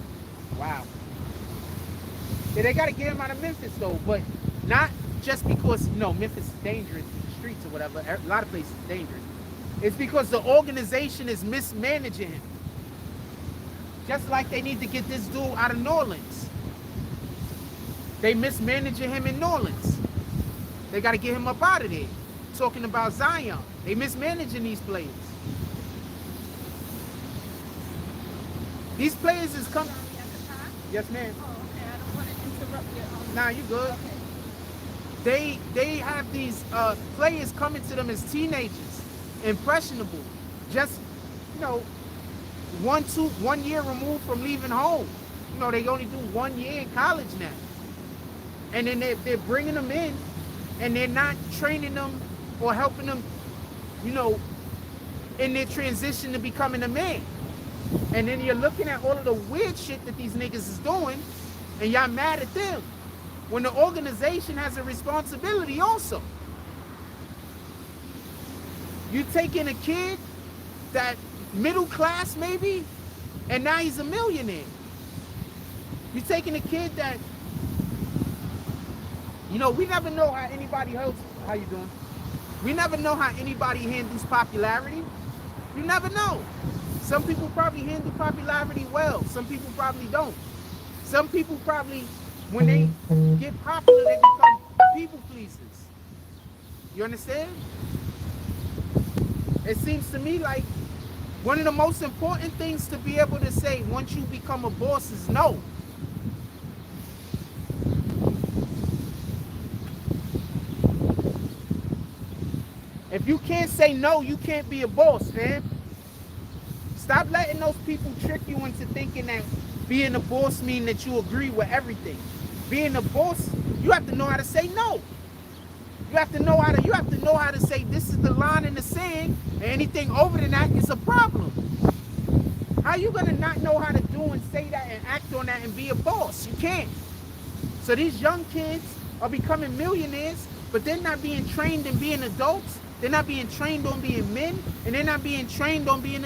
Wow. Yeah, they got to get him out of Memphis, though, but not just because, you know, Memphis is dangerous in the streets or whatever. A lot of places are dangerous. It's because the organization is mismanaging him. Just like they need to get this dude out of New Orleans. They mismanaging him in New Orleans. They got to get him up out of there. Talking about Zion. They mismanaging these players. These players is coming. Yes, ma'am. Oh, okay. I don't want to interrupt you. Nah, you good. Okay. They have these players coming to them as teenagers, impressionable, just, you know, 1 year removed from leaving home. You know, they only do 1 year in college now, and then they're bringing them in, and they're not training them or helping them, you know, in their transition to becoming a man. And then you're looking at all of the weird shit that these niggas is doing, and y'all mad at them, when the organization has a responsibility also. You taking a kid that middle class maybe, and now he's a millionaire. You taking a kid that, you know, we never know how anybody helps. How you doing? We never know how anybody handles popularity. You never know. Some people probably handle popularity well. Some people probably don't. Some people probably, when they get popular, they become people pleasers. You understand? It seems to me like one of the most important things to be able to say once you become a boss is no. If you can't say no, you can't be a boss, man. Stop letting those people trick you into thinking that being a boss means that you agree with everything. Being a boss, you have to know how to say no. You have to know how to say this is the line in the sand, and anything over than that is a problem. How you gonna not know how to do and say that and act on that and be a boss? You can't. So these young kids are becoming millionaires, but they're not being trained in being adults. They're not being trained on being men, and they're not being trained on being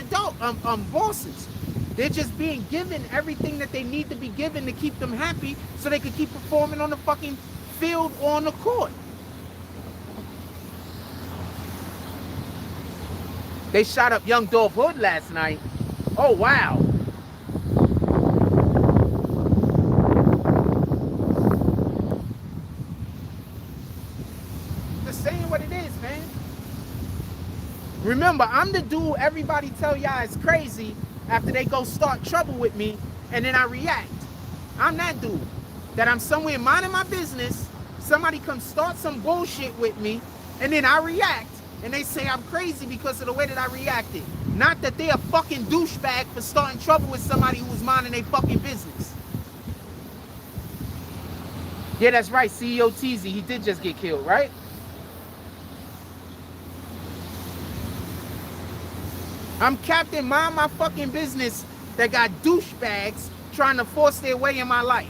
bosses. They're just being given everything that they need to be given to keep them happy so they can keep performing on the fucking field or on the court. They shot up young Dolph Hood last night. Oh, wow. Just saying what it is, man. Remember, I'm the dude everybody tell y'all is crazy after they go start trouble with me, and then I react. I'm that dude. that I'm somewhere minding my business, somebody comes start some bullshit with me, and then I react, and they say I'm crazy because of the way that I reacted. Not that they're a fucking douchebag for starting trouble with somebody who was minding their fucking business. Yeah, that's right, CEO Teasy, he did just get killed, right? I'm Captain Mind My Fucking Business that got douchebags trying to force their way in my life.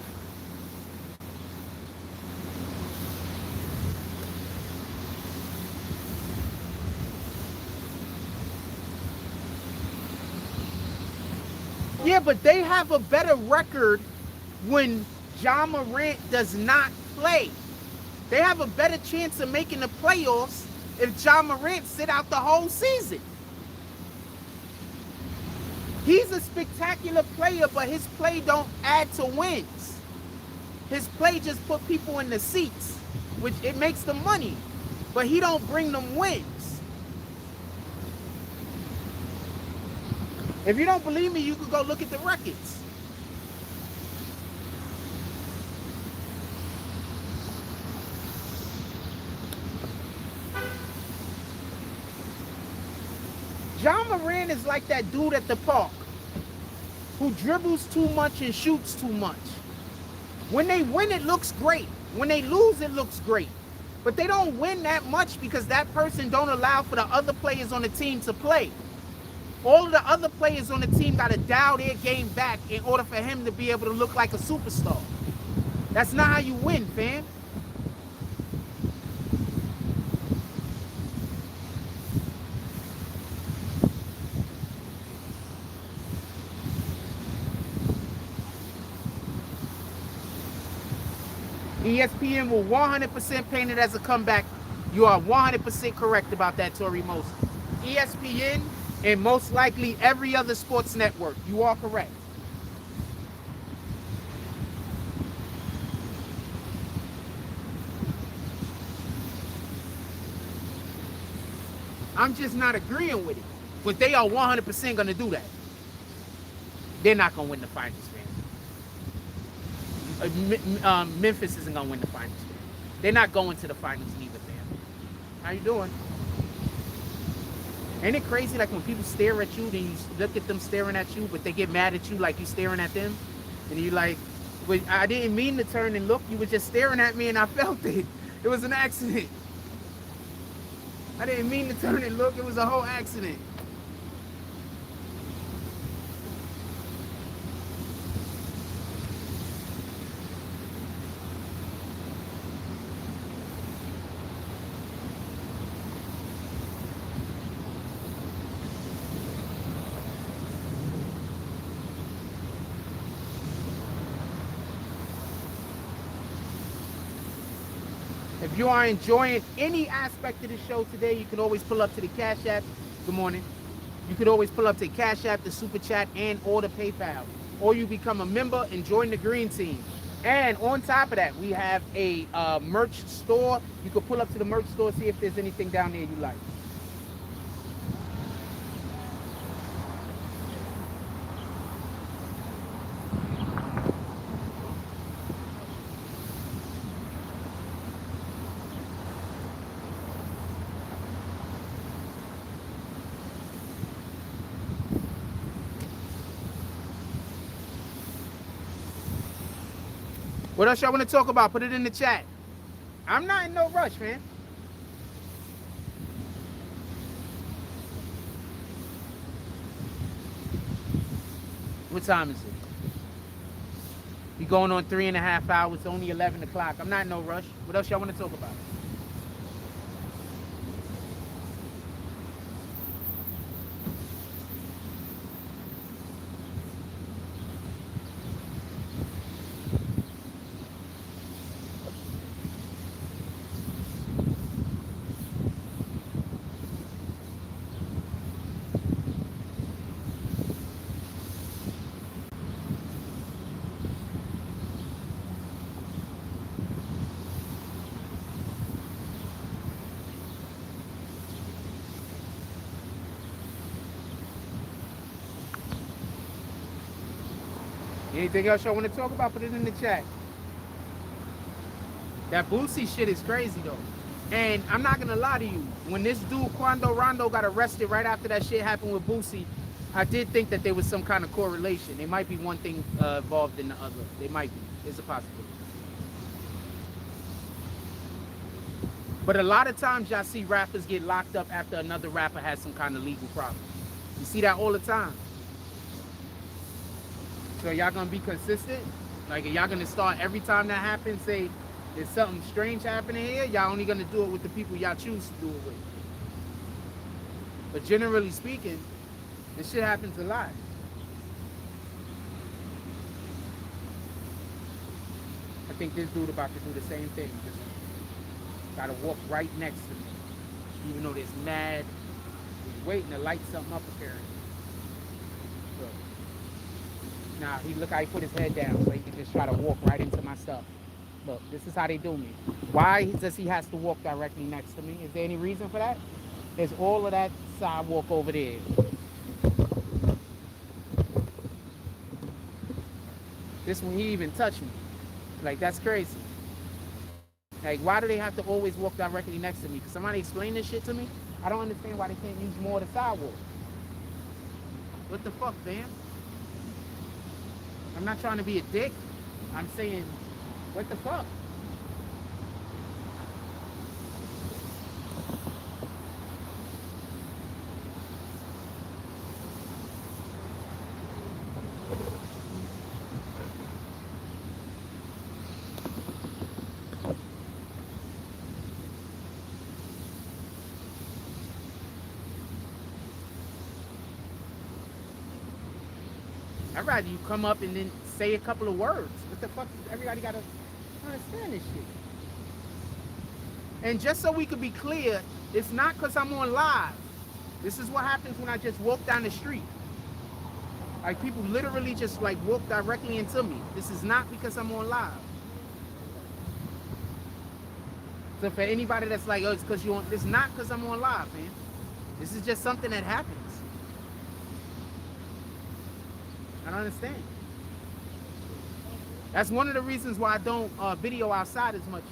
Yeah, but they have a better record when Ja Morant does not play. They have a better chance of making the playoffs if Ja Morant sit out the whole season. He's a spectacular player, but his play don't add to wins. His play just put people in the seats, which it makes them money, but he don't bring them wins. If you don't believe me, you can go look at the records. Ja Morant is like that dude at the park who dribbles too much and shoots too much. When they win, it looks great. When they lose, it looks great. But they don't win that much because that person don't allow for the other players on the team to play. All of the other players on the team got to dial their game back in order for him to be able to look like a superstar. That's not how you win, fam. ESPN will 100% paint it as a comeback. You are 100% correct about that, Tori Most. ESPN and most likely every other sports network. You are correct. I'm just not agreeing with it. But they are 100% going to do that. They're not going to win the finals, man. Memphis isn't going to win the finals, man. They're not going to the finals neither, man. How you doing? Ain't it crazy, like when people stare at you, then you look at them staring at you, but they get mad at you like you staring at them? And you're like, well, I didn't mean to turn and look. You were just staring at me and I felt it. It was an accident. I didn't mean to turn and look. It was a whole accident. If you are enjoying any aspect of the show today, you can always pull up to the Cash App. Good morning. You can always pull up to the Cash App, the Super Chat, and or the PayPal. Or you become a member and join the Green Team. And on top of that, we have a merch store. You can pull up to the merch store, see if there's anything down there you like. What else y'all want to talk about? Put it in the chat. I'm not in no rush, man. What time is it? We going on 3.5 hours. It's only 11 o'clock. I'm not in no rush. What else y'all want to talk about? Anything else y'all want to talk about? Put it in the chat. That Boosie shit is crazy though. And I'm not gonna lie to you, when this dude Quando Rondo got arrested right after that shit happened with Boosie, I did think that there was some kind of correlation. There might be one thing involved in the other. They might be. There's a possibility. But a lot of times y'all see rappers get locked up after another rapper has some kind of legal problem. You see that all the time. So y'all gonna be consistent? Like, y'all gonna start every time that happens, say there's something strange happening here, y'all only gonna do it with the people y'all choose to do it with. But generally speaking, this shit happens a lot. I think this dude about to do the same thing. Just gotta walk right next to me. Even though there's mad, he's waiting to light something up apparently. So, now he look how he put his head down so he can just try to walk right into my stuff. Look, this is how they do me. Why does he has to walk directly next to me? Is there any reason for that? There's all of that sidewalk over there. This one, he even touched me. Like, that's crazy. Like, why do they have to always walk directly next to me? Can somebody explain this shit to me? I don't understand why they can't use more of the sidewalk. What the fuck, man? I'm not trying to be a dick. I'm saying, what the fuck? I'd rather you come up and then say a couple of words. What the fuck? Everybody gotta understand this shit. And just so we could be clear, it's not because I'm on live. This is what happens when I just walk down the street. Like, people literally just like walk directly into me. This is not because I'm on live. So for anybody that's like, oh, it's because you on, it's not because I'm on live, man. This is just something that happens. I don't understand. That's one of the reasons why I don't video outside as much.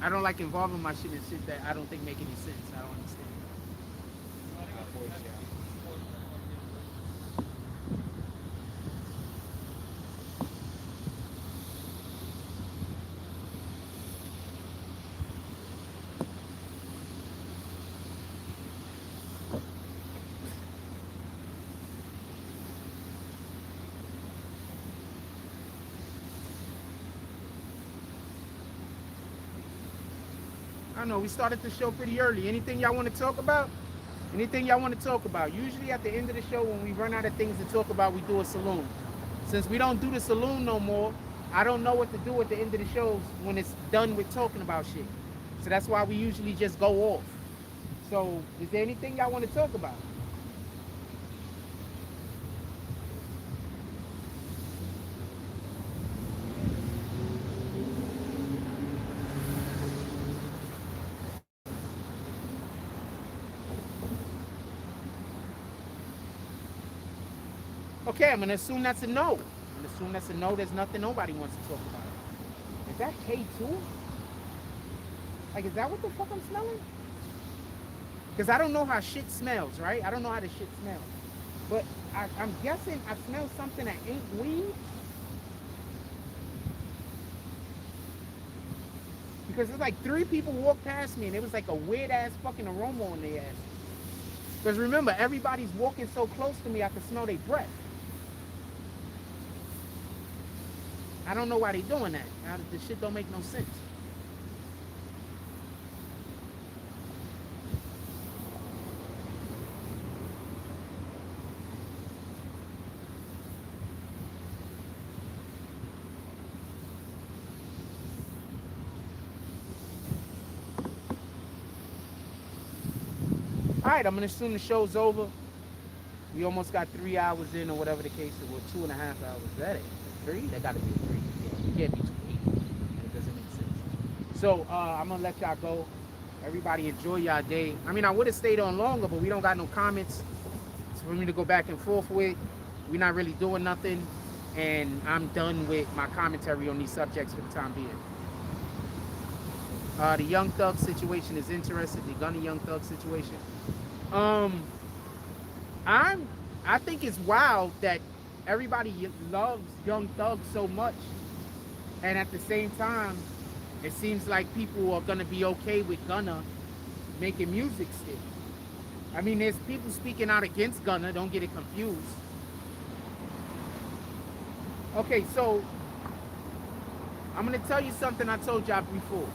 I don't like involving my shit in shit that I don't think make any sense. I don't understand. I don't know, we started the show pretty early. Anything y'all want to talk about? Anything y'all want to talk about? Usually at the end of the show, when we run out of things to talk about, we do a saloon. Since we don't do the saloon no more, I don't know what to do at the end of the shows when it's done with talking about shit. So that's why we usually just go off. So is there anything y'all want to talk about? Okay, I'm gonna assume that's a no. I'm gonna assume that's a no. There's nothing nobody wants to talk about. Is that K2? Like, is that what the fuck I'm smelling? Because I don't know how shit smells, right? I don't know how the shit smells. But I'm guessing I smell something that ain't weed. Because it's like 3 people walked past me and it was like a weird ass fucking aroma on their ass. Because remember, everybody's walking so close to me I can smell their breath. I don't know why they doing that. This shit don't make no sense. Alright, I'm gonna assume the show's over. We almost got 3 hours in, or whatever the case is, or 2.5 hours. That ain't 3? That gotta be 3. Yeah, it can't be 2. It doesn't make sense. So I'm gonna let y'all go. Everybody enjoy y'all day. I mean, I would have stayed on longer, but we don't got no comments for me to go back and forth with. We're not really doing nothing, and I'm done with my commentary on these subjects for the time being. The Young Thug situation is interesting. The Gunna Young Thug situation. I think it's wild that everybody loves Young Thug so much, and at the same time, it seems like people are gonna be okay with Gunna making music still. I mean, there's people speaking out against Gunna. Don't get it confused. Okay, so I'm gonna tell you something I told y'all before.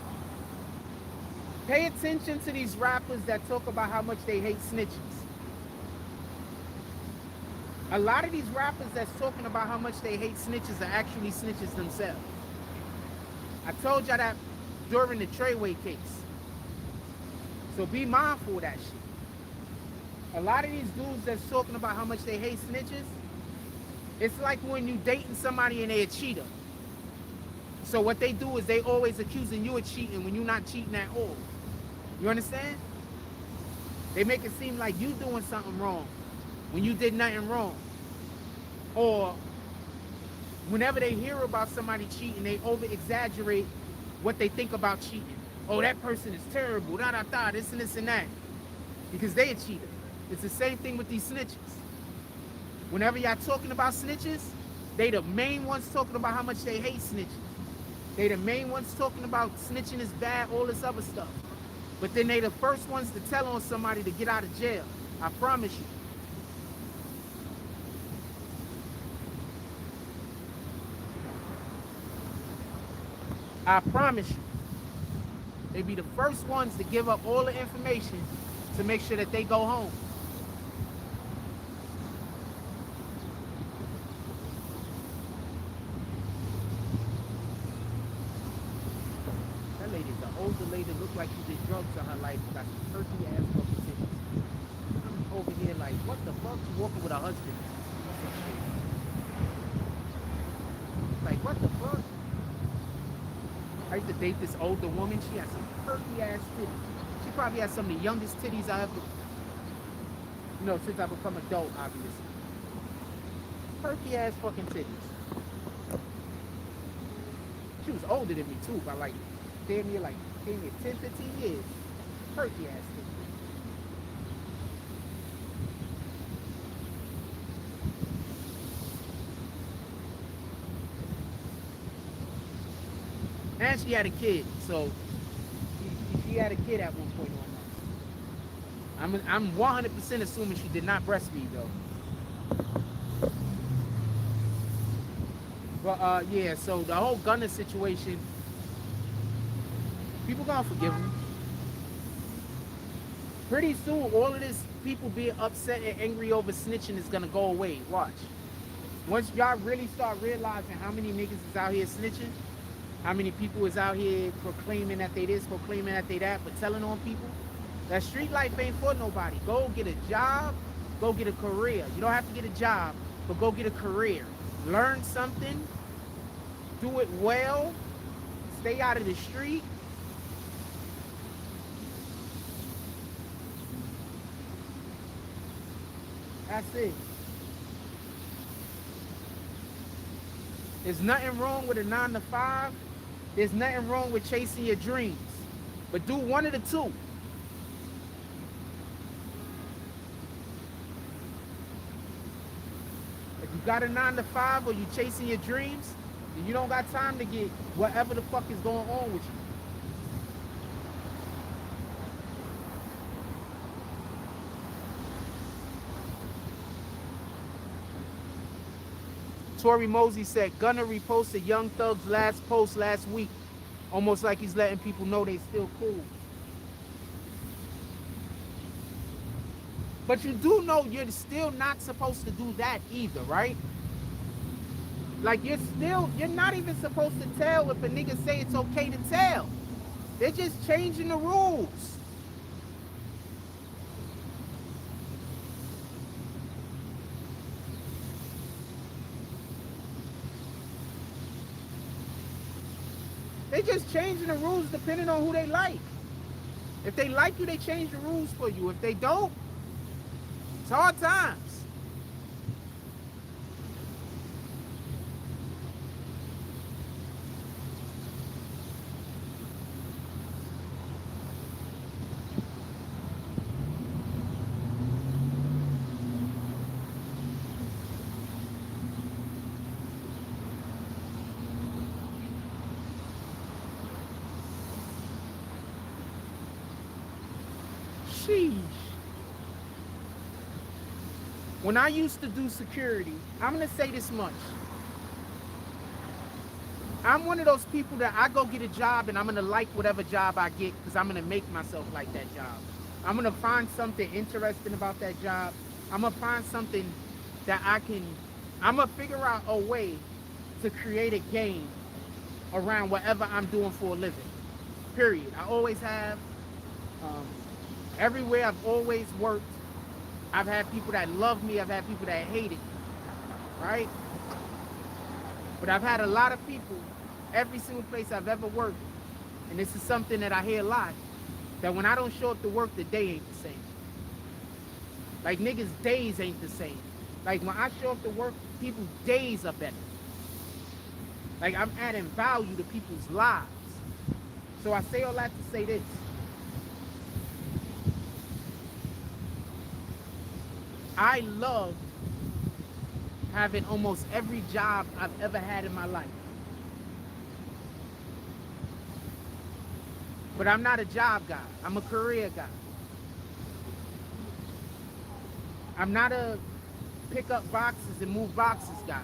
Pay attention to these rappers that talk about how much they hate snitches. A lot of these rappers that's talking about how much they hate snitches are actually snitches themselves. I told y'all that during the Treyway case. So be mindful of that shit. A lot of these dudes that's talking about how much they hate snitches, it's like when you dating somebody and they're a cheater. So what they do is they always accusing you of cheating when you're not cheating at all. You understand? They make it seem like you doing something wrong when you did nothing wrong. Or whenever they hear about somebody cheating, they over-exaggerate what they think about cheating. Oh, that person is terrible, da-da-da, this and this and that. Because they a cheater. It's the same thing with these snitches. Whenever y'all talking about snitches, they the main ones talking about how much they hate snitches. They the main ones talking about snitching is bad, all this other stuff. But then they the first ones to tell on somebody to get out of jail. I promise you. I promise you. They be the first ones to give up all the information to make sure that they go home. That lady's an older lady, look like she did drugs in her life, got some turkey ass fucking titties. I'm over here like, what the fuck? She walking with her husband. Like, what the fuck? I used to date this older woman. She had some perky ass titties. She probably has some of the youngest titties I ever, you know, since I become adult, obviously. Perky ass fucking titties. She was older than me too, by like, damn near 10, 15 years. Perky ass titties. And she had a kid, so she had a kid at one point or another. I'm 100% assuming she did not breastfeed though. But yeah, so the whole Gunna situation, people gonna forgive him. Pretty soon, all of this people being upset and angry over snitching is gonna go away. Watch. Once y'all really start realizing how many niggas is out here snitching, how many people is out here proclaiming that they this, proclaiming that they that, but telling on people? That street life ain't for nobody. Go get a job, go get a career. You don't have to get a job, but go get a career. Learn something, do it well, stay out of the street. That's it. There's nothing wrong with a 9 to 5. There's nothing wrong with chasing your dreams. But do one of the two. If you got a 9 to 5 or you chasing your dreams, then you don't got time to get whatever the fuck is going on with you. Tory Mosey said, Gunna reposted Young Thug's last post last week, almost like he's letting people know they still cool. But you do know you're still not supposed to do that either, right? Like you're not even supposed to tell if a nigga say it's okay to tell. They're just changing the rules. They just changing the rules depending on who they like. If they like you, they change the rules for you. If they don't, it's hard times. Sheesh. When I used to do security, I'm going to say this much. I'm one of those people that I go get a job and I'm going to like whatever job I get because I'm going to make myself like that job. I'm going to find something interesting about that job. I'm going to find something that I'm going to figure out a way to create a game around whatever I'm doing for a living. Period. I always have. Everywhere I've always worked, I've had people that love me, I've had people that hated me, right? But I've had a lot of people, every single place I've ever worked, and this is something that I hear a lot, that when I don't show up to work, the day ain't the same. Like niggas' days ain't the same. Like when I show up to work, people's days are better. Like I'm adding value to people's lives. So I say all that to say this. I love having almost every job I've ever had in my life. But I'm not a job guy. I'm a career guy. I'm not a pick up boxes and move boxes guy.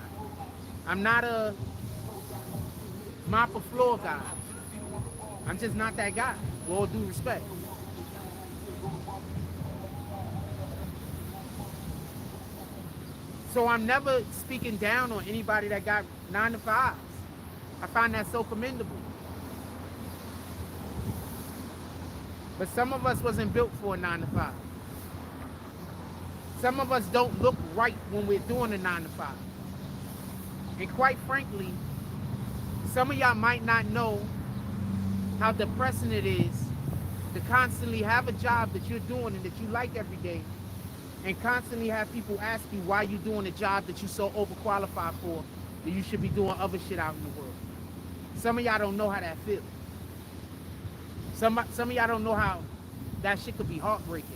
I'm not a mop a floor guy. I'm just not that guy, with all due respect. So I'm never speaking down on anybody that got 9 to 5s. I find that so commendable. But some of us wasn't built for a 9 to 5. Some of us don't look right when we're doing a 9 to 5. And quite frankly, some of y'all might not know how depressing it is to constantly have a job that you're doing and that you like every day, and constantly have people ask you why you're doing a job that you're so overqualified for, that you should be doing other shit out in the world. Some of y'all don't know how that feels. Some of y'all don't know how that shit could be heartbreaking.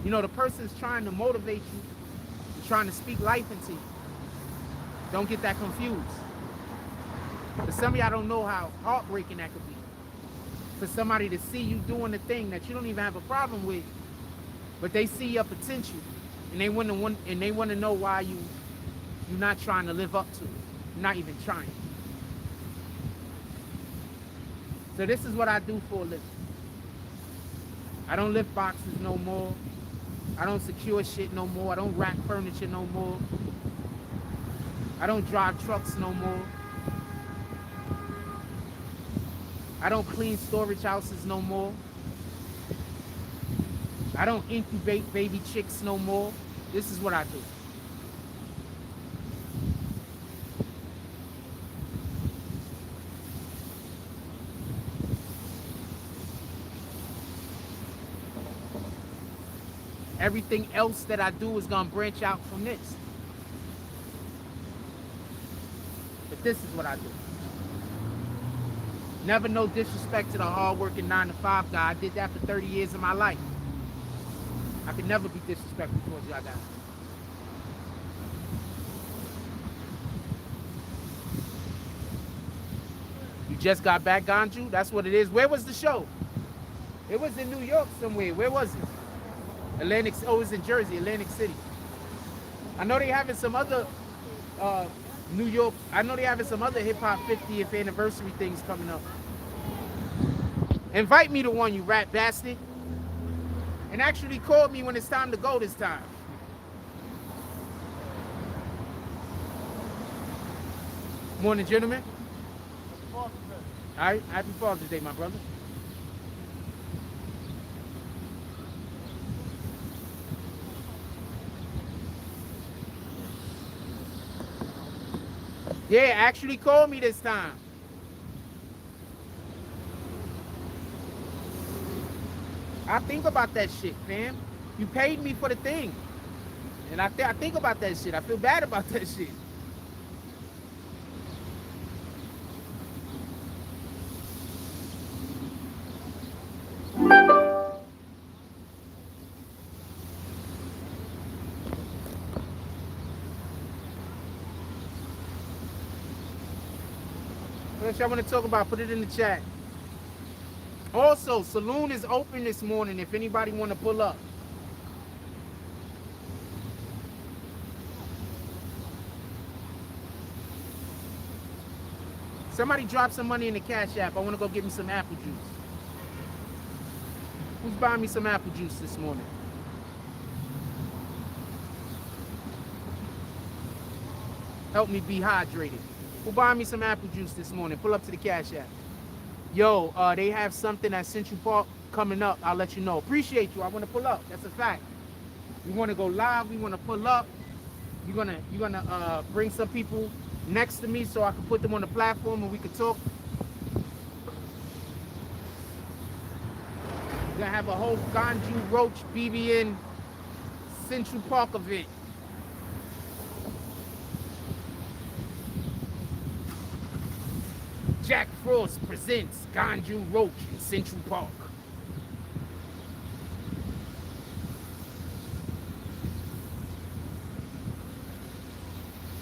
You know, the person's trying to motivate you, and trying to speak life into you. Don't get that confused. But some of y'all don't know how heartbreaking that could be. For somebody to see you doing the thing that you don't even have a problem with, but they see your potential, and they want to know why you're not trying to live up to it. You're not even trying. So this is what I do for a living. I don't lift boxes no more. I don't secure shit no more. I don't rack furniture no more. I don't drive trucks no more. I don't clean storage houses no more. I don't incubate baby chicks no more. This is what I do. Everything else that I do is gonna branch out from this. But this is what I do. Never no disrespect to the hard-working 9 to 5 guy. I did that for 30 years of my life. I could never be disrespectful towards y'all guys. You just got back, Ganju? That's what it is. Where was the show? It was in New York somewhere. Where was it? Atlantic. Oh, it was in Jersey, Atlantic City. I know they having some other New York. I know they having some other hip hop 50th anniversary things coming up. Invite me to one, you rat bastard. And actually call me when it's time to go this time. Morning, gentlemen. All right, happy Father's Day, my brother. Yeah, actually call me this time. I think about that shit, fam. You paid me for the thing. And I think about that shit. I feel bad about that shit. What else y'all want to talk about? Put it in the chat. Also, saloon is open this morning if anybody want to pull up. Somebody drop some money in the Cash App. I want to go get me some apple juice. Who's buying me some apple juice this morning? Help me be hydrated. Who buying me some apple juice this morning? Pull up to the Cash App. Yo, they have something at Central Park coming up. I'll let you know. Appreciate you. I want to pull up. That's a fact. We want to go live. We want to pull up. You're gonna bring some people next to me so I can put them on the platform and we can talk. We're gonna have a whole Ganju Roach BBN Central Park event. Jack Frost presents Ganju Roach in Central Park.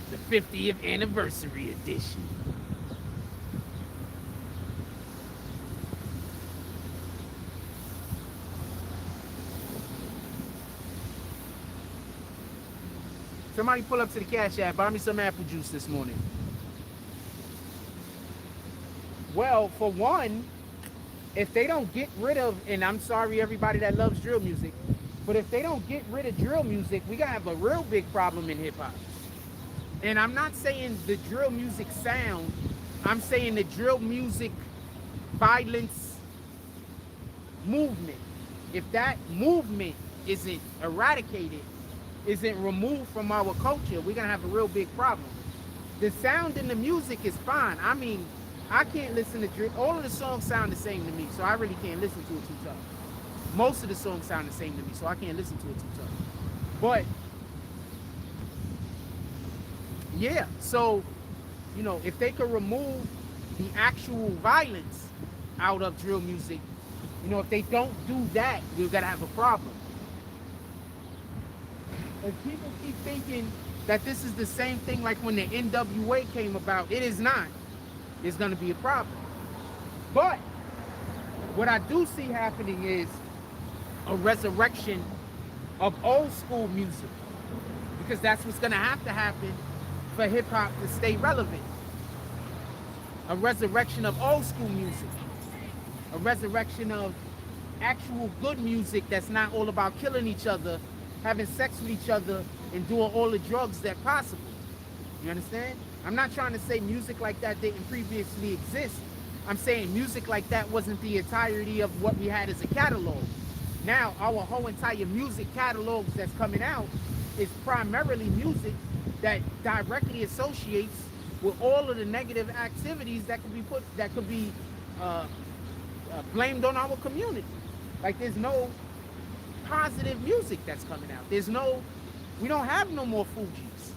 The 50th anniversary edition. Somebody pull up to the Cash App. Buy me some apple juice this morning. Well, for one, if they don't get rid of, and I'm sorry everybody that loves drill music, but if they don't get rid of drill music, we gotta have a real big problem in hip hop. And I'm not saying the drill music sound, I'm saying the drill music violence movement. If that movement isn't eradicated, isn't removed from our culture, we're gonna have a real big problem. The sound in the music is fine. I mean, I can't listen to drill. All of the songs sound the same to me, so I really can't listen to it too tough. Most of the songs sound the same to me, so I can't listen to it too tough. But yeah, so you know, if they could remove the actual violence out of drill music, you know, if they don't do that, we're gonna have a problem. If people keep thinking that this is the same thing like when the NWA came about, it is not. It's going to be a problem. But what I do see happening is a resurrection of old school music, because that's what's going to happen for hip hop to stay relevant. A resurrection of old school music, a resurrection of actual good music that's not all about killing each other, having sex with each other, and doing all the drugs that possible. You understand? I'm not trying to say music like that didn't previously exist. I'm saying music like that wasn't the entirety of what we had as a catalog. Now, our whole entire music catalogs that's coming out is primarily music that directly associates with all of the negative activities that could be blamed on our community. Like, there's no positive music that's coming out. We don't have no more Fugees.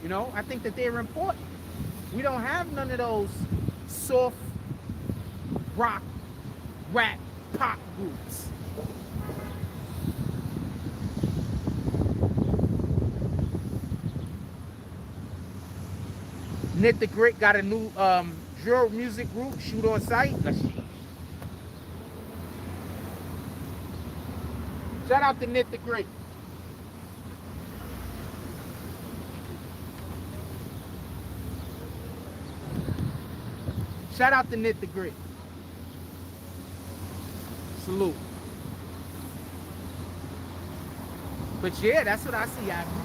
You know, I think that they're important. We don't have none of those soft rock, rap, pop groups. Knit the Grit got a new drill music group, Shoot on Sight. Shout out to Knit the Grit. Shout out to Knit the Grit. Salute. But yeah, that's what I see happening.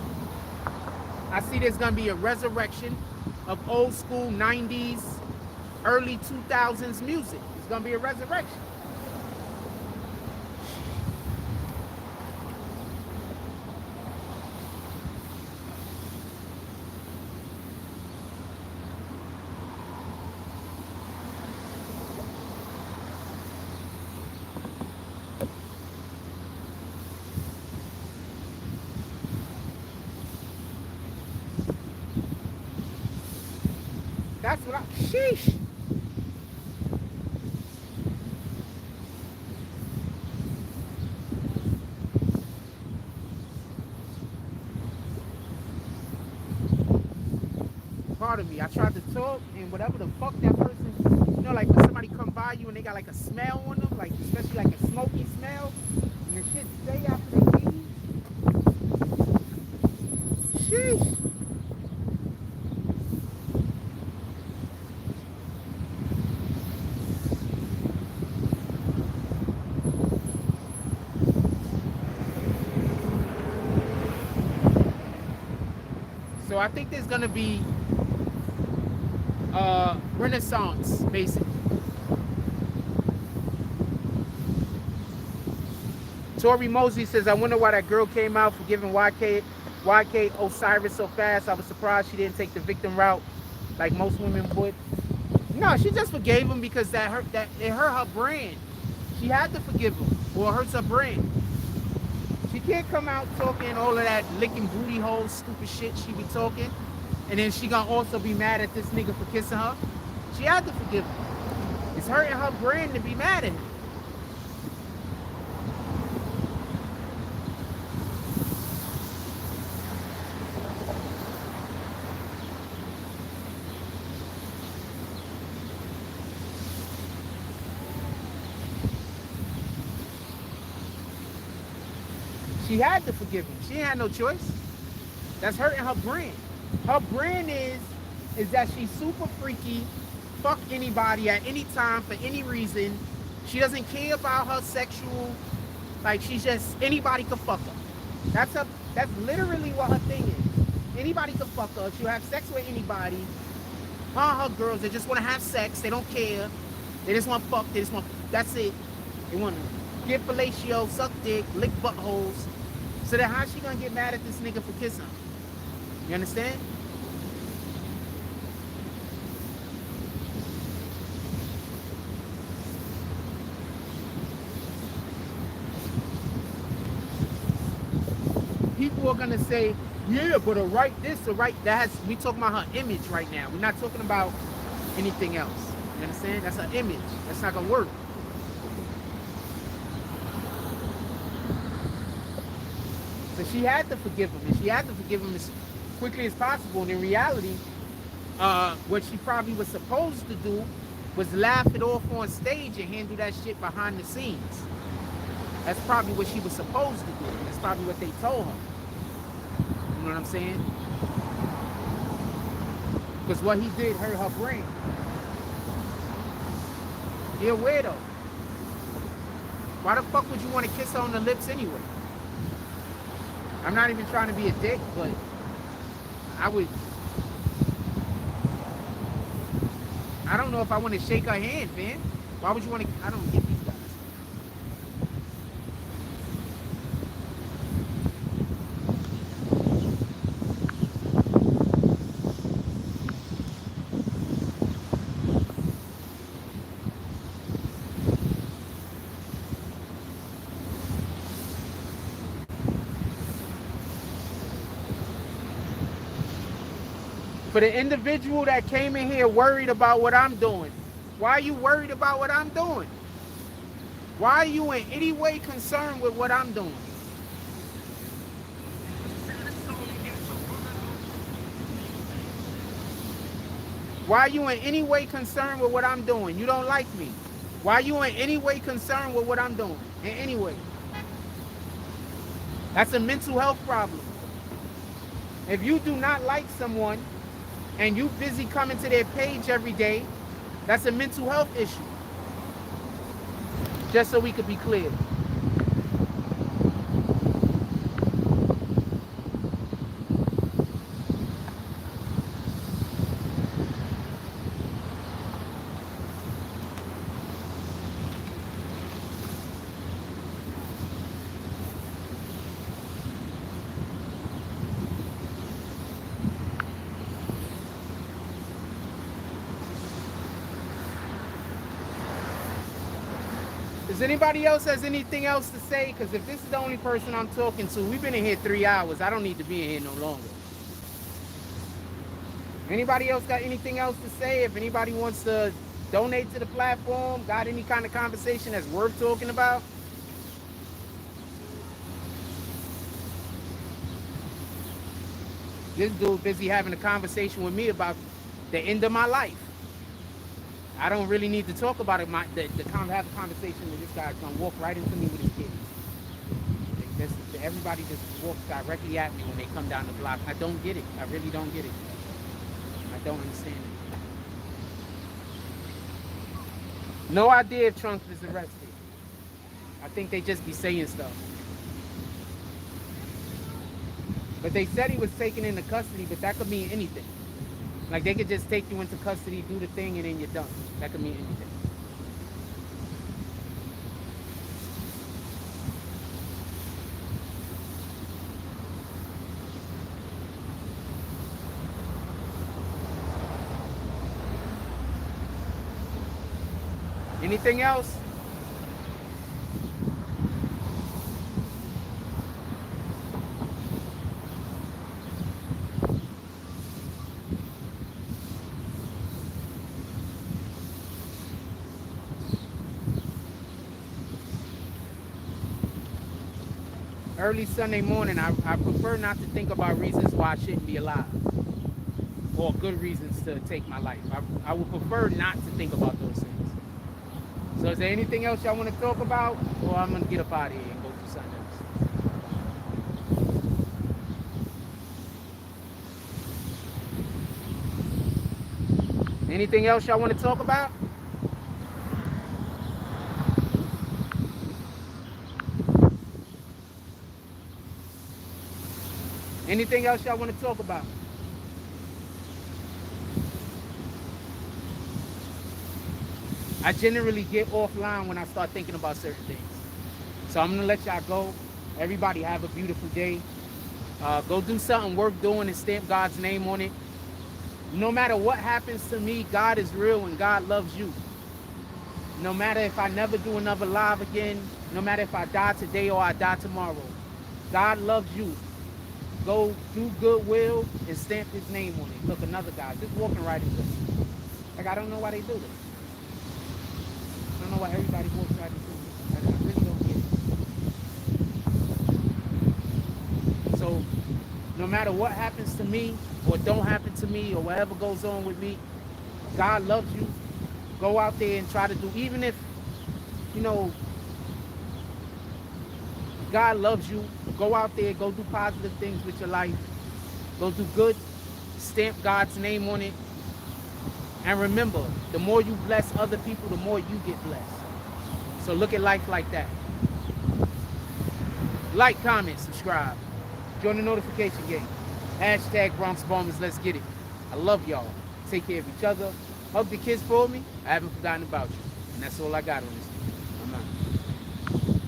I see there's gonna be a resurrection of old school 90s, early 2000s music. It's gonna be a resurrection. That's what I. Sheesh. Pardon me. I tried to talk, and whatever the fuck that person, you know, like when somebody come by you and they got like a smell on them, like especially like a smoky smell, and the shit stay after they leave. Sheesh. So I think there's gonna be renaissance, basically. Tori Mosley says, I wonder why that girl came out for giving YK Osiris so fast. I was surprised she didn't take the victim route like most women would. No, she just forgave him because it hurt her brand. She had to forgive him, or it hurts her brand. She can't come out talking all of that licking booty hole stupid shit she be talking, and then she gonna also be mad at this nigga for kissing her. She had to forgive him. It's hurting her brand to be mad at him. She had to forgive him. She had no choice. That's hurting her brand. Her brand is that she's super freaky, fuck anybody at any time for any reason. She doesn't care about her sexual, like she's just, anybody could fuck her. That's literally what her thing is. Anybody could fuck her. She'll have sex with anybody. Her girls, they just want to have sex. They don't care. They just want to fuck. They just want, that's it. They want to get fellatio, suck dick, lick buttholes. So then how's she gonna get mad at this nigga for kissing her? You understand? People are gonna say, yeah, but a right this, a right that. We talking about her image right now. We're not talking about anything else. You understand? That's her image. That's not gonna work. So she had to forgive him, and she had to forgive him as quickly as possible. And in reality, what she probably was supposed to do was laugh it off on stage and handle that shit behind the scenes. That's probably what she was supposed to do. That's probably what they told her. You know what I'm saying? Because what he did hurt her brain. You're a weirdo. Why the fuck would you want to kiss her on the lips anyway? I'm not even trying to be a dick, but I don't know if I want to shake her hand, man. Why would you want to? I don't get these guys. For the individual that came in here worried about what I'm doing, why are you worried about what I'm doing? Why are you in any way concerned with what I'm doing? Why are you in any way concerned with what I'm doing? You don't like me. Why are you in any way concerned with what I'm doing? In any way? That's a mental health problem. If you do not like someone, and you busy coming to their page every day, that's a mental health issue. Just so we could be clear. Does anybody else has anything else to say? Because if this is the only person I'm talking to, we've been in here 3 hours. I don't need to be in here no longer. Anybody else got anything else to say? If anybody wants to donate to the platform, got any kind of conversation that's worth talking about? This dude busy having a conversation with me about the end of my life. I don't really need to talk about it. Have a conversation with this guy gonna walk right into me with his kids. Everybody just walks directly at me when they come down the block. I don't get it. I really don't get it. I don't understand it. No idea if Trump is arrested. I think they just be saying stuff. But they said he was taken into custody, but that could mean anything. Like they could just take you into custody, do the thing, and then you're done. That could mean anything. Anything else? Early Sunday morning, I prefer not to think about reasons why I shouldn't be alive or good reasons to take my life. I would prefer not to think about those things. So is there anything else y'all want to talk about, or I'm going to get up out of here and go do something else? Anything else y'all want to talk about? Anything else y'all want to talk about? I generally get offline when I start thinking about certain things. So I'm going to let y'all go. Everybody have a beautiful day. Go do something worth doing and stamp God's name on it. No matter what happens to me, God is real and God loves you. No matter if I never do another live again, no matter if I die today or I die tomorrow, God loves you. Go do goodwill and stamp his name on it. Look, another guy just walking right into me. Like, I don't know why they do this. I don't know why everybody walks right into me. I really don't get it. So, no matter what happens to me or don't happen to me or whatever goes on with me, God loves you. Go out there and try to do, even if, you know, God loves you. Go out there, go do positive things with your life. Go do good. Stamp God's name on it. And remember, the more you bless other people, the more you get blessed. So look at life like that. Like, comment, subscribe. Join the notification game. Hashtag Bronx Bombers, let's get it. I love y'all. Take care of each other. Hug the kids for me. I haven't forgotten about you. And that's all I got on this.